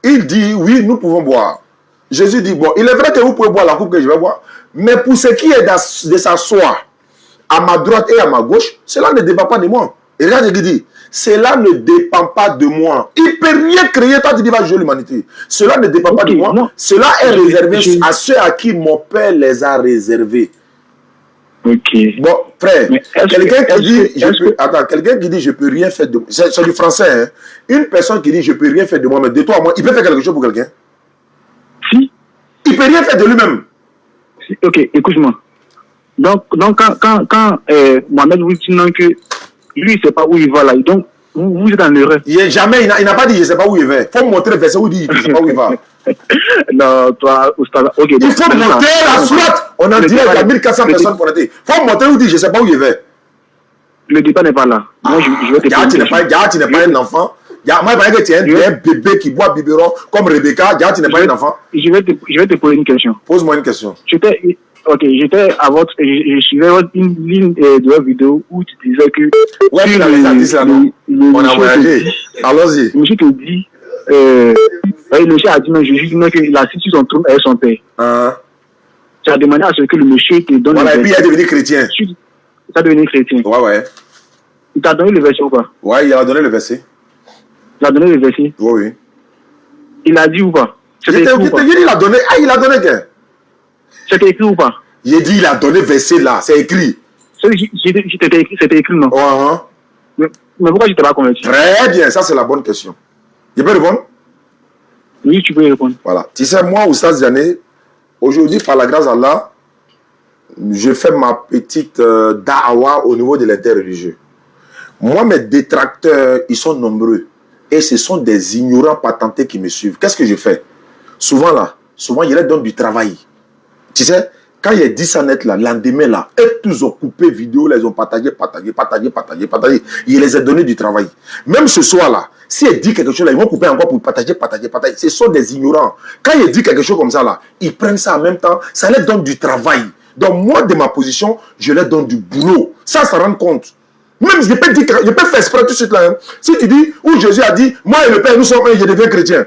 Il dit, oui, nous pouvons boire. Jésus dit, bon, il est vrai que vous pouvez boire la coupe que je vais boire, mais pour ce qui est de s'asseoir à ma droite et à ma gauche, cela ne dépend pas de moi. Et regarde ce qu'il dit, cela ne dépend pas de moi. Il ne peut rien créer, toi tu dis, va juger l'humanité. Cela ne dépend pas de moi. Non. Cela est réservé à ceux à qui mon Père les a réservés. Ok. Bon, frère, quelqu'un qui dit je peux rien faire de moi. C'est du français, hein. Une personne qui dit je peux rien faire de moi, mais de toi à moi, il peut faire quelque chose pour quelqu'un? Si. Il peut rien faire de lui-même. Si. Ok, écoute-moi. Donc quand Mohamed vous dit non que lui, il ne sait pas où il va là, donc vous êtes en erreur. Il n'a pas dit je ne sais pas où il va. Il faut montrer le verset où il dit je ne sais pas où il va. Non, toi, ok. Il faut montrer la sourate On a dit, il y a 1400 personnes connectées. Il faut montrer où dit, je ne sais pas où il va. Le débat n'est pas là. Moi, je vais te tu n'es pas un enfant. Moi, je pense que tu es un bébé qui boit biberon comme Rebecca. Tu n'es pas un enfant. Je vais te poser une question. Pose-moi une question. J'étais à votre. Je suivais une ligne de votre vidéo où tu disais que. Ouais, tu l'avais dit ça, non? On a voyagé. Allons-y. Le monsieur te dit. Le monsieur a dit non, Jésus dit non, qu'il a assis sur son trône avec son père. Tu as demandé à ce que le monsieur te donne. Voilà, et puis il est devenu chrétien. Tu as devenu chrétien. Ouais. Il t'a donné le verset ou pas? Ouais, il a donné le verset. Il a donné le verset? Oui. Il a dit ou pas? Il a donné. Ah, il a donné quoi? C'était écrit ou pas? J'ai dit, il a donné verset là, c'est écrit. C'était écrit, non? Mais pourquoi je ne t'ai pas convaincu? Très bien, ça c'est la bonne question. Je peux répondre? Oui, tu peux répondre. Voilà. Tu sais, moi, Oustaz Diané, aujourd'hui, par la grâce d'Allah, je fais ma petite da'awa au niveau de l'interreligieux. Moi, mes détracteurs, ils sont nombreux. Et ce sont des ignorants patentés qui me suivent. Qu'est-ce que je fais? Souvent, ils leur donnent du travail. Tu sais, quand il y a 10 à net là, lendemain là, eux tous ont coupé vidéo, les ont partagé. Il les a donné du travail. Même ce soir là, si elle dit quelque chose là, ils vont couper encore pour partager. Ce sont des ignorants. Quand il dit quelque chose comme ça là, ils prennent ça en même temps, ça leur donne du travail. Donc moi, de ma position, je leur donne du boulot. Ça rend compte. Même je peux faire exprès tout de suite là. Hein. Si tu dis, où Jésus a dit, moi et le Père, nous sommes un, je deviens chrétien.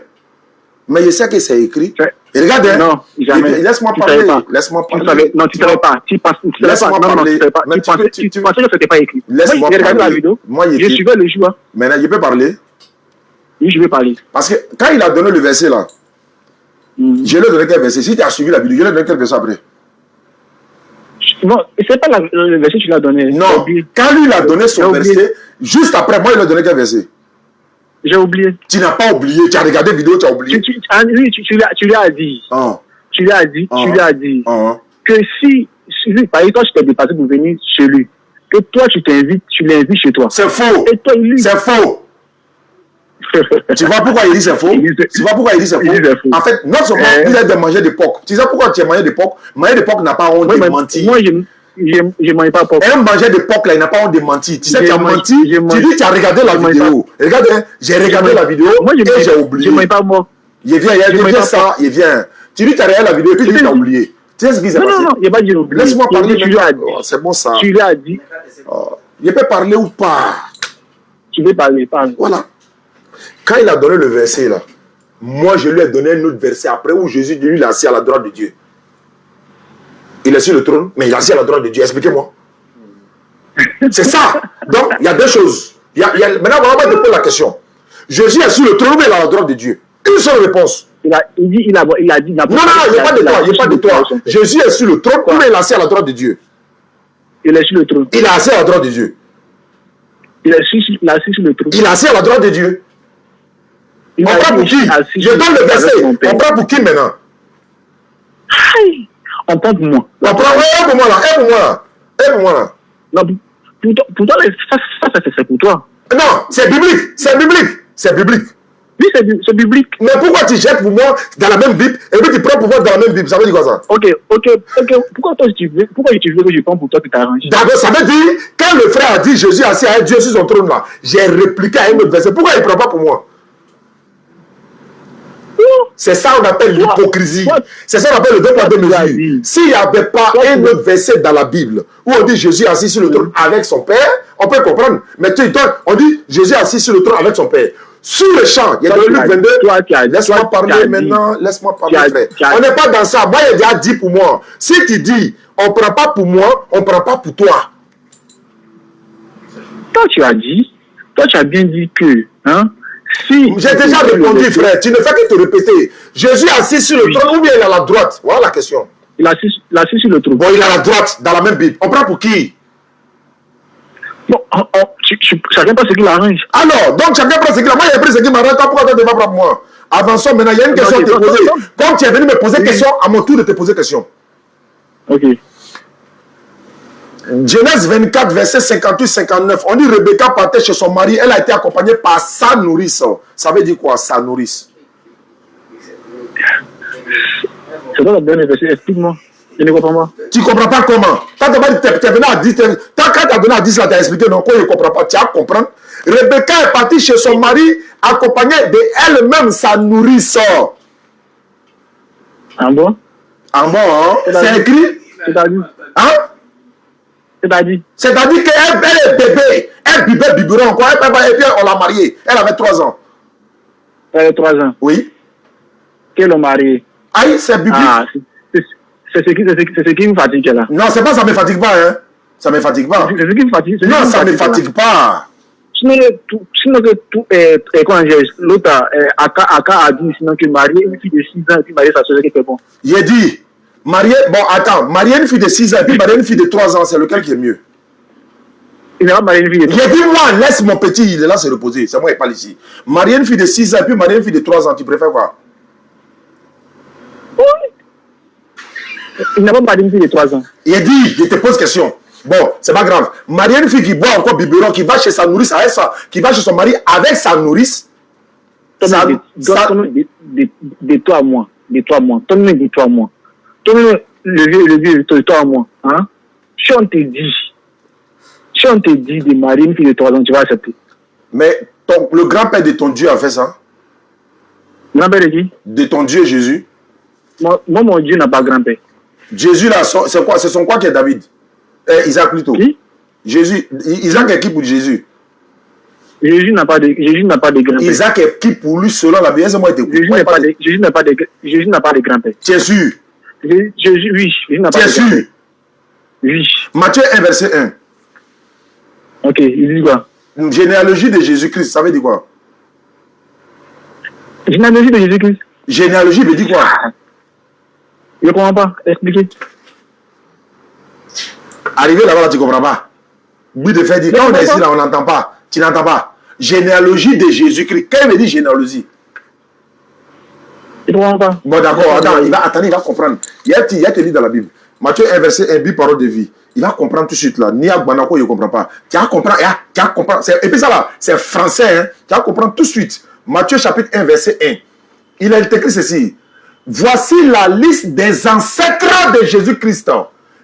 Mais je sais que c'est écrit. Et regarde, hein, non, jamais. Laisse-moi parler. Laisse-moi parler. Non, tu ne savais pas. Tu pensais que ce n'était pas écrit. Laisse-moi parler. J'ai regardé la vidéo. Je suivais le jour. Maintenant, je peux parler. Oui, je vais parler. Parce que quand il a donné le verset là, je lui ai donné quel verset? Si tu as suivi la vidéo, je lui ai donné quel verset après? Non, c'est pas le verset que tu l'as donné. Non, quand lui il a donné son verset, juste après, moi il a donné quel verset? J'ai oublié. Tu n'as pas oublié, tu as regardé la vidéo, tu as oublié. Tu lui as dit. Tu lui as dit que si lui, par exemple, tu t'es dépassé pour venir chez lui, que toi tu l'invites chez toi. C'est faux. Et toi, lui. C'est faux. Tu vois pourquoi il dit c'est faux? Tu vois pourquoi il dit c'est faux? En fait, non seulement il a de manger de porc. Tu sais pourquoi tu as mangé de porc? Manger de porc n'a pas honte de mentir. Moi, je ne mange pas porc. Un manger de porc là, il n'a pas honte de mentir. Tu sais, tu as menti. Tu dis tu as regardé la vidéo. Regarde, j'ai regardé la vidéo et j'ai oublié. Je ne mange pas moi. Il vient ça, il vient. Tu dis tu as regardé la vidéo et puis tu as oublié. Tu sais ce qui s'est passé? Non, il n'y a pas dit oublié. Laisse-moi parler. C'est bon ça. Tu lui as dit. Je peux parler ou pas? Tu veux parler, parle. Voilà. Quand il a donné le verset là, moi je lui ai donné un autre verset après où Jésus dit lui il est assis à la droite de Dieu. Il est sur le trône, mais il est assis à la droite de Dieu. Expliquez-moi. C'est ça. Donc il y a deux choses. Maintenant on va te poser la question. Jésus est sur le trône, mais il est à la droite de Dieu. Une seule réponse. Il a dit. Non, il n'y a pas de toi. Jésus est sur le trône, mais il est assis à la droite de Dieu. Il est sur le trône. Il est assis à la droite de Dieu. Il est assis sur le trône. Il est assis à la droite de Dieu. On prend pour qui? Je donne le verset. On prend pour qui maintenant? On prend pour moi. On prend pour moi là. Aide-moi là. Non, pour toi, ça c'est pour toi. Non, c'est biblique. Oui, c'est biblique. Mais pourquoi tu jettes pour moi dans la même Bible et puis tu prends pour moi dans la même Bible? Ça veut dire quoi ça? Ok. Pourquoi tu veux que je prends pour toi que tu t'arranges? D'abord, ça veut dire, quand le frère a dit Jésus assis à Dieu sur son trône là, j'ai répliqué à un autre verset. Pourquoi il ne prend pas pour moi? C'est ça qu'on appelle l'hypocrisie. C'est ça qu'on appelle le deux poids deux mesures. S'il n'y avait pas un autre verset dans la Bible où on dit Jésus assis sur le trône avec son Père, on peut comprendre. Mais on dit Jésus assis sur le trône avec son Père. Sur le champ, il y a dans Luc 22. Laisse-moi parler maintenant. Laisse-moi parler, frère. On n'est pas dans ça. Moi, il y a déjà dit pour moi. Si tu dis, on ne prend pas pour moi, on ne prend pas pour toi. Toi, tu as bien dit que, si j'ai déjà répondu, frère. Tu ne fais que te répéter. Jésus assis sur le trône ou bien il est à la droite? Voilà la question. Il est assis sur le trône. Bon, il est à la droite, dans la même Bible. On prend pour qui? Bon, chacun prend ce qu'il arrange. Alors, donc chacun prend ce qu'il arrange. Moi, j'ai pris ce qui m'arrange. Pourquoi tu ne vas pas prendre moi? Avançons maintenant. Il y a une question à te poser. Comme tu es venu me poser question, à mon tour de te poser question. Ok. Genèse 24, verset 58-59. On dit Rebecca partait chez son mari. Elle a été accompagnée par sa nourrice. Ça veut dire quoi, sa nourrice? C'est dans le dernier verset. Explique-moi. Je ne comprends pas. Tu ne comprends pas comment? Quand tu es venu à 10, quand tu as donné à 10, tu as expliqué, non, quoi, je ne comprends pas. Tu as compris. Rebecca est partie chez son mari, accompagnée de elle-même, sa nourrice. Ah bon? Ah bon, hein? C'est écrit? C'est-à-dire? Hein? C'est-à-dire? C'est-à-dire qu'elle est bébé. Elle bibait biberon encore. Et puis on l'a mariée. Elle avait 3 ans. Elle avait 3 ans? Oui. Qu'elle l'a mariée? Aïe, c'est biblique. Ah, c'est ce qui me fatigue là. Non, c'est pas ça me fatigue pas, hein. Ça me fatigue pas. C'est ce qui me fatigue. Non, ça me fatigue pas. Sinon que tout est quand l'autre Aka a dit sinon que marier une fille de 6 ans et puis marier sa soeur qui fait bon. J'ai dit, marier, bon attends, marier une fille de 6 ans et puis marier une fille de 3 ans, c'est lequel qui est mieux? Il n'a pas marié une fille de 3 ans. J'ai dit, moi, laisse mon petit, il est là se reposer. C'est moi qui parle ici. Marier une fille de 6 ans et puis marier une fille de 3 ans, tu préfères quoi? Il n'a pas marié une fille de 3 ans. Il a dit, je te pose question. Bon, c'est pas grave. Marier une fille qui boit encore biberon, qui va chez sa nourrice avec ça, qui va chez son mari avec sa nourrice. De toi à moi. De toi à moi. Donne-moi de toi à moi. Donne-moi le vieux de toi à moi. Hein? Si on te dit de marier une fille de 3 ans, tu vas accepter. Mais le grand-père de ton Dieu a fait ça? Le grand-père de qui? De ton Dieu Jésus. Moi, mon Dieu n'a pas grand-père. Jésus, là, c'est quoi? C'est son quoi qui est David? Isaac plutôt. Qui? Jésus. Isaac est qui pour Jésus? Jésus n'a pas de grand-père. Isaac est qui pour lui selon la Bible? Jésus n'a pas de grand-père. Tu es sûr? Jésus, oui. Jésus n'a pas de grand-père. Tu es sûr? Oui. Matthieu 1, verset 1. Ok, il dit quoi? Généalogie de Jésus-Christ, ça veut dire quoi? Généalogie de Jésus-Christ. Généalogie veut dire quoi? Je ne comprends pas. Expliquez. Arrivé là-bas, tu ne comprends pas. But de faire dire, quand on est ici, là, on n'entend pas. Tu n'entends pas. Généalogie de Jésus-Christ. Quand il me dit généalogie? Je ne comprends pas. Bon, d'accord, attends, il va comprendre. Il y a te dit dans la Bible. Matthieu 1, verset 1, but parole de vie. Il va comprendre tout de suite là. Ni à Banako, il ne comprend pas. Tu vas comprendre. Et puis ça là, c'est français. Hein? Tu vas comprendre tout de suite. Matthieu chapitre 1, verset 1. Il a écrit ceci. Voici la liste des ancêtres de Jésus-Christ.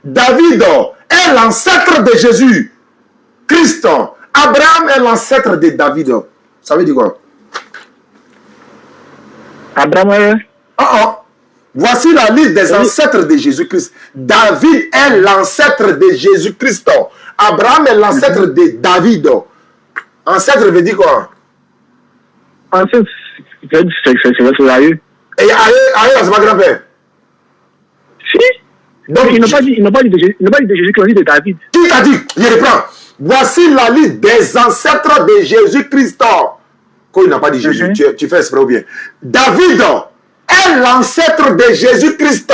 David est l'ancêtre de Jésus. Christ. Abraham est l'ancêtre de David. Ça veut dire quoi? Abraham est... Voici la liste des ancêtres de Jésus-Christ. David est l'ancêtre de Jésus-Christ. Abraham est l'ancêtre de David. Ancêtre veut dire quoi? Ancêtre, c'est sérieux. Et aïe, c'est pas grand-père. Si. Donc, il n'a pas dit de Jésus, il a dit de David. Qui t'a dit? Je reprends. Voici la liste des ancêtres de Jésus-Christ. Quand il n'a pas dit Jésus, tu fais exprès ou bien? David est l'ancêtre de Jésus-Christ.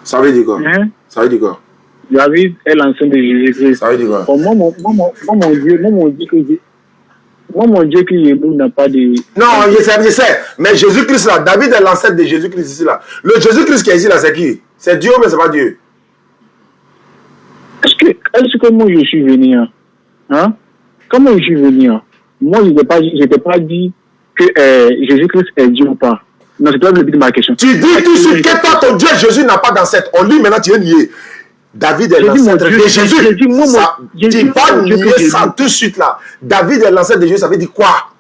Ça veut dire quoi? Ça veut dire quoi? David est l'ancêtre de Jésus-Christ. Ça veut dire quoi? Moi, mon Dieu qui n'a pas de... Non, je sais. Mais Jésus-Christ là, David est l'ancêtre de Jésus-Christ ici là. Le Jésus-Christ qui est ici là, c'est qui? C'est Dieu, mais c'est pas Dieu. Est-ce que moi je suis venu? Hein? Comment je suis venu? Moi, je n'ai pas dit que Jésus-Christ est Dieu ou pas. Non, c'est pas le but de ma question. Tu dis tout de suite que toi, ton Dieu Jésus n'a pas d'ancêtre. On lit maintenant, tu es nié. David est l'ancêtre de Jésus. Tu vas nier ça tout de suite là. David est l'ancêtre de Jésus, ça veut dire quoi?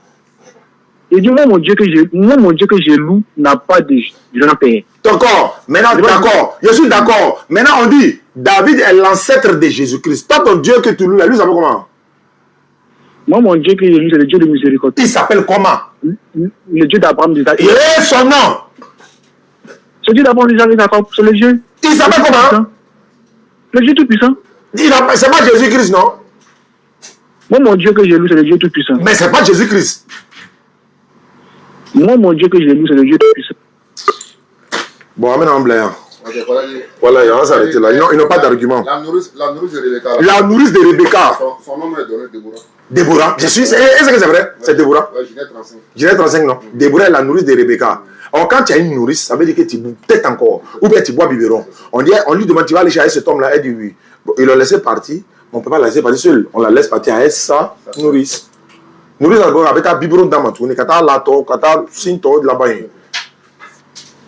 Et dis moi mon Dieu que je loue n'a pas de grand-père. D'accord. Maintenant, d'accord. Je suis d'accord. Maintenant, on dit David est l'ancêtre de Jésus-Christ. Toi, ton Dieu que tu loues, lui, ça s'appelle comment? Moi, mon Dieu que je loue, c'est le Dieu de miséricorde. Il s'appelle comment? Le Dieu d'Abraham, d'Isaac. Et son nom? Ce Dieu d'Abraham, d'Isaac, c'est le Dieu. Il s'appelle comment? Le Dieu tout-puissant. C'est pas Jésus-Christ, non? Moi, mon Dieu que je loue, c'est le Dieu tout-puissant. Mais c'est pas Jésus-Christ. Moi, mon Dieu que je loue, c'est le Dieu tout-puissant. Bon, amène en blé. Voilà, il va s'arrêter là. Ils n'ont pas d'argument. La nourrice de Rebecca. La nourrice de Rebecca. Son nom est donné Déborah. Déborah. Est-ce que c'est vrai? C'est Déborah? Ouais, Genèse 35. Genèse 35, non. Déborah est la nourrice de Rebecca. Alors, quand tu as une nourrice, ça veut dire que tu bois peut-être encore. Ou bien tu bois biberon. On lui demande, tu vas aller chercher cet homme-là. Elle dit oui. Bon, il l'a laissé partir. On ne peut pas la laisser partir seul. On la laisse partir avec sa nourrice. Nourrice avec ta biberon dans ma tournée. Quand tu as la tour, quand tu as une tour de la bain.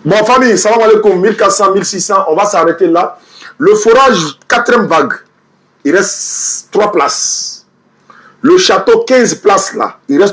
Bon, famille, salam alaikum, 1400, 1600, on va s'arrêter là. Le forage, 4e vague, il reste 3 places. Le château, 15 places là, il reste